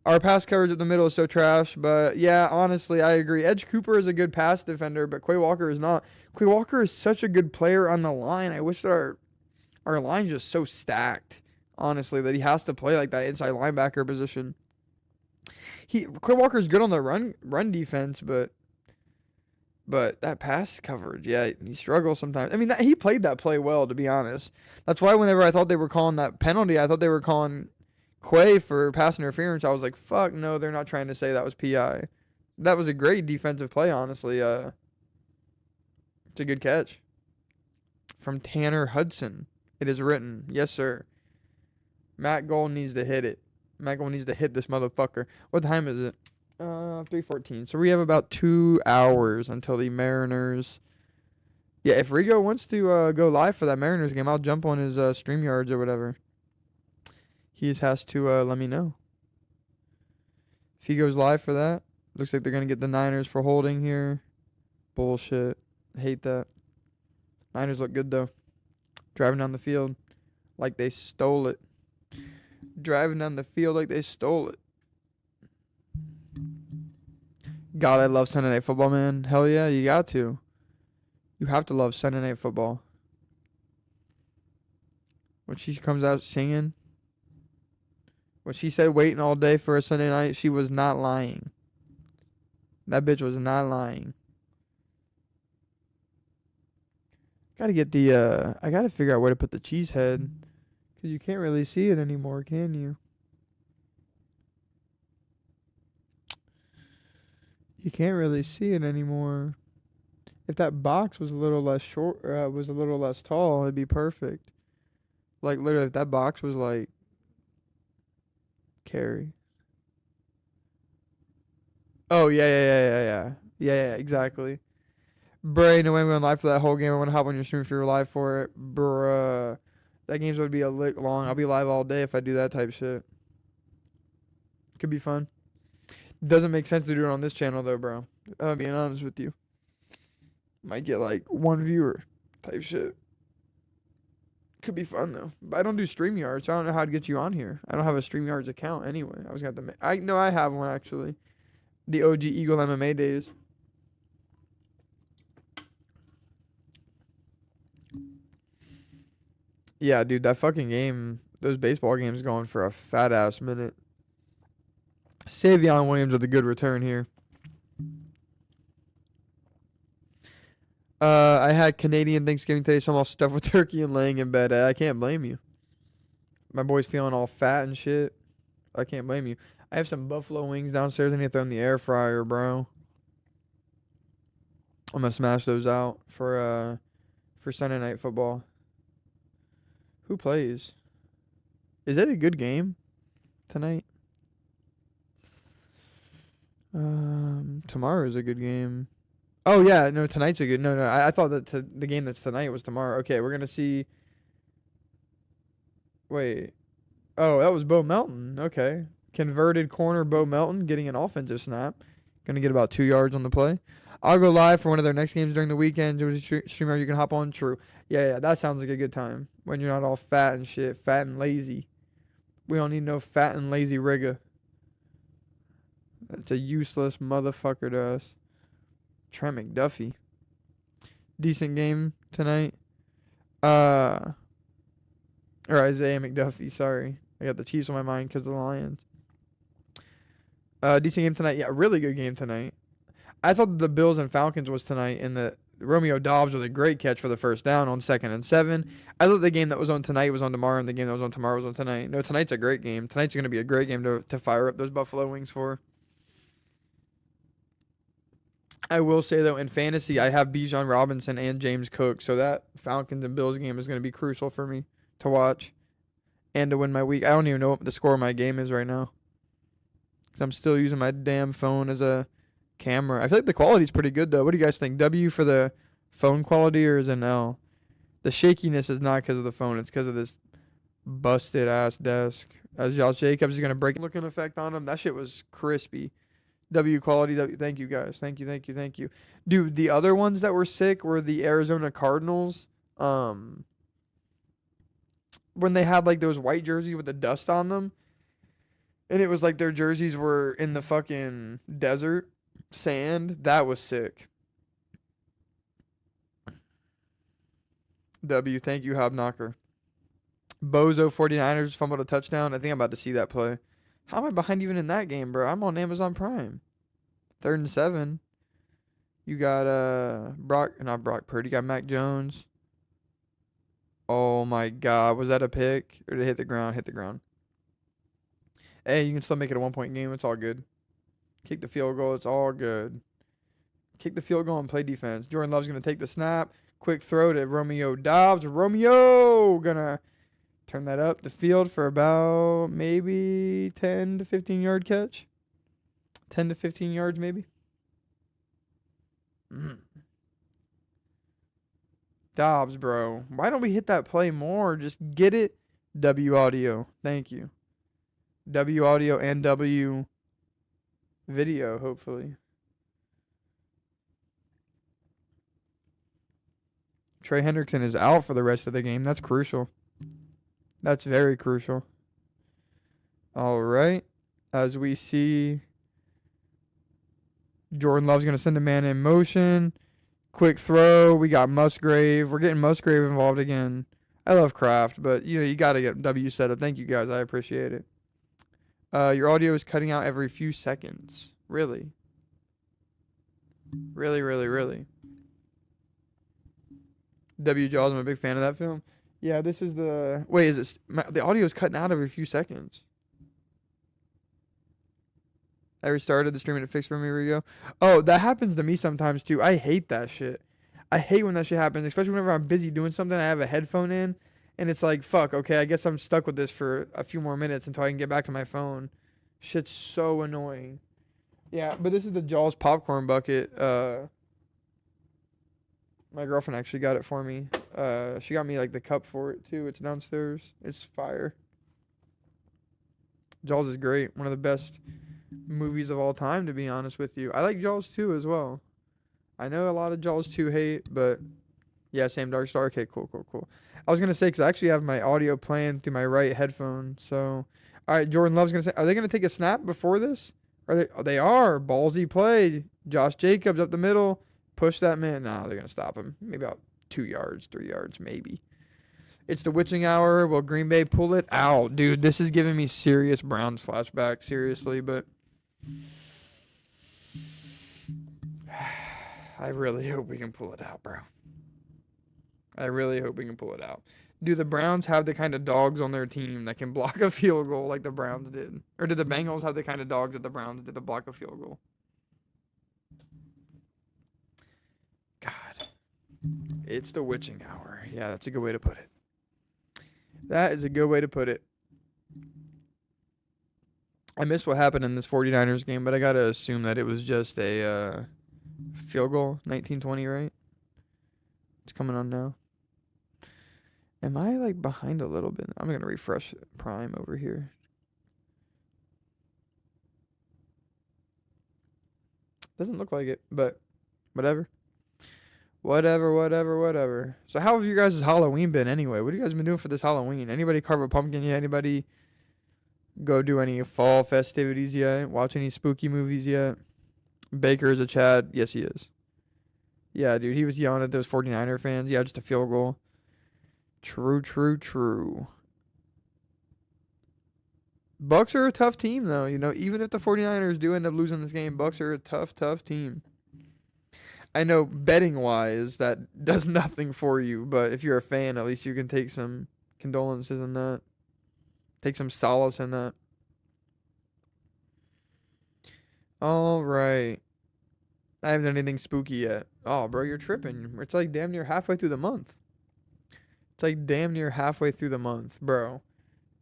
Our pass coverage up the middle is so trash, but yeah, honestly, I agree. Edge Cooper is a good pass defender, but Quay Walker is not. Quay Walker is such a good player on the line. I wish that our line's just so stacked, honestly, that he has to play like that inside linebacker position. Quay Walker is good on the run defense, but that pass coverage, yeah, he struggles sometimes. I mean, he played that play well, to be honest. That's why whenever I thought they were calling that penalty, I thought they were calling Quay for pass interference. I was like, fuck, no, they're not trying to say that was PI. That was a great defensive play, honestly. It's a good catch. From Tanner Hudson. It is written. Yes, sir. Matt Golden needs to hit it. Matt Golden needs to hit this motherfucker. What time is it? 3:14. So we have about 2 hours until the Mariners. Yeah, if Rigo wants to go live for that Mariners game, I'll jump on his StreamYards or whatever. He just has to let me know. If he goes live for that, looks like they're going to get the Niners for holding here. Bullshit. Hate that. Niners look good, though. Driving down the field like they stole it. Driving down the field like they stole it. God, I love Sunday Night Football, man. Hell yeah, you got to. You have to love Sunday Night Football. When she comes out singing. When she said waiting all day for a Sunday night, she was not lying. That bitch was not lying. Gotta get the, I gotta figure out where to put the cheese head. Because you can't really see it anymore, can you? You can't really see it anymore. If that box was a little less short, was a little less tall, it'd be perfect. Like, literally, if that box was like, carry. Oh, yeah, exactly. Bray, no way I'm going live for that whole game. I want to hop on your stream if you're live for it. Bruh. That game's going to be a lick long. I'll be live all day if I do that type shit. Could be fun. Doesn't make sense to do it on this channel, though, bro. I'm being honest with you. Might get, like, 1 viewer type shit. Could be fun, though. But I don't do StreamYards, so I don't know how to get you on here. I don't have a StreamYards account anyway. I was going to have to make... I have one, actually. The OG Eagle MMA days. Yeah, dude, that fucking game, those baseball games going for a fat-ass minute. Savion Williams with a good return here. I had Canadian Thanksgiving today, so I'm all stuffed with turkey and laying in bed. I can't blame you. My boy's feeling all fat and shit. I can't blame you. I have some buffalo wings downstairs. I need to throw in the air fryer, bro. I'm gonna smash those out for Sunday Night Football. Who plays? Is that a good game tonight? Tomorrow's a good game. Oh yeah, no, tonight's a good. No, I thought that the game that's tonight was tomorrow. Okay, we're gonna see. Wait, oh, that was Bo Melton. Okay, converted corner Bo Melton getting an offensive snap. Gonna get about 2 yards on the play. I'll go live for one of their next games during the weekend. Streamer, you can hop on. True. Yeah, that sounds like a good time when you're not all fat and shit, fat and lazy. We don't need no fat and lazy rigger. That's a useless motherfucker to us. Trent McDuffie. Decent game tonight. Or Isaiah McDuffie, sorry. I got the Chiefs on my mind because of the Lions. Decent game tonight. Yeah, really good game tonight. I thought the Bills and Falcons was tonight, and the Romeo Dobbs was a great catch for the first down on 2nd and 7. I thought the game that was on tonight was on tomorrow, and the game that was on tomorrow was on tonight. No, tonight's a great game. Tonight's going to be a great game to fire up those Buffalo Wings for. I will say, though, in fantasy, I have Bijan Robinson and James Cook, so that Falcons and Bills game is going to be crucial for me to watch and to win my week. I don't even know what the score of my game is right now because I'm still using my damn phone as a camera. I feel like the quality's pretty good, though. What do you guys think? W for the phone quality or is it an L? The shakiness is not because of the phone. It's because of this busted-ass desk. As Josh Jacobs is going to break looking effect on him. That shit was crispy. W quality. Thank you, guys. Thank you. Dude, the other ones that were sick were the Arizona Cardinals. When they had, like, those white jerseys with the dust on them. And it was like their jerseys were in the fucking desert. Sand. That was sick. W. Thank you, Hobknocker. Bozo 49ers fumbled a touchdown. I think I'm about to see that play. How am I behind even in that game, bro? I'm on Amazon Prime. 3rd and 7. You got not Brock Purdy. You got Mac Jones. Oh my God, was that a pick or did it hit the ground? Hit the ground. Hey, you can still make it a 1-point game. It's all good. Kick the field goal. It's all good. Kick the field goal and play defense. Jordan Love's gonna take the snap. Quick throw to Romeo Dobbs. Romeo gonna turn that up the field for about maybe 10 to 15 yard catch. 10 to 15 yards maybe. Dobbs, bro. Why don't we hit that play more? Just get it. W audio. Thank you. W audio and W video, hopefully. Trey Hendrickson is out for the rest of the game. That's crucial. That's very crucial. All right. As we see, Jordan Love's going to send a man in motion. Quick throw. We got Musgrave. We're getting Musgrave involved again. I love Kraft, but you got to get W set up. Thank you, guys. I appreciate it. Your audio is cutting out every few seconds. Really? Really, really, really. W. Jaws, I'm a big fan of that film. Yeah, this is the... Wait, is it... The audio is cutting out every few seconds. I restarted the stream and it fixed for me, Rigo. Oh, that happens to me sometimes, too. I hate that shit. I hate when that shit happens, especially whenever I'm busy doing something. I have a headphone in, and it's like, fuck, okay, I guess I'm stuck with this for a few more minutes until I can get back to my phone. Shit's so annoying. Yeah, but this is the Jaws popcorn bucket. My girlfriend actually got it for me. She got me, like, the cup for it, too. It's downstairs. It's fire. Jaws is great. One of the best movies of all time, to be honest with you. I like Jaws 2 as well. I know a lot of Jaws 2 hate, but yeah, same Dark Star. Okay, cool. I was going to say, because I actually have my audio playing through my right headphone. So, all right, Jordan Love's going to say, are they going to take a snap before this? They are. Ballsy play. Josh Jacobs up the middle. Push that man. No, they're going to stop him. Maybe about 2 yards, 3 yards, maybe. It's the witching hour. Will Green Bay pull it out? Dude, this is giving me serious Browns flashback, seriously, but I really hope we can pull it out, bro. I really hope we can pull it out. Do the Browns have the kind of dogs on their team that can block a field goal like the Browns did? Or did the Bengals have the kind of dogs that the Browns did to block a field goal? God. It's the witching hour. Yeah, that's a good way to put it. That is a good way to put it. I missed what happened in this 49ers game, but I got to assume that it was just a field goal, 19-20, right? It's coming on now. Am I, like, behind a little bit? I'm going to refresh Prime over here. Doesn't look like it, but whatever. Whatever. So how have you guys' Halloween been anyway? What have you guys been doing for this Halloween? Anybody carve a pumpkin yet? Anybody go do any fall festivities yet? Watch any spooky movies yet? Baker is a Chad. Yes, he is. Yeah, dude, he was yelling at those 49er fans. Yeah, just a field goal. True. Bucks are a tough team, though. You know, even if the 49ers do end up losing this game, Bucks are a tough team. I know betting-wise that does nothing for you, but if you're a fan, at least you can take some condolences in that. Take some solace in that. All right. I haven't done anything spooky yet. Oh, bro, you're tripping. It's like damn near halfway through the month. Bro.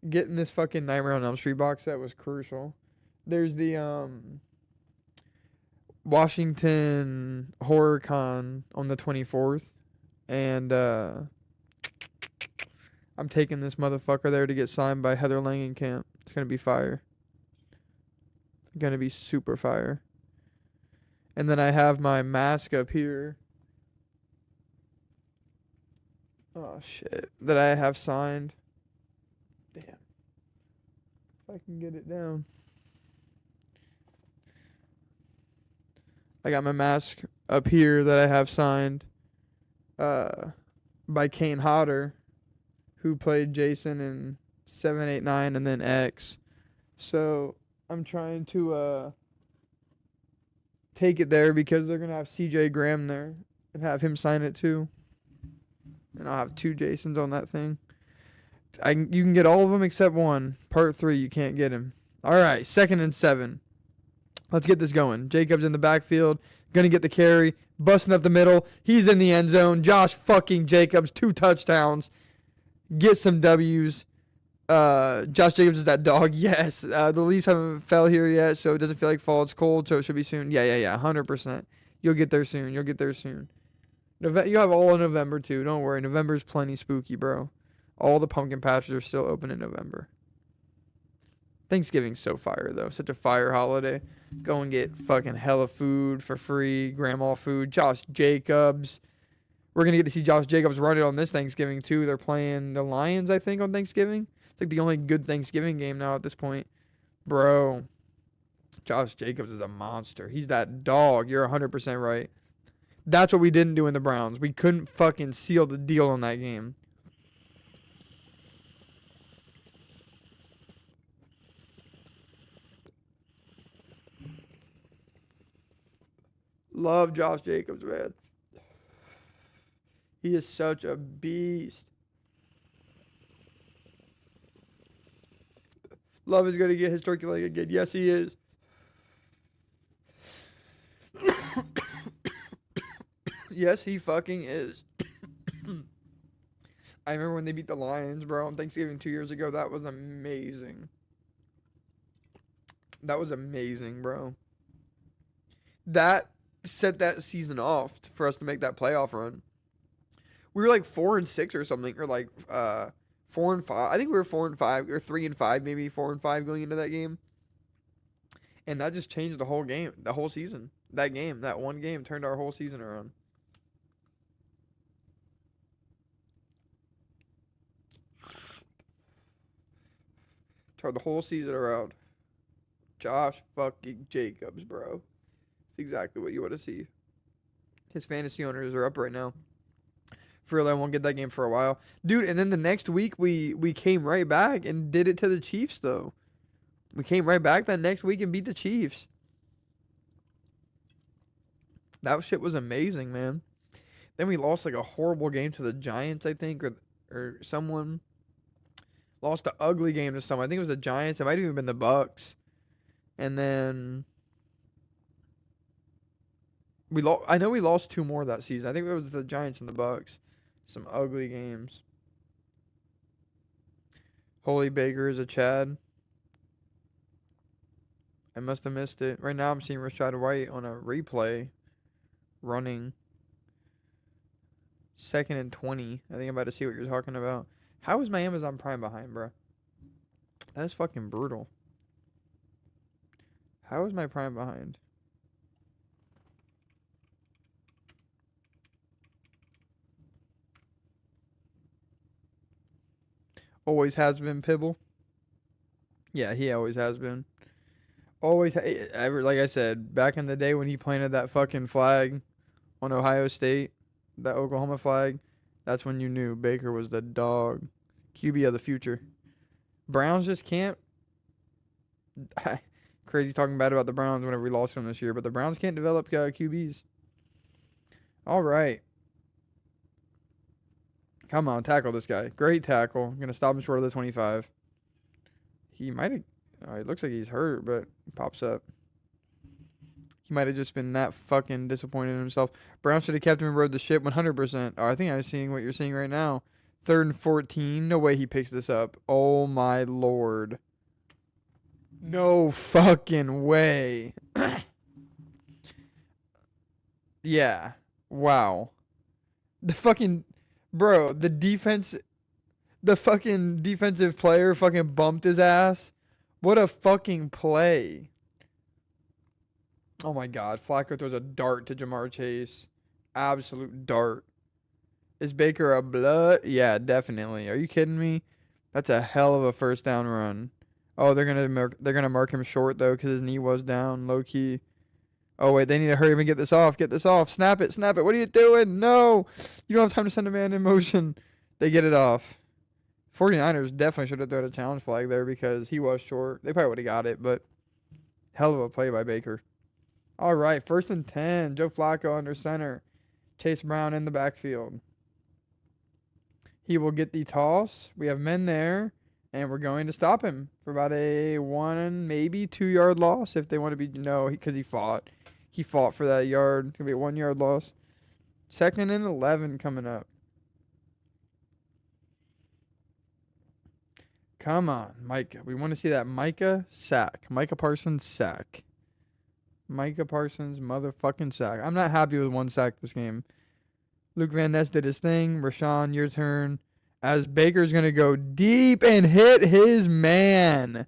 Getting this fucking Nightmare on Elm Street box set was crucial. There's the Washington Horror Con on the 24th, and I'm taking this motherfucker there to get signed by Heather Langenkamp. It's gonna be fire. Gonna be super fire. And then I have my mask up here. Oh shit, that I have signed. Damn. If I can get it down. I got my mask up here that I have signed by Kane Hodder, who played Jason in 7, 8, 9, and then X. So I'm trying to take it there because they're going to have CJ Graham there and have him sign it too. And I'll have 2 Jasons on that thing. You can get all of them except one. Part 3, you can't get him. All right, 2nd and 7. Let's get this going. Jacobs in the backfield. Going to get the carry. Busting up the middle. He's in the end zone. Josh fucking Jacobs. 2 touchdowns. Get some W's. Josh Jacobs is that dog. Yes. The leaves haven't fell here yet, so it doesn't feel like fall. It's cold, so it should be soon. Yeah. 100%. You'll get there soon. You have all of November too. Don't worry. November's plenty spooky, bro. All the pumpkin patches are still open in November. Thanksgiving's so fire though. Such a fire holiday. Go and get fucking hella food for free. Grandma food. Josh Jacobs. We're gonna get to see Josh Jacobs run it on this Thanksgiving too. They're playing the Lions, I think, on Thanksgiving. It's like the only good Thanksgiving game now at this point. Bro. Josh Jacobs is a monster. He's that dog. You're 100% right. That's what we didn't do in the Browns. We couldn't fucking seal the deal on that game. Love Josh Jacobs, man. He is such a beast. Love is going to get his turkey leg again. Yes, he is. Yes, he fucking is. I remember when they beat the Lions, bro, on Thanksgiving 2 years ago. That was amazing. That was amazing, bro. That set that season off for us to make that playoff run. We were like 4-6 or something, or like 4-5. I think we were 4-5 or 3-5, maybe 4-5 going into that game. And that just changed the whole game, the whole season. That one game turned our whole season around. Turned the whole season around. Josh fucking Jacobs, bro. It's exactly what you want to see. His fantasy owners are up right now. For real, I won't get that game for a while. Dude, and then the next week we came right back and did it to the Chiefs, though. We came right back that next week and beat the Chiefs. That shit was amazing, man. Then we lost like a horrible game to the Giants, I think, or someone. Lost an ugly game to someone. I think it was the Giants. It might have even been the Bucks. And then I know we lost 2 more that season. I think it was the Giants and the Bucks. Some ugly games. Holy Baker is a Chad. I must have missed it. Right now I'm seeing Rashad White on a replay running 2nd and 20. I think I'm about to see what you're talking about. How is my Amazon Prime behind, bro? That is fucking brutal. How is my Prime behind? Always has been Pibble. Yeah, he always has been. Always, like I said, back in the day when he planted that fucking flag on Ohio State, that Oklahoma flag, that's when you knew Baker was the dog. QB of the future. Browns just can't. Crazy talking bad about the Browns whenever we lost them this year, but the Browns can't develop QBs. All right. Come on, tackle this guy. Great tackle. Going to stop him short of the 25. He might have. It looks like he's hurt, but pops up. He might have just been that fucking disappointed in himself. Brown should have kept him and rode the ship 100%. Oh, I think I'm seeing what you're seeing right now. 3rd and 14. No way he picks this up. Oh, my Lord. No fucking way. Yeah. Wow. The fucking... Bro, the fucking defensive player fucking bumped his ass. What a fucking play. Oh my God. Flacco throws a dart to Jamar Chase. Absolute dart. Is Baker a blood? Yeah, definitely. Are you kidding me? That's a hell of a first down run. Oh, they're gonna mark him short though because his knee was down, low key. Oh wait, they need to hurry up and get this off. Get this off. Snap it. Snap it. What are you doing? No, you don't have time to send a man in motion. They get it off. 49ers definitely should have thrown a challenge flag there because he was short. They probably would have got it, but hell of a play by Baker. All right, 1st and 10. Joe Flacco under center. Chase Brown in the backfield. He will get the toss. We have men there, and we're going to stop him for about a 1, maybe 2-yard loss if they want to be. No, because he fought. He fought for that yard. It's going to be a 1-yard loss. 2nd and 11 coming up. Come on, Micah. We want to see that Micah sack. Micah Parsons sack. Micah Parsons motherfucking sack. I'm not happy with one sack this game. Luke Van Ness did his thing. Rashawn, your turn. As Baker's going to go deep and hit his man.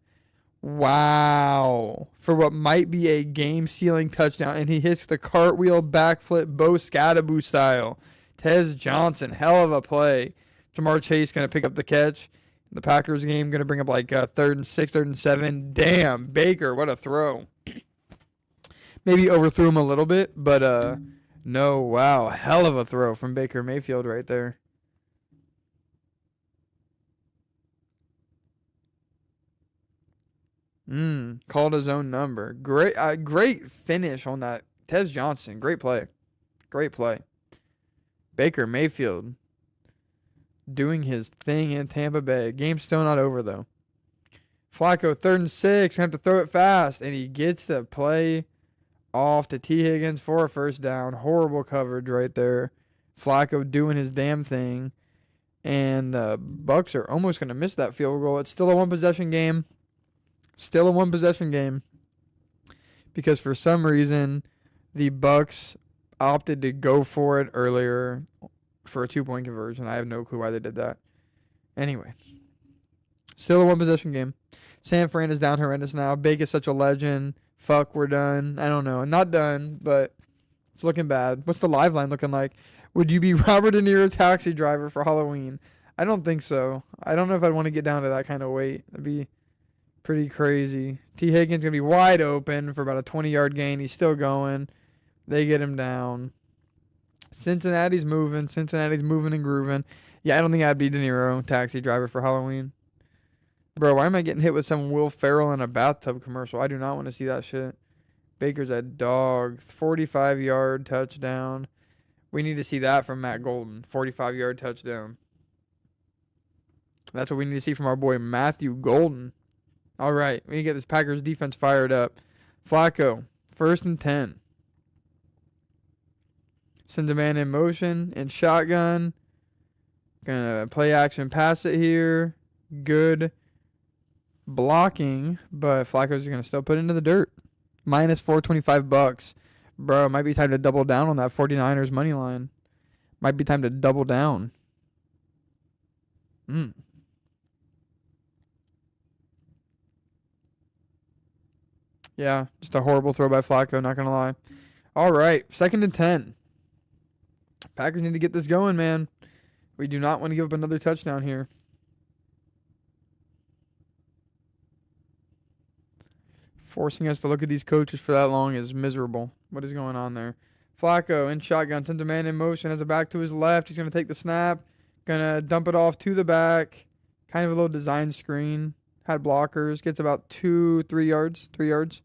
Wow. For what might be a game-sealing touchdown. And he hits the cartwheel backflip Bo Scadaboo style. Tez Johnson, hell of a play. Jamar Chase going to pick up the catch. The Packers game going to bring up like 3rd and 6, 3rd and 7. Damn, Baker, what a throw. Maybe overthrew him a little bit, but no, wow, hell of a throw from Baker Mayfield right there. Called his own number. Great finish on that. Tez Johnson, great play. Great play. Baker Mayfield doing his thing in Tampa Bay. Game's still not over, though. Flacco, 3rd and 6. Gonna have to throw it fast. And he gets the play off to T. Higgins for a first down. Horrible coverage right there. Flacco doing his damn thing. And the Bucs are almost going to miss that field goal. It's still a one-possession game. Still a one-possession game. Because for some reason, the Bucs opted to go for it earlier for a 2-point conversion. I have no clue why they did that. Anyway. Still a one-possession game. San Fran is down horrendous now. Big is such a legend. Fuck, we're done. I don't know. Not done, but it's looking bad. What's the live line looking like? Would you be Robert De Niro taxi driver for Halloween? I don't think so. I don't know if I'd want to get down to that kind of weight. That'd be pretty crazy. T. Higgins going to be wide open for about a 20-yard gain. He's still going. They get him down. Cincinnati's moving. Cincinnati's moving and grooving. Yeah, I don't think I'd be De Niro taxi driver for Halloween. Bro, why am I getting hit with some Will Ferrell in a bathtub commercial? I do not want to see that shit. Baker's a dog. 45-yard touchdown. We need to see that from Matt Golden. 45-yard touchdown. That's what we need to see from our boy Matthew Golden. All right, we need to get this Packers defense fired up. Flacco, 1st and 10. Sends a man in motion and shotgun. Gonna play action pass it here. Good blocking, but Flacco's going to still put it into the dirt. Minus 425 bucks. Bro, it might be time to double down on that 49ers money line. Might be time to double down. Yeah, just a horrible throw by Flacco, not going to lie. All right, 2nd and 10. Packers need to get this going, man. We do not want to give up another touchdown here. Forcing us to look at these coaches for that long is miserable. What is going on there? Flacco in shotgun, sends a man in motion, has a back to his left. He's going to take the snap. Going to dump it off to the back. Kind of a little design screen. Had blockers. Gets about 3 yards. 3 yards.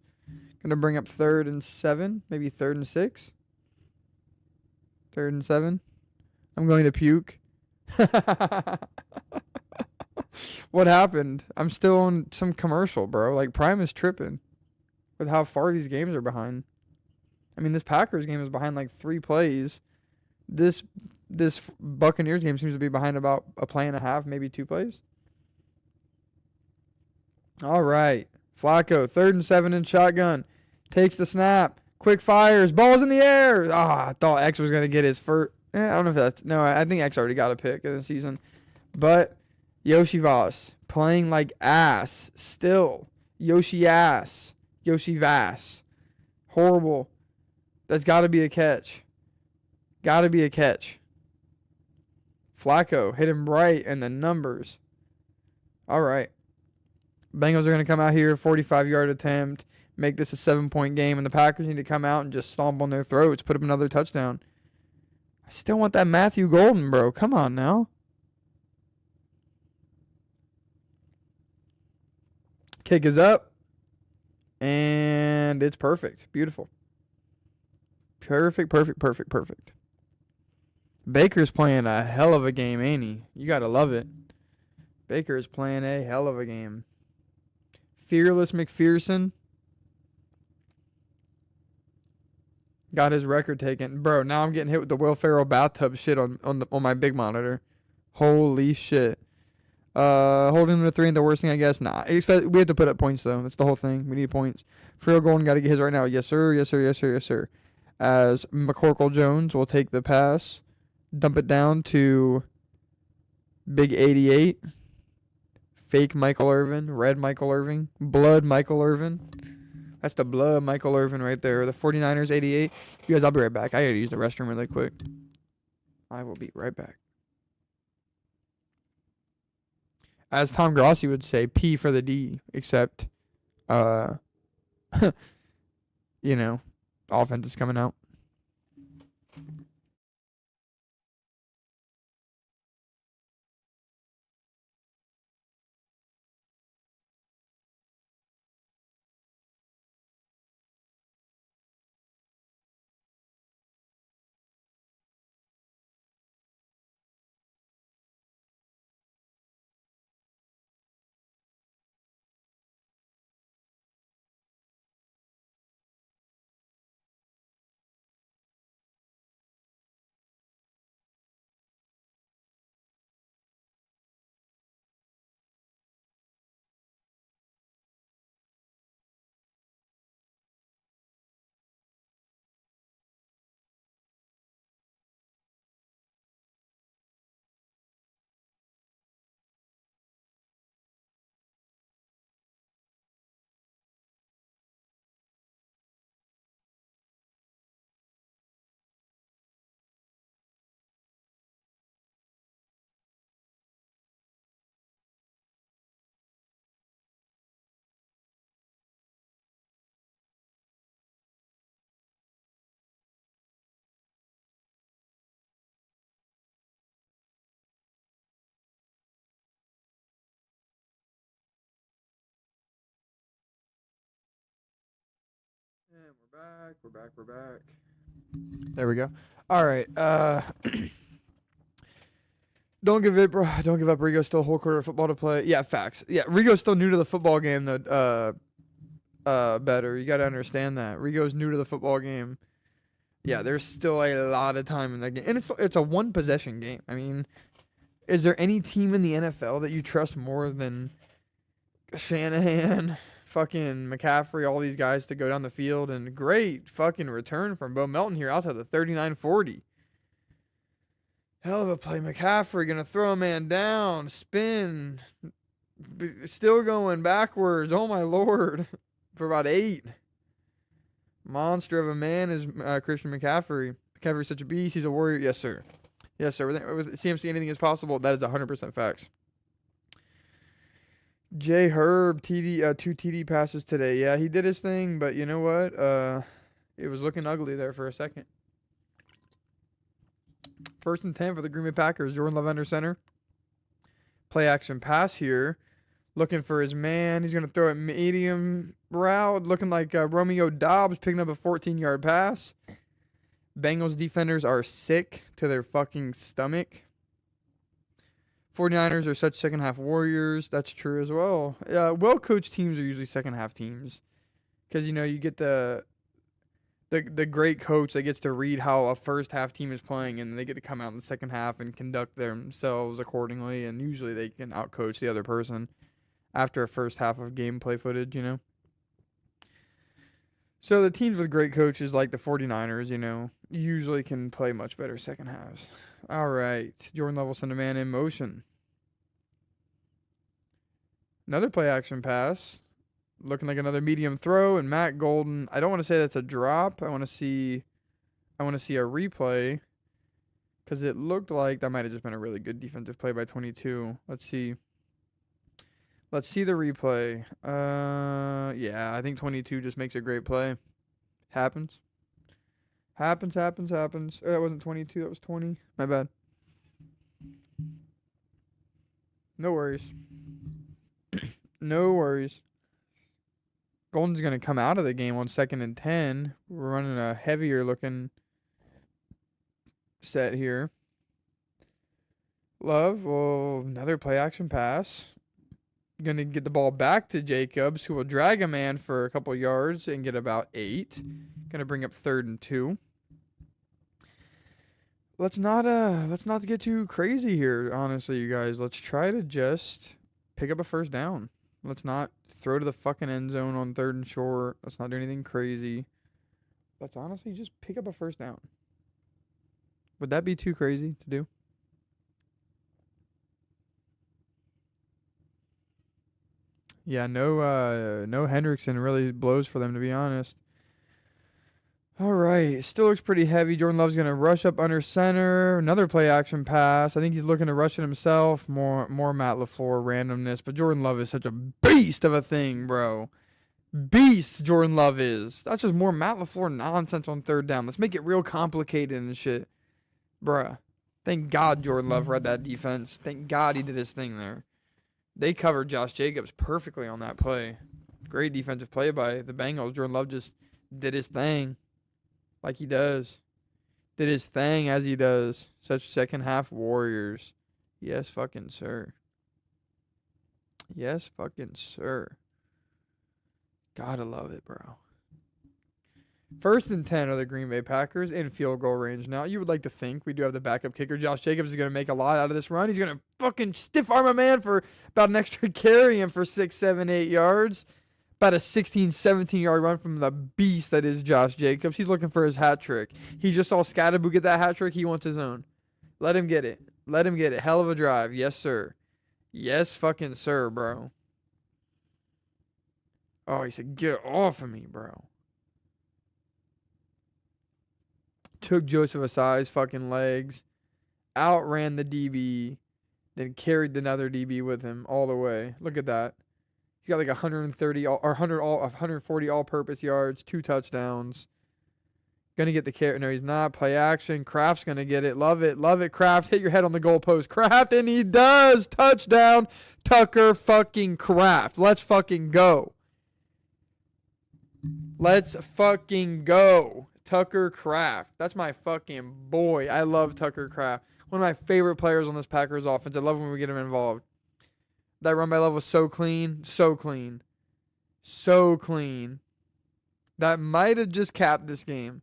Going to bring up 3rd and 7. Maybe 3rd and 6. 3rd and 7. I'm going to puke. What happened? I'm still on some commercial, bro. Like, Prime is tripping with how far these games are behind. I mean, this Packers game is behind like 3 plays. This Buccaneers game seems to be behind about a play and a half, maybe 2 plays. All right. Flacco, 3rd and 7 in shotgun. Takes the snap. Quick fires. Ball's in the air. I thought X was going to get his first. I don't know if that's. No, I think X already got a pick in the season. But Yoshi Voss playing like ass still. Yoshi ass. Yoshi Vass. Horrible. That's got to be a catch. Got to be a catch. Flacco hit him right in the numbers. All right. Bengals are going to come out here, 45-yard attempt, make this a 7-point game, and the Packers need to come out and just stomp on their throats, put up another touchdown. I still want that Matthew Golden, bro. Come on now. Kick is up. And it's perfect. Beautiful. Perfect. Baker's playing a hell of a game, ain't he? You got to love it. Baker is playing a hell of a game. Fearless McPherson got his record taken. Bro, now I'm getting hit with the Will Ferrell bathtub shit on my big monitor. Holy shit. Holding him to 3 ain't the worst thing, I guess. Nah, we have to put up points though. That's the whole thing. We need points. Field Golden got to get his right now. Yes sir. Yes sir. Yes sir. Yes sir. As McCorkle Jones will take the pass, dump it down to Big 88. Fake Michael Irvin, red Michael Irvin, blood Michael Irvin. That's the blood Michael Irvin right there. The 49ers 88. You guys, I'll be right back. I gotta use the restroom really quick. I will be right back. As Tom Grossi would say, P for the D, except, you know, offense is coming out. And we're back. We're back. We're back. There we go. All right. Don't give up, bro. Don't give up. Rigo's still a whole quarter of football to play. Yeah, facts. Yeah, Rigo's still new to the football game. Better. You got to understand that Rigo's new to the football game. Yeah, there's still a lot of time in that game, and it's a one possession game. I mean, is there any team in the NFL that you trust more than Shanahan, fucking McCaffrey, all these guys to go down the field? And great fucking return from Bo Melton here outside the 39-40. Hell of a play. McCaffrey going to throw a man down, spin, still going backwards. Oh, my Lord. For about 8. Monster of a man is Christian McCaffrey. McCaffrey's such a beast. He's a warrior. Yes, sir. Yes, sir. With CMC, anything is possible. That is 100% facts. J. Herb, 2 TD passes today. Yeah, he did his thing, but you know what? It was looking ugly there for a second. 1st and 10 for the Green Bay Packers. Jordan Love under center. Play action pass here. Looking for his man. He's going to throw it medium route. Looking like Romeo Dobbs picking up a 14-yard pass. Bengals defenders are sick to their fucking stomach. 49ers are such second-half warriors. That's true as well. Well-coached teams are usually second-half teams. Because, you know, you get the great coach that gets to read how a first-half team is playing, and they get to come out in the second half and conduct themselves accordingly, and usually they can out-coach the other person after a first half of gameplay footage, you know. So the teams with great coaches like the 49ers, you know, usually can play much better second halves. All right. Jordan Love will send a man in motion. Another play action pass. Looking like another medium throw, and Matt Golden. I don't want to say that's a drop. I want to see a replay, because it looked like that might have just been a really good defensive play by 22. Let's see the replay. Yeah, I think 22 just makes a great play. Happens. Oh, that wasn't 22, that was 20. My bad. No worries. No worries. Golden's going to come out of the game on 2nd and 10. We're running a heavier looking set here. Love, well, another play action pass. Going to get the ball back to Jacobs, who will drag a man for a couple yards and get about 8. Going to bring up 3rd and 2. let's not get too crazy here, honestly, you guys. Let's try to just pick up a first down. Let's not throw to the fucking end zone on 3rd and short. Let's not do anything crazy. Let's honestly just pick up a first down. Would that be too crazy to do? Yeah, no Hendrickson really blows for them, to be honest. All right, still looks pretty heavy. Jordan Love's gonna rush up under center. Another play action pass. I think he's looking to rush it himself. More Matt LaFleur randomness, but Jordan Love is such a beast of a thing, bro. Beast Jordan Love is. That's just more Matt LaFleur nonsense on 3rd down. Let's make it real complicated and shit, bruh. Thank God Jordan Love read that defense. Thank God he did his thing there. They covered Josh Jacobs perfectly on that play. Great defensive play by the Bengals. Jordan Love just did his thing. Like he does. Did his thing as he does. Such second half warriors. Yes, fucking sir. Yes, fucking sir. Gotta love it, bro. 1st and 10 are the Green Bay Packers in field goal range. Now, you would like to think we do have the backup kicker. Josh Jacobs is going to make a lot out of this run. He's going to fucking stiff arm a man for about an extra carry and for 6, 7, 8 yards. About a 16, 17-yard run from the beast that is Josh Jacobs. He's looking for his hat trick. He just saw Scatterboo get that hat trick. He wants his own. Let him get it. Let him get it. Hell of a drive. Yes, sir. Yes, fucking sir, bro. Oh, he said, get off of me, bro. Took Joseph Asai's fucking legs. Outran the DB. Then carried another DB with him all the way. Look at that. He got like 140 all-purpose yards, 2 touchdowns. Gonna get the carry. No, he's not. Play action. Kraft's gonna get it. Love it. Love it, Kraft. Hit your head on the goalpost. Kraft, and he does. Touchdown. Tucker fucking Kraft. Let's fucking go. Let's fucking go. Tucker Kraft. That's my fucking boy. I love Tucker Kraft. One of my favorite players on this Packers offense. I love when we get him involved. That run by Love was so clean. So clean. So clean. That might have just capped this game.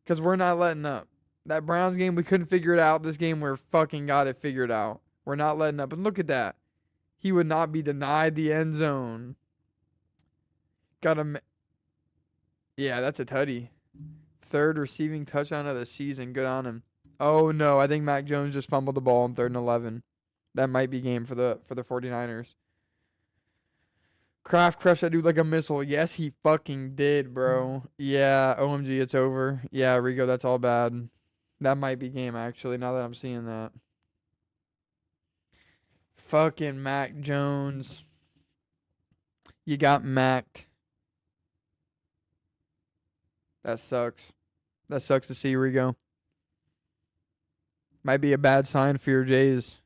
Because we're not letting up. That Browns game, we couldn't figure it out. This game, we're fucking got it figured out. We're not letting up. And look at that. He would not be denied the end zone. Got him. Yeah, that's a tutty. 3rd receiving touchdown of the season. Good on him. Oh, no. I think Mac Jones just fumbled the ball on 3rd and 11. That might be game for the 49ers. Kraft crushed that dude like a missile. Yes, he fucking did, bro. Yeah, OMG, it's over. Yeah, Rigo, that's all bad. That might be game, actually, now that I'm seeing that. Fucking Mac Jones. You got Macked. That sucks. That sucks to see, Rigo. Might be a bad sign for your Jays.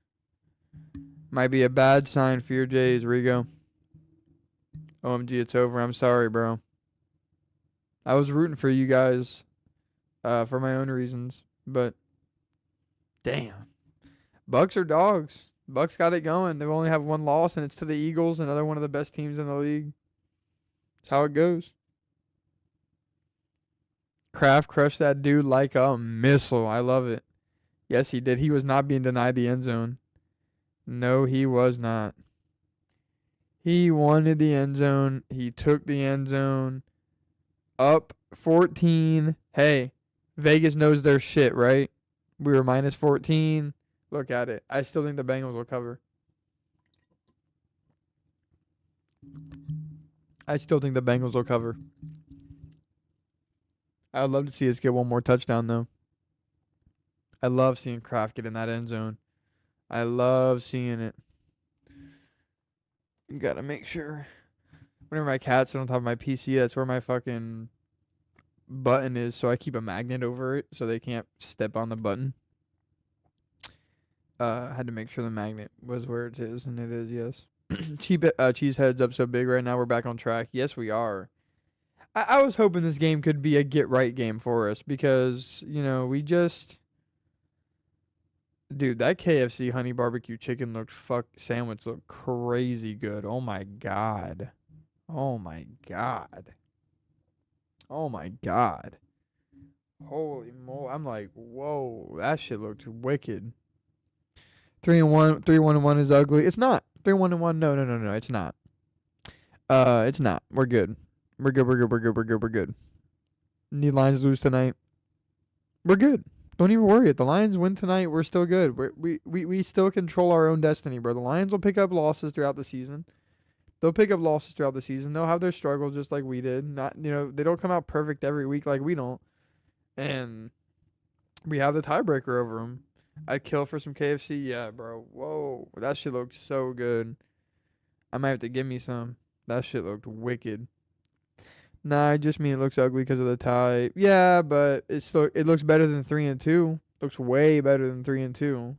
Might be a bad sign for your Jays, Rigo. OMG, it's over. I'm sorry, bro. I was rooting for you guys for my own reasons, but damn. Bucks are dogs. Bucks got it going. They only have 1 loss, and it's to the Eagles, another one of the best teams in the league. That's how it goes. Kraft crushed that dude like a missile. I love it. Yes, he did. He was not being denied the end zone. No, he was not. He wanted the end zone. He took the end zone. Up 14. Hey, Vegas knows their shit, right? We were minus 14. Look at it. I still think the Bengals will cover. I still think the Bengals will cover. I would love to see us get one more touchdown, though. I love seeing Kraft get in that end zone. I love seeing it. You gotta make sure. Whenever my cat's on top of my PC, that's where my fucking button is, so I keep a magnet over it so they can't step on the button. I had to make sure the magnet was where it is, and it is, yes. Cheesehead's up so big right now. We're back on track. Yes, we are. I was hoping this game could be a get-right game for us because, you know, we just... Dude, that KFC honey barbecue chicken sandwich looked crazy good. Oh, my God. Oh, my God. Oh, my God. Holy moly! I'm like, whoa, that shit looked wicked. 3-1, 3-1-1 is ugly. It's not 3-1-1. No, no, no, no. It's not. It's not. We're good. We're good. We're good. We're good. We're good. We're good. Need Lions lose tonight. We're good. Don't even worry. If the Lions win tonight, we're still good. We still control our own destiny, bro. The Lions will pick up losses throughout the season. They'll pick up losses throughout the season. They'll have their struggles just like we did. Not, they don't come out perfect every week like we don't. And we have the tiebreaker over them. I'd kill for some KFC. Yeah, bro. Whoa. That shit looked so good. I might have to give me some. That shit looked wicked. Nah, I just mean it looks ugly because of the tie. Yeah, but it looks better than 3-2. Looks way better than 3-2.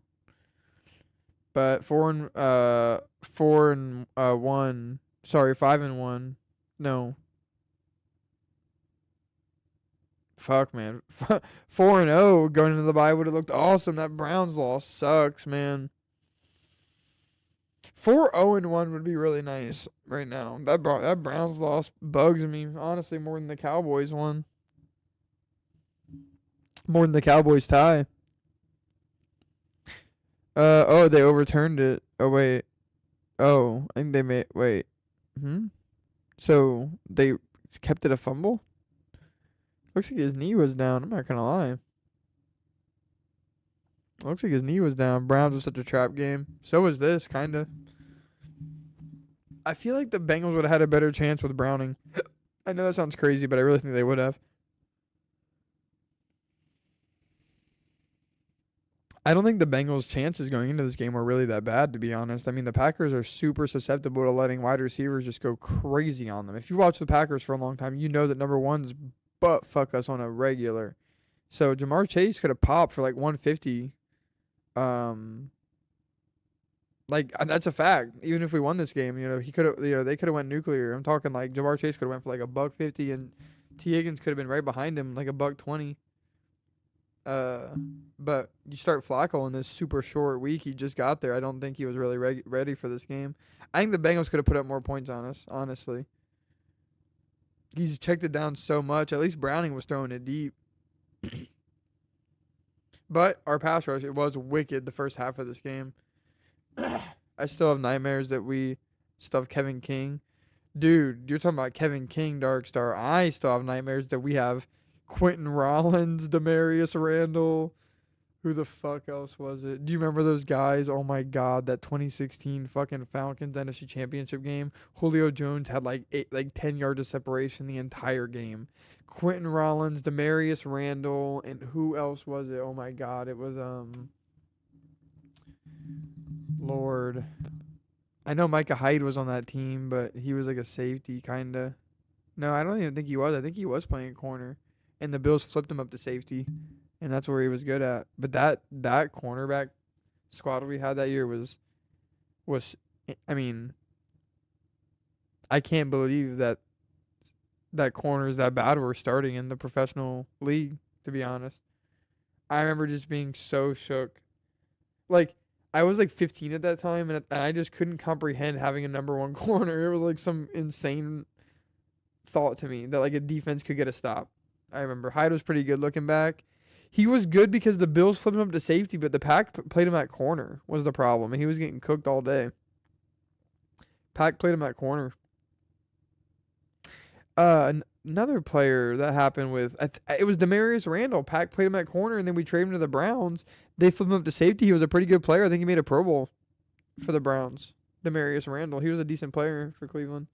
But 4-1. Sorry, 5-1. No. Fuck, man. 4-0 going into the bye would have looked awesome. That Browns loss sucks, man. 4-0-1 would be really nice right now. That Browns loss bugs me, honestly, more than the Cowboys one. More than the Cowboys tie. Oh, they overturned it. Oh, wait. Oh, I think they made, wait. So, they kept it a fumble? Looks like his knee was down, I'm not gonna lie. Looks like his knee was down. Browns was such a trap game. So was this, kinda. I feel like the Bengals would have had a better chance with Browning. I know that sounds crazy, but I really think they would have. I don't think the Bengals' chances going into this game were really that bad, to be honest. I mean, the Packers are super susceptible to letting wide receivers just go crazy on them. If you watch the Packers for a long time, you know that number one's butt fuck us on a regular. So Jamar Chase could have popped for like 150. That's a fact. Even if we won this game, he could have. They could have went nuclear. I'm talking like Jamar Chase could have went for like a $150, and T Higgins could have been right behind him like a $120. But you start Flacco in this super short week. He just got there. I don't think he was really ready for this game. I think the Bengals could have put up more points on us, honestly. He's checked it down so much. At least Browning was throwing it deep. But our pass rush, it was wicked the first half of this game. I still have nightmares that we still have Kevin King. Dude, you're talking about Kevin King, Dark Star. I still have nightmares that we have Quentin Rollins, Demarius Randall. Who the fuck else was it? Do you remember those guys? Oh my god, that 2016 fucking Falcons NFC Championship game. Julio Jones had like 10 yards of separation the entire game. Quentin Rollins, Demarius Randall, and who else was it? Oh my god, it was Lord. I know Micah Hyde was on that team, but he was like a safety kinda. No, I don't even think he was. I think he was playing corner. And the Bills flipped him up to safety. And that's where he was good at. But that cornerback squad we had that year was I mean, I can't believe that corner is that bad we're starting in the professional league, to be honest. I remember just being so shook. Like, I was like 15 at that time, and I just couldn't comprehend having a number one corner. It was like some insane thought to me that like a defense could get a stop. I remember Hyde was pretty good looking back. He was good because the Bills flipped him up to safety, but the Pack played him at corner was the problem, and he was getting cooked all day. Pack played him at corner. Another player that happened with it was Demarius Randall. Pack played him at corner, and then we traded him to the Browns. They flipped him up to safety. He was a pretty good player. I think he made a Pro Bowl for the Browns. Demarius Randall. He was a decent player for Cleveland.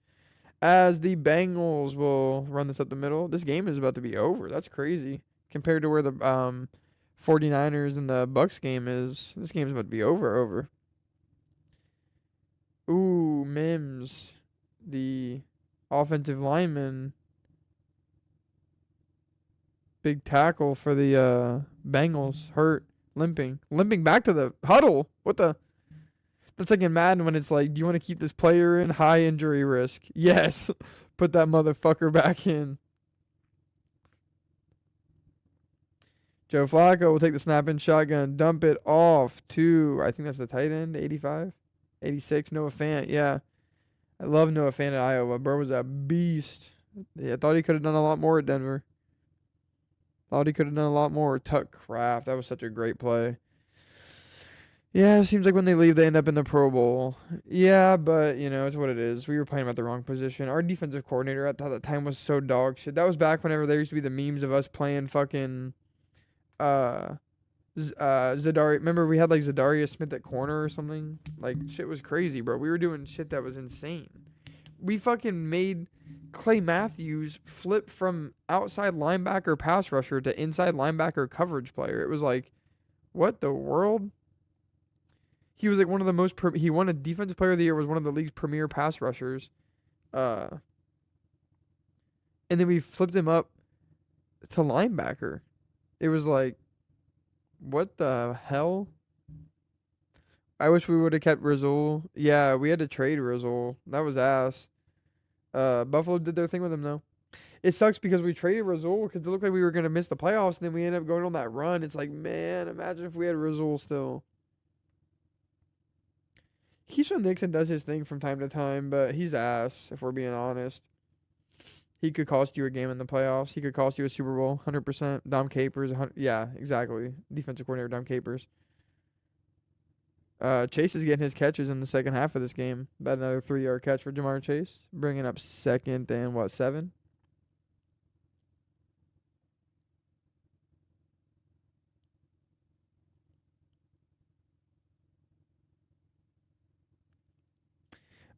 As the Bengals will run this up the middle. This game is about to be over. That's crazy. Compared to where the 49ers and the Bucks game is. This game is about to be over. Ooh, Mims. The offensive lineman. Big tackle for the Bengals. Hurt. Limping back to the huddle. What the? That's like in Madden when it's like, do you want to keep this player in? High injury risk. Yes. Put that motherfucker back in. Joe Flacco will take the snap in shotgun, dump it off to, I think that's the tight end, 85, 86, Noah Fant. Yeah. I love Noah Fant at Iowa. Bro was a beast. Yeah, I thought he could have done a lot more at Denver. Thought he could have done a lot more. Tuck Craft. That was such a great play. Yeah, it seems like when they leave, they end up in the Pro Bowl. Yeah, but, it's what it is. We were playing him at the wrong position. Our defensive coordinator at that time was so dog shit. That was back whenever there used to be the memes of us playing fucking uh Zadari. Remember we had like Zadarius Smith at corner or something? Like shit was crazy, bro. We were doing shit that was insane. We fucking made Clay Matthews flip from outside linebacker pass rusher to inside linebacker coverage player. It was like, what the world? He was like one of the most. He won a defensive player of the year. Was one of the league's premier pass rushers. And then we flipped him up to linebacker. It was like, what the hell? I wish we would have kept Rizul. Yeah, we had to trade Rizul. That was ass. Buffalo did their thing with him though. It sucks because we traded Rizul because it looked like we were gonna miss the playoffs, and then we ended up going on that run. It's like, man, imagine if we had Rizul still. Keyshawn Nixon does his thing from time to time, but he's ass, if we're being honest. He could cost you a game in the playoffs. He could cost you a Super Bowl, 100%. Dom Capers, yeah, exactly. Defensive coordinator Dom Capers. Chase is getting his catches in the second half of this game. About another 3-yard catch for Jamar Chase, bringing up second and 7?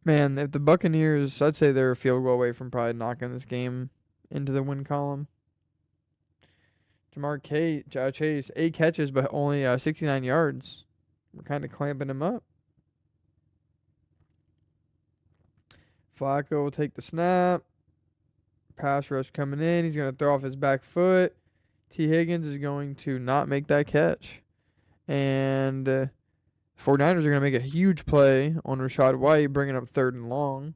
Man, if the Buccaneers, I'd say they're a field goal away from probably knocking this game into the win column. Chase, 8 catches, but only 69 yards. We're kind of clamping him up. Flacco will take the snap. Pass rush coming in. He's going to throw off his back foot. T. Higgins is going to not make that catch. And 49ers are going to make a huge play on Rachaad White, bringing up 3rd and long.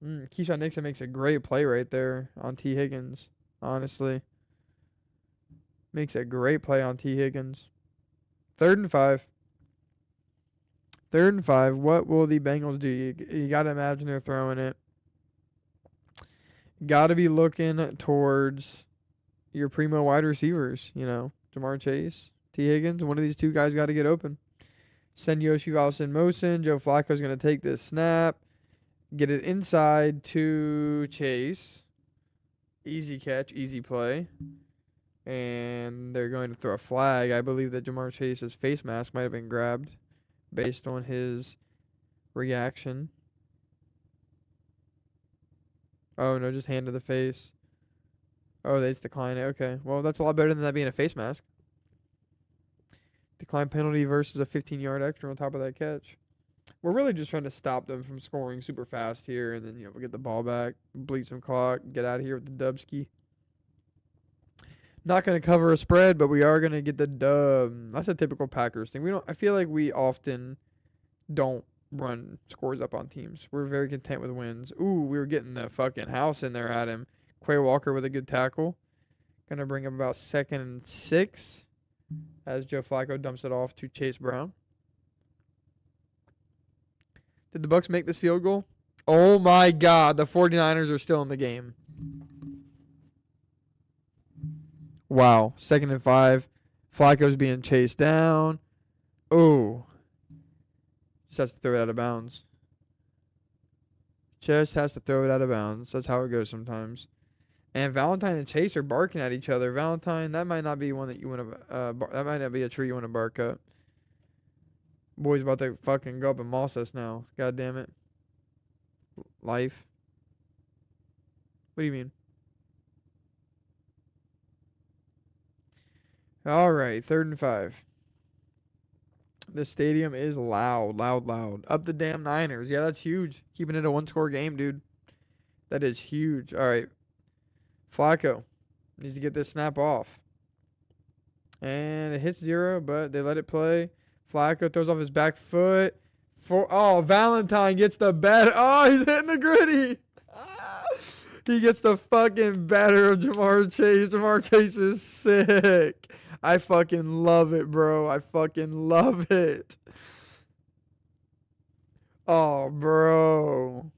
Keyshawn Nixon makes a great play right there on T. Higgins, honestly. Makes a great play on T. Higgins. 3rd and 5. 3rd and 5. What will the Bengals do? You got to imagine they're throwing it. Got to be looking towards your primo wide receivers, Jamar Chase, T. Higgins. One of these two guys got to get open. Send Yoshi Valles in motion. Joe Flacco's going to take this snap. Get it inside to Chase. Easy catch, easy play. And they're going to throw a flag. I believe that Jamar Chase's face mask might have been grabbed based on his reaction. Oh, no, just hand to the face. Oh, they just decline it. Okay. Well, that's a lot better than that being a face mask. Decline penalty versus a 15-yard extra on top of that catch. We're really just trying to stop them from scoring super fast here, and then, we'll get the ball back, bleed some clock, get out of here with the dubski. Not going to cover a spread, but we are going to get the dub. That's a typical Packers thing. I feel like we often don't run scores up on teams. We're very content with wins. Ooh, we were getting the fucking house in there at him. Quay Walker with a good tackle. Going to bring up about 2nd and 6 as Joe Flacco dumps it off to Chase Brown. Did the Bucs make this field goal? Oh my God, the 49ers are still in the game. Wow, 2nd and 5. Flacco's being chased down. Oh. Just has to throw it out of bounds. Just has to throw it out of bounds. That's how it goes sometimes. And Valentine and Chase are barking at each other. Valentine, that might not be one that you want to. That might not be a tree you want to bark up. Boy's about to fucking go up and moss us now. God damn it. Life. What do you mean? All right, 3rd and 5. The stadium is loud, loud, loud. Up the damn Niners. Yeah, that's huge. Keeping it a 1-score game, dude. That is huge. All right. Flacco needs to get this snap off. And it hits 0, but they let it play. Flacco throws off his back foot. Valentine gets the better. Oh, he's hitting the gritty. He gets the fucking better of Jamar Chase. Jamar Chase is sick. I fucking love it, bro. I fucking love it. Oh, bro.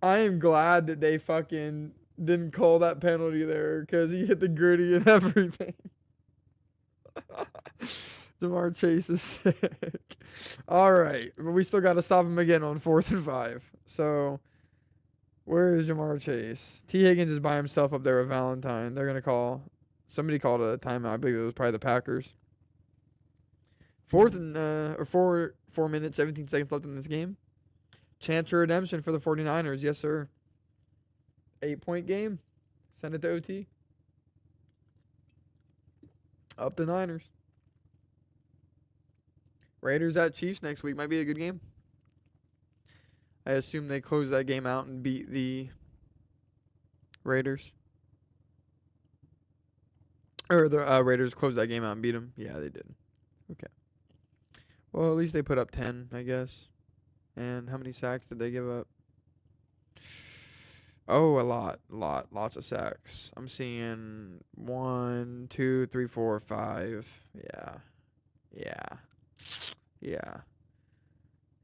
I am glad that they fucking didn't call that penalty there because he hit the gritty and everything. Jamar Chase is sick. All right, but we still got to stop him again on 4th and 5. So where is Jamar Chase? T. Higgins is by himself up there with Valentine. They're gonna call. Somebody called a timeout. I believe it was probably the Packers. 4th and or 4 minutes 17 seconds left in this game. Chance for redemption for the 49ers. Yes, sir. 8-point game. Send it to OT. Up the Niners. Raiders at Chiefs next week. Might be a good game. I assume they close that game out and beat the Raiders. Or the Raiders closed that game out and beat them. Yeah, they did. Okay. Well, at least they put up 10, I guess. And how many sacks did they give up? Oh, a lot. Lots of sacks. I'm seeing 1, 2, 3, 4, 5. Yeah,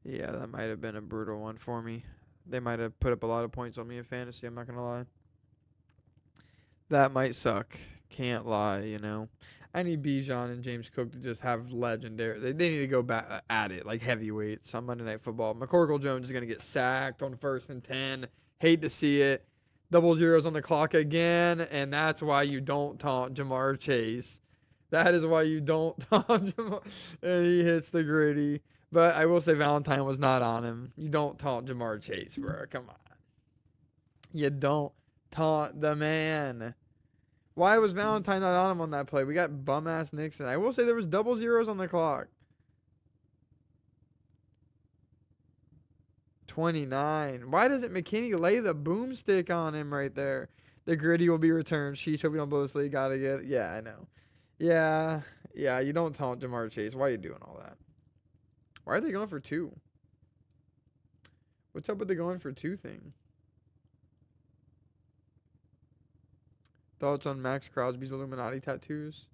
that might have been a brutal one for me. They might have put up a lot of points on me in fantasy, I'm not going to lie. That might suck. Can't lie, you know. I need Bijan and James Cook to just have legendary. They need to go back at it like heavyweights on Monday Night Football. McCorkle Jones is going to get sacked on 1st and 10. Hate to see it. Double zeros on the clock again, and that's why you don't taunt Jamar Chase. That is why you don't taunt Jamar. And he hits the gritty. But I will say Valentine was not on him. You don't taunt Jamar Chase, bro. Come on. You don't taunt the man. Why was Valentine not on him on that play? We got bum-ass Nixon. I will say there was double zeros on the clock. 29. Why doesn't McKinney lay the boomstick on him right there? The gritty will be returned. Sheesh, hope we don't blow this lead. Gotta get it. Yeah, I know. Yeah, you don't taunt Jamar Chase. Why are you doing all that? Why are they going for 2? What's up with the going for 2 thing? Thoughts on Max Crosby's Illuminati tattoos?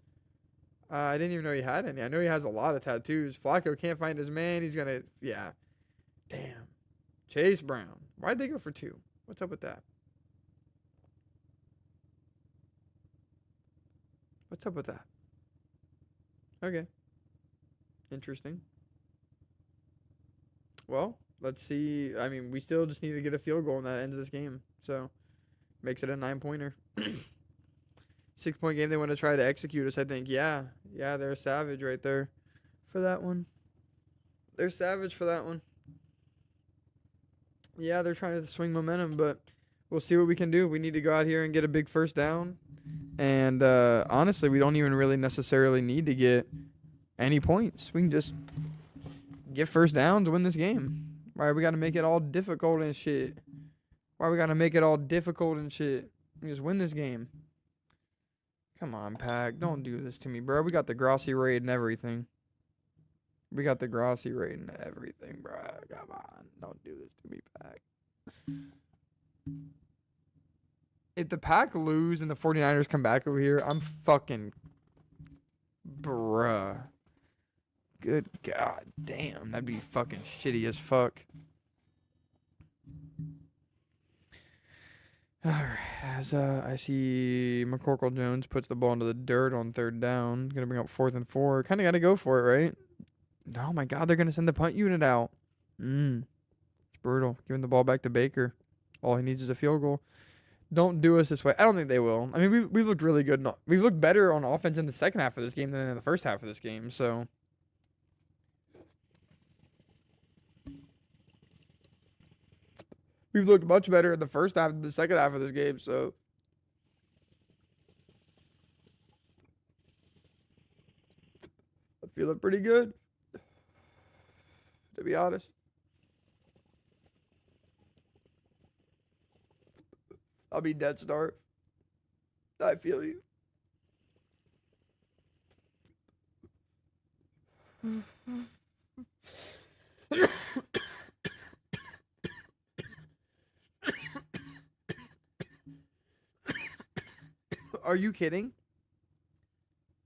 I didn't even know he had any. I know he has a lot of tattoos. Flacco can't find his man. He's gonna, yeah. Damn. Chase Brown. Why'd they go for 2? What's up with that? What's up with that? Okay. Interesting. Well, let's see. I mean, we still just need to get a field goal and that ends this game. So, makes it a 9-pointer. 6-point game. They want to try to execute us, I think. Yeah, they're savage right there for that one. They're savage for that one. Yeah, they're trying to swing momentum, but we'll see what we can do. We need to go out here and get a big first down. And honestly, we don't even really necessarily need to get any points. We can just get first downs, win this game. Why we got to make it all difficult and shit? We just win this game. Come on, Pack. Don't do this to me, bro. We got the Grossi raid and everything. Bro. Come on. Don't do this to me, Pack. If the Pack lose and the 49ers come back over here, I'm fucking... Bruh. Good God damn. That'd be fucking shitty as fuck. Alright, as I see McCorkle Jones puts the ball into the dirt on 3rd down. Gonna bring up 4th and 4. Kinda gotta go for it, right? Oh my God, they're gonna send the punt unit out. It's brutal. Giving the ball back to Baker. All he needs is a field goal. Don't do us this way. I don't think they will. I mean, we've looked really good. We've looked better on offense in the second half of this game than in the first half of this game, so... We've looked much better in the first half than the second half of this game, so... I'm feeling pretty good, to be honest. I'll be dead start. I feel you. Are you kidding?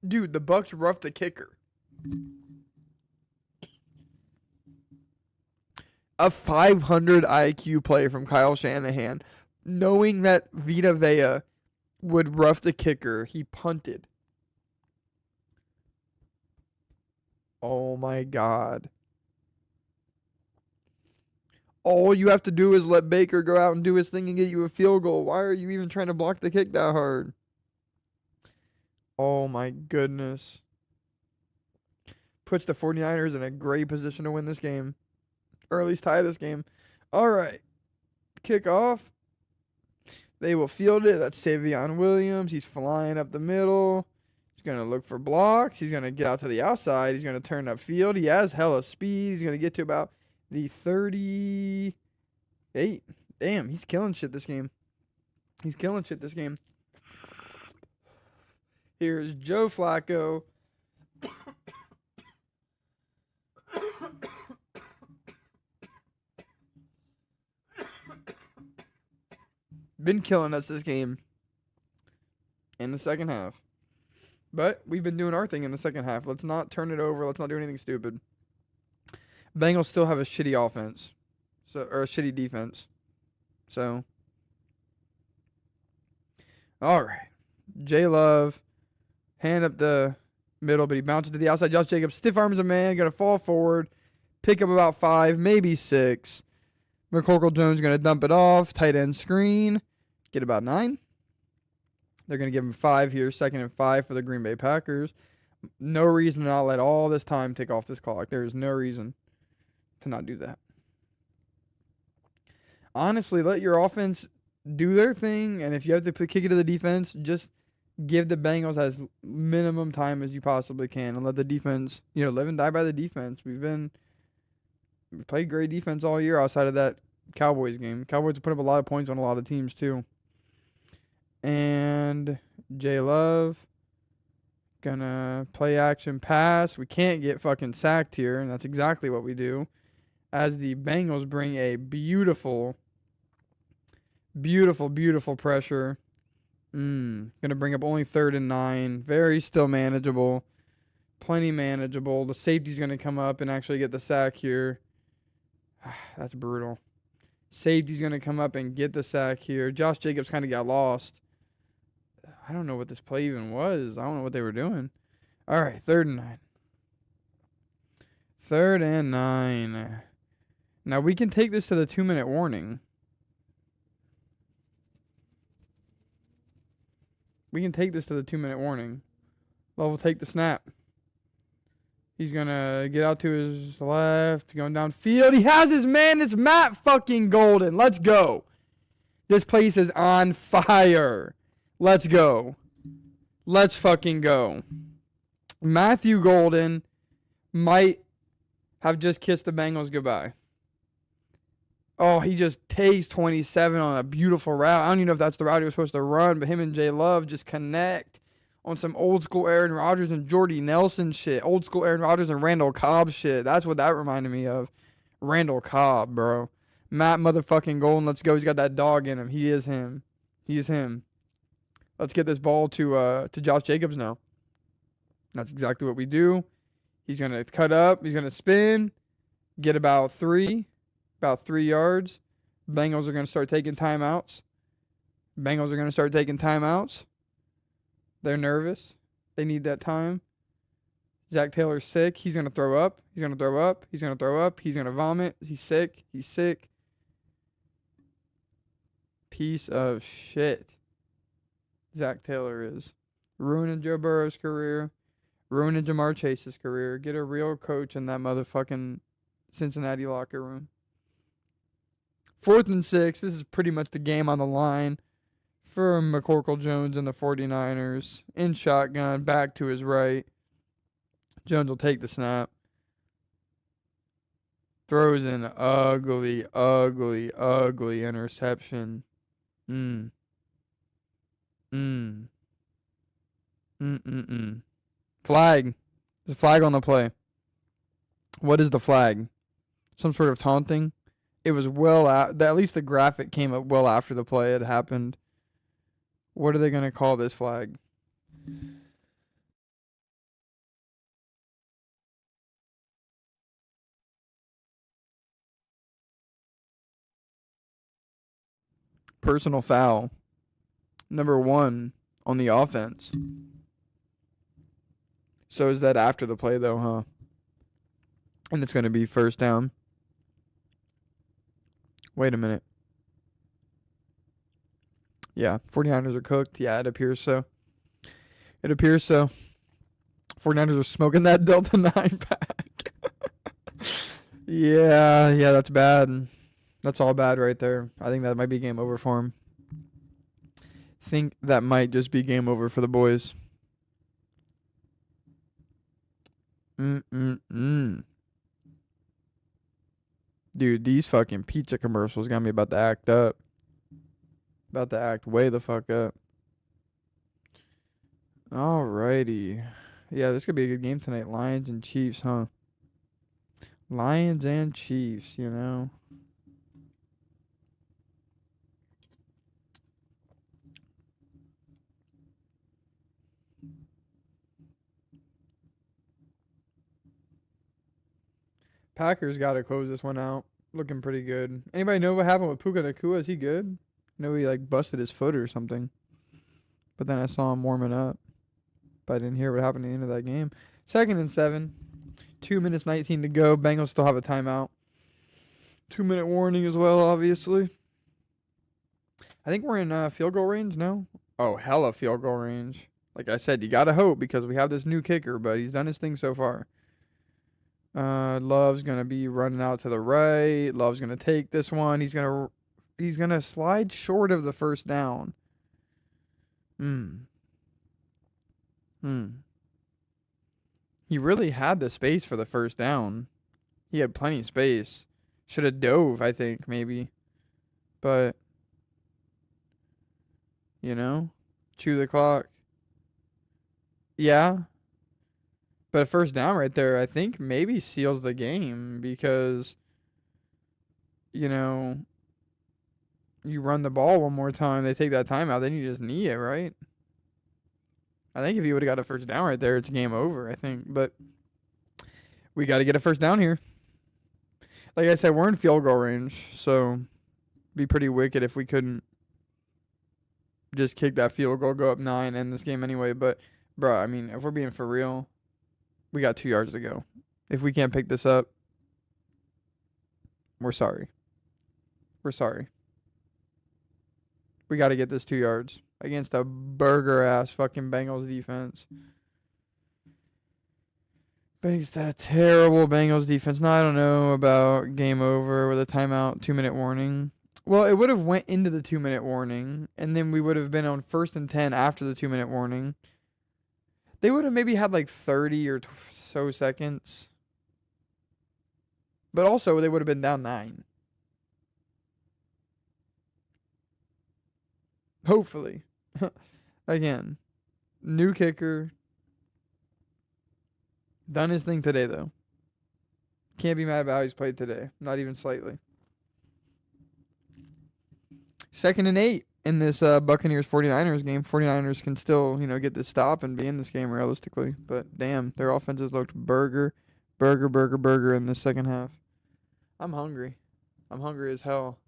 Dude, the Bucks roughed the kicker. A 500 IQ play from Kyle Shanahan. Knowing that Vita Vea would rough the kicker, he punted. Oh my God. All you have to do is let Baker go out and do his thing and get you a field goal. Why are you even trying to block the kick that hard? Oh my goodness. Puts the 49ers in a great position to win this game. Or at least tie this game. All right. Kick off. They will field it. That's Savion Williams. He's flying up the middle. He's going to look for blocks. He's going to get out to the outside. He's going to turn upfield. He has hella speed. He's going to get to about the 38. Damn, he's killing shit this game. He's killing shit this game. Here's Joe Flacco. Been killing us this game in the second half. But we've been doing our thing in the second half. Let's not turn it over. Let's not do anything stupid. Bengals still have a shitty offense. Or a shitty defense. So. All right. J Love. Hand up the middle, but he bounces to the outside. Josh Jacobs stiff arms a man. Going to fall forward. Pick up about 5, maybe 6. McCorkle Jones going to dump it off. Tight end screen. Get about 9. They're going to give him 5 here. 2nd and 5 for the Green Bay Packers. No reason to not let all this time tick off this clock. There is no reason to not do that. Honestly, let your offense do their thing. And if you have to kick it to the defense, just give the Bengals as minimum time as you possibly can. And let the defense, live and die by the defense. We played great defense all year outside of that Cowboys game. Cowboys have put up a lot of points on a lot of teams too. And J Love gonna play action pass. We can't get fucking sacked here, and that's exactly what we do. As the Bengals bring a beautiful, beautiful, beautiful pressure. Gonna bring up only 3rd and 9. Very still manageable. Plenty manageable. The safety's gonna come up and actually get the sack here. That's brutal. Safety's going to come up and get the sack here. Josh Jacobs kind of got lost. I don't know what this play even was. I don't know what they were doing. All right, 3rd and 9. 3rd and 9. Now, we can take this to the 2-minute warning. We can take this to the 2-minute warning. Love will take the snap. He's going to get out to his left, going downfield. He has his man. It's Matt fucking Golden. Let's go. This place is on fire. Let's go. Let's fucking go. Matthew Golden might have just kissed the Bengals goodbye. Oh, he just takes 27 on a beautiful route. I don't even know if that's the route he was supposed to run, but him and J Love just connect on some old school Aaron Rodgers and Jordy Nelson shit. Old school Aaron Rodgers and Randall Cobb shit. That's what that reminded me of. Randall Cobb, bro. Matt motherfucking Golden, let's go. He's got that dog in him. He is him. He is him. Let's get this ball to Josh Jacobs now. That's exactly what we do. He's going to cut up. He's going to spin. Get about 3 yards. Bengals are going to start taking timeouts. They're nervous. They need that time. Zach Taylor's sick. He's going to throw up. He's going to vomit. He's sick. Piece of shit. Zach Taylor is ruining Joe Burrow's career. Ruining Jamar Chase's career. Get a real coach in that motherfucking Cincinnati locker room. 4th and 6. This is pretty much the game on the line for McCorkle Jones and the 49ers. In shotgun, back to his right. Jones will take the snap. Throws an ugly, ugly, ugly interception. Flag. There's a flag on the play. What is the flag? Some sort of taunting? It was at least the graphic came up well after the play had happened. What are they going to call this flag? personal foul. Number 1 on the offense. So is that after the play, though, huh? And it's going to be first down. Wait a minute. Yeah, 49ers are cooked. Yeah, it appears so. It appears so. 49ers are smoking that Delta 9 pack. Yeah, that's bad. That's all bad right there. I think that might be game over for him. Think that might just be game over for the boys. Dude, these fucking pizza commercials got me about to act up. About to act way the fuck up. Alrighty. Yeah, this could be a good game tonight. Lions and Chiefs, huh? Lions and Chiefs, you know. Packers got to close this one out. Looking pretty good. Anybody know what happened with Puka Nacua? Is he good? I know he like busted his foot or something. But then I saw him warming up. But I didn't hear what happened at the end of that game. 2nd and 7. 2 minutes 19 to go. Bengals still have a timeout. 2-minute warning as well, obviously. I think we're in field goal range, no? Oh, hella field goal range. Like I said, you got to hope because we have this new kicker, but he's done his thing so far. Love's going to be running out to the right. Love's going to take this one. He's going to slide short of the first down. He really had the space for the first down. He had plenty of space. Should have dove, I think, maybe. But, you know, chew the clock. Yeah. But a first down right there, I think, maybe seals the game because, you know, you run the ball one more time, they take that timeout, then you just knee it, right? I think if you would have got a first down right there, it's game over, I think. But we got to get a first down here. Like I said, we're in field goal range, so it'd be pretty wicked if we couldn't just kick that field goal, go up 9, end this game anyway. But, bro, I mean, if we're being for real, we got 2 yards to go. If we can't pick this up, we're sorry. We're sorry. We got to get this 2 yards against a burger-ass fucking Bengals defense. Against that terrible Bengals defense. Now, I don't know about game over with a timeout, 2-minute warning. Well, it would have went into the 2-minute warning, and then we would have been on 1st and 10 after the 2-minute warning. They would have maybe had like 30 or so seconds. But also, they would have been down 9. Hopefully. Again, new kicker. Done his thing today, though. Can't be mad about how he's played today. Not even slightly. 2nd and 8 in this Buccaneers-49ers game. 49ers can still, get this stop and be in this game realistically. But, damn, their offenses looked burger in the second half. I'm hungry. I'm hungry as hell.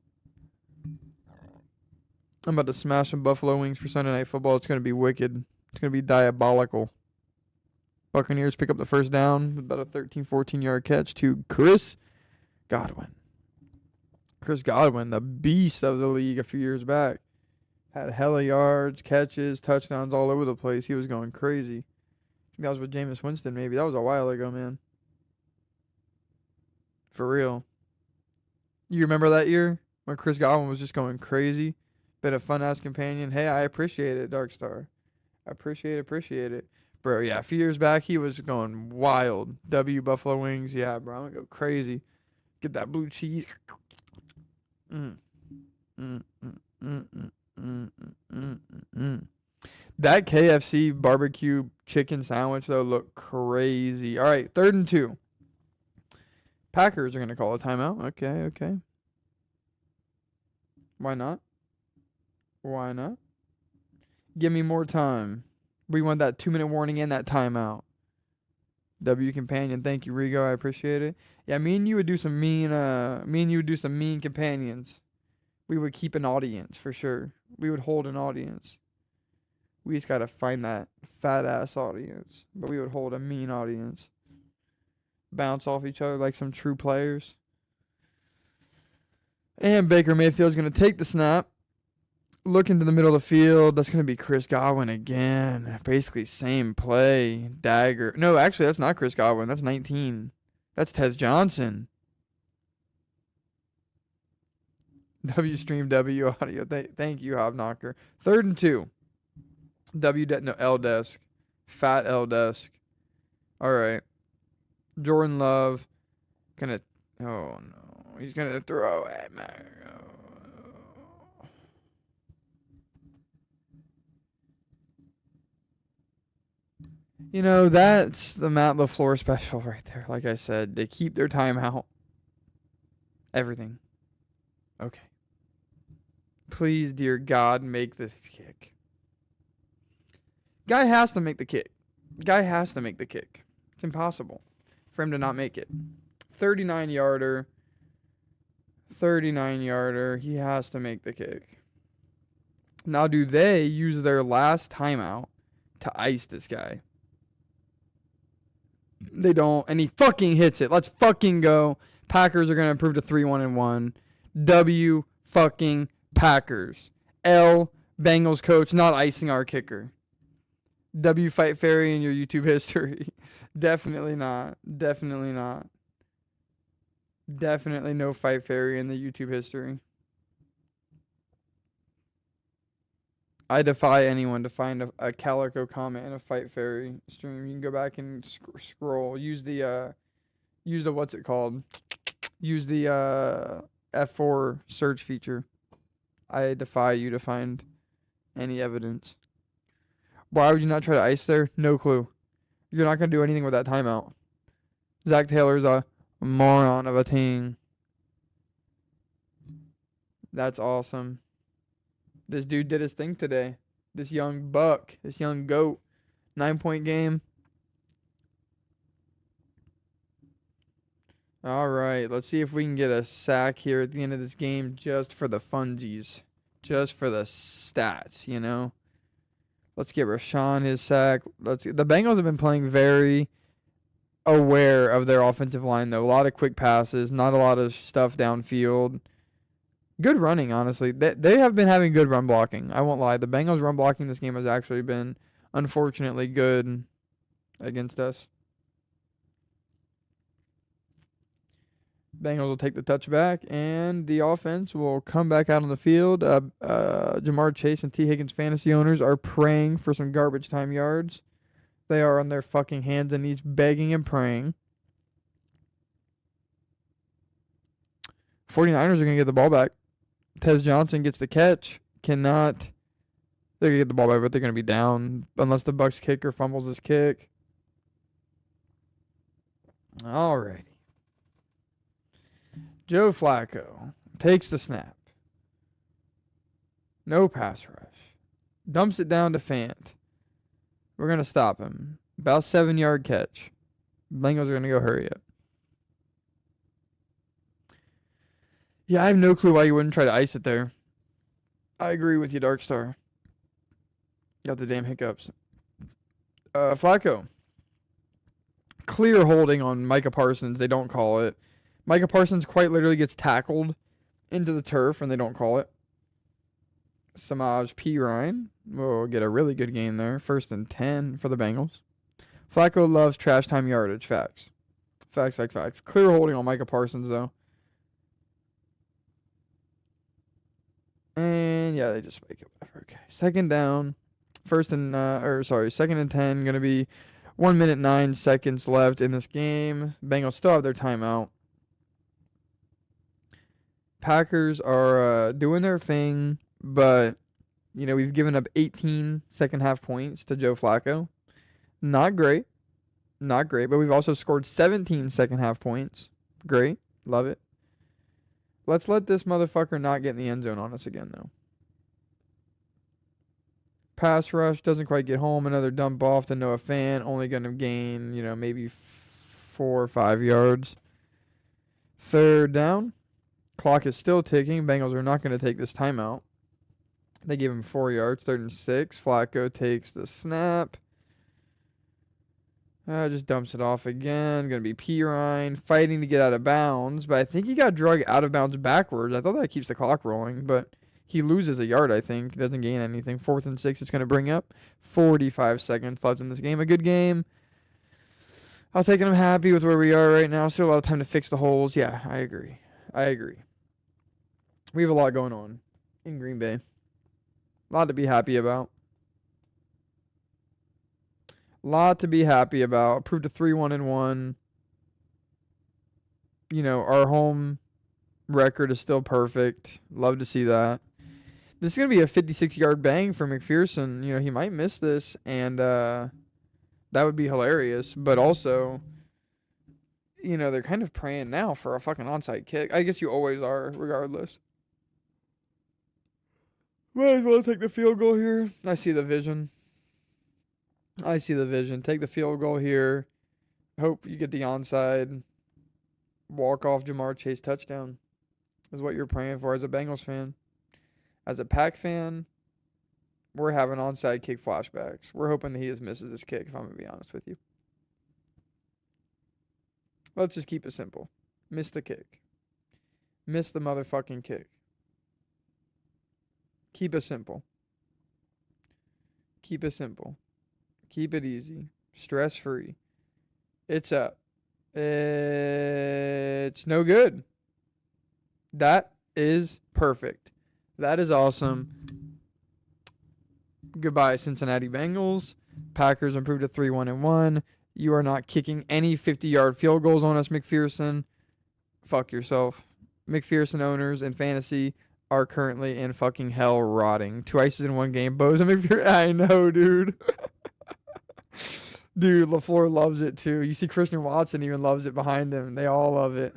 I'm about to smash some buffalo wings for Sunday Night Football. It's going to be wicked. It's going to be diabolical. Buccaneers pick up the first down with about a 13, 14-yard catch to Chris Godwin. Chris Godwin, the beast of the league a few years back. Had hella yards, catches, touchdowns all over the place. He was going crazy. I think that was with Jameis Winston maybe. That was a while ago, man. For real. You remember that year when Chris Godwin was just going crazy? Been a fun-ass companion. Hey, I appreciate it, Dark Star. I appreciate it. Bro, yeah, a few years back, he was going wild. Buffalo wings. Yeah, bro, I'm going to go crazy. Get that blue cheese. That KFC barbecue chicken sandwich, though, looked crazy. All right, 3rd and 2. Packers are going to call a timeout. Okay. Why not? Give me more time. We want that 2-minute warning and that timeout. W companion, thank you, Rigo. I appreciate it. Yeah, me and you would do some mean companions. We would keep an audience for sure. We would hold an audience. We just gotta find that fat ass audience. But we would hold a mean audience. Bounce off each other like some true players. And Baker Mayfield's gonna take the snap. Look into the middle of the field. That's gonna be Chris Godwin again. Basically same play. Dagger. No, actually that's not Chris Godwin. That's 19. That's Tez Johnson. W stream W audio. Thank you, Hobknocker. 3rd and 2. L desk. Fat L desk. All right. Jordan Love gonna. Oh no, he's gonna throw at Mario. You know, that's the Matt LaFleur special right there. Like I said, they keep their timeout. Everything. Okay. Please, dear God, make this kick. Guy has to make the kick. Guy has to make the kick. It's impossible for him to not make it. 39-yarder. 39-yarder. He has to make the kick. Now, do they use their last timeout to ice this guy? They don't, and he fucking hits it. Let's fucking go. Packers are going to improve to 3-1-1. W fucking Packers. L Bengals coach not icing our kicker. W Fight Fairy in your YouTube history. Definitely not. Definitely not. Definitely no Fight Fairy in the YouTube history. I defy anyone to find a Calico comment in a Fight Fairy stream. You can go back and scroll. Use the what's it called? Use the F4 search feature. I defy you to find any evidence. Why would you not try to ice there? No clue. You're not going to do anything with that timeout. Zach Taylor's a moron of a team. That's awesome. This dude did his thing today. This young buck. This young goat. 9-point game. All right. Let's see if we can get a sack here at the end of this game just for the funsies. Just for the stats, you know. Let's get Rashawn his sack. The Bengals have been playing very aware of their offensive line, though. A lot of quick passes, not a lot of stuff downfield. Good running, honestly. They have been having good run blocking. I won't lie. The Bengals run blocking this game has actually been, unfortunately, good against us. Bengals will take the touchback, and the offense will come back out on the field. Jamar Chase and T. Higgins fantasy owners are praying for some garbage time yards. They are on their fucking hands and knees begging and praying. 49ers are going to get the ball back. Tez Johnson gets the catch. They're going to get the ball back, but they're going to be down unless the Bucs kicker fumbles his kick. Alrighty. Joe Flacco takes the snap. No pass rush. Dumps it down to Fant. We're going to stop him. About 7-yard catch. Bengals are going to go hurry up. Yeah, I have no clue why you wouldn't try to ice it there. I agree with you, Darkstar. Got the damn hiccups. Flacco. Clear holding on Micah Parsons. They don't call it. Micah Parsons quite literally gets tackled into the turf, and they don't call it. Samaj P. Ryan will get a really good game there. 1st and 10 for the Bengals. Flacco loves trash time yardage. Facts. Facts. Clear holding on Micah Parsons, though. And, yeah, they just spike it. Whatever. Okay. 2nd down. 2nd and 10. Going to be 1 minute 9 seconds left in this game. Bengals still have their timeout. Packers are doing their thing, but, you know, we've given up 18 second-half points to Joe Flacco. Not great, but we've also scored 17 second-half points. Great. Love it. Let's let this motherfucker not get in the end zone on us again, though. Pass rush doesn't quite get home. Another dump off to Noah Fant. Only going to gain, you know, maybe 4 or 5 yards. 3rd down. Clock is still ticking. Bengals are not going to take this timeout. They gave him 4 yards, 3rd and 6. Flacco takes the snap. Just dumps it off again. Going to be Pirine fighting to get out of bounds. But I think he got drug out of bounds backwards. I thought that keeps the clock rolling. But he loses a yard, I think. He doesn't gain anything. 4th and 6 it's going to bring up. 45 seconds left in this game. A good game. I'll take it. I'm happy with where we are right now. Still a lot of time to fix the holes. Yeah, I agree. We have a lot going on in Green Bay. A lot to be happy about. Proved a 3-1-1. Our home record is still perfect. Love to see that. This is going to be a 56-yard bang for McPherson. He might miss this, and that would be hilarious. But also, they're kind of praying now for a fucking onside kick. I guess you always are, regardless. Might as well take the field goal here. I see the vision. Take the field goal here. Hope you get the onside. Walk off Jamar Chase touchdown is what you're praying for as a Bengals fan. As a Pack fan, we're having onside kick flashbacks. We're hoping that he just misses this kick, if I'm going to be honest with you. Let's just keep it simple. Miss the kick. Miss the motherfucking kick. Keep it simple. Keep it easy. Stress-free. It's up. It's no good. That is perfect. That is awesome. Goodbye, Cincinnati Bengals. Packers improved to 3-1-1. You are not kicking any 50-yard field goals on us, McPherson. Fuck yourself. McPherson owners in fantasy are currently in fucking hell rotting. 2 ices in one game. Bows and McPherson. I know, dude. Dude, LaFleur loves it too. You see Christian Watson even loves it behind him. They all love it.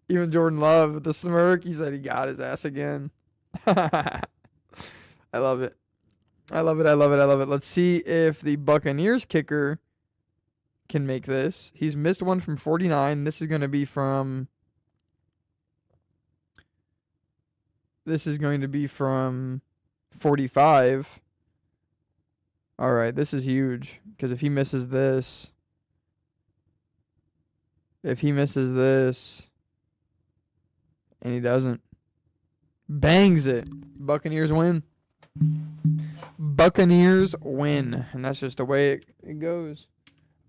Even Jordan Love with the smirk. He said he got his ass again. I love it. Let's see if the Buccaneers kicker can make this. He's missed one from 49. This is going to be from 45. All right, this is huge because if he misses this, and he doesn't, bangs it. Buccaneers win. And that's just the way it goes.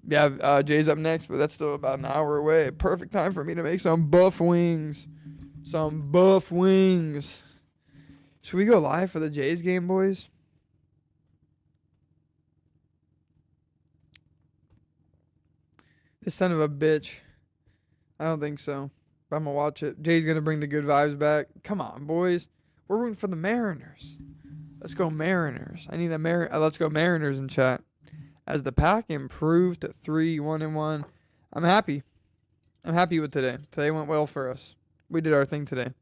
Yeah, Jay's up next, but that's still about an hour away. Perfect time for me to make some buff wings. Should we go live for the Jays game, boys? This son of a bitch. I don't think so. But I'm going to watch it. Jay's going to bring the good vibes back. Come on, boys. We're rooting for the Mariners. Let's go Mariners. I need a let's go Mariners in chat. As the Pack improved to 3-1-1. I'm happy. I'm happy with today. Today went well for us. We did our thing today.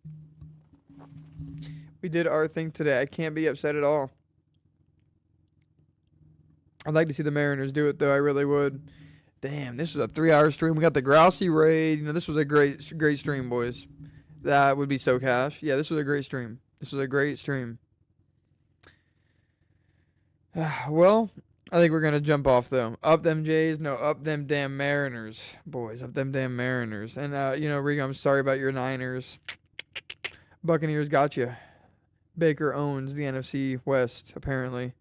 I can't be upset at all. I'd like to see the Mariners do it, though. I really would. Damn, this was a 3-hour stream. We got the Grousey raid. This was a great stream, boys. That would be so cash. Yeah, this was a great stream. Well, I think we're going to jump off, though. Up them Jays. No, up them damn Mariners. Boys, up them damn Mariners. And, Rigo, I'm sorry about your Niners. Buccaneers got you. Baker owns the NFC West, apparently.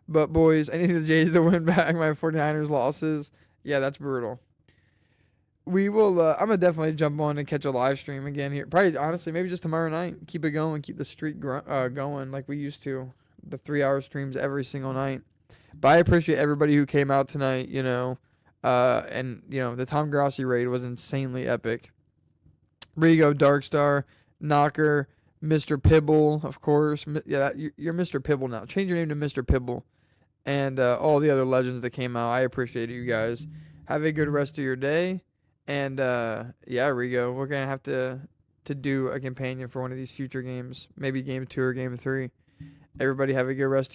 But, boys, I need the Jays to win back my 49ers losses. Yeah, that's brutal. We will, I'm going to definitely jump on and catch a live stream again here. Probably, honestly, maybe just tomorrow night. Keep it going. Keep the streak going like we used to. The 3-hour streams every single night. But I appreciate everybody who came out tonight, and, the Tom Grossi raid was insanely epic. Rigo, Darkstar, Knocker, Mr. Pibble, of course. Yeah, you're Mr. Pibble now. Change your name to Mr. Pibble. And all the other legends that came out. I appreciate you guys. Have a good rest of your day. And, Rigo, we're going to have to do a companion for one of these future games. Maybe game 2 or game 3. Everybody have a good rest.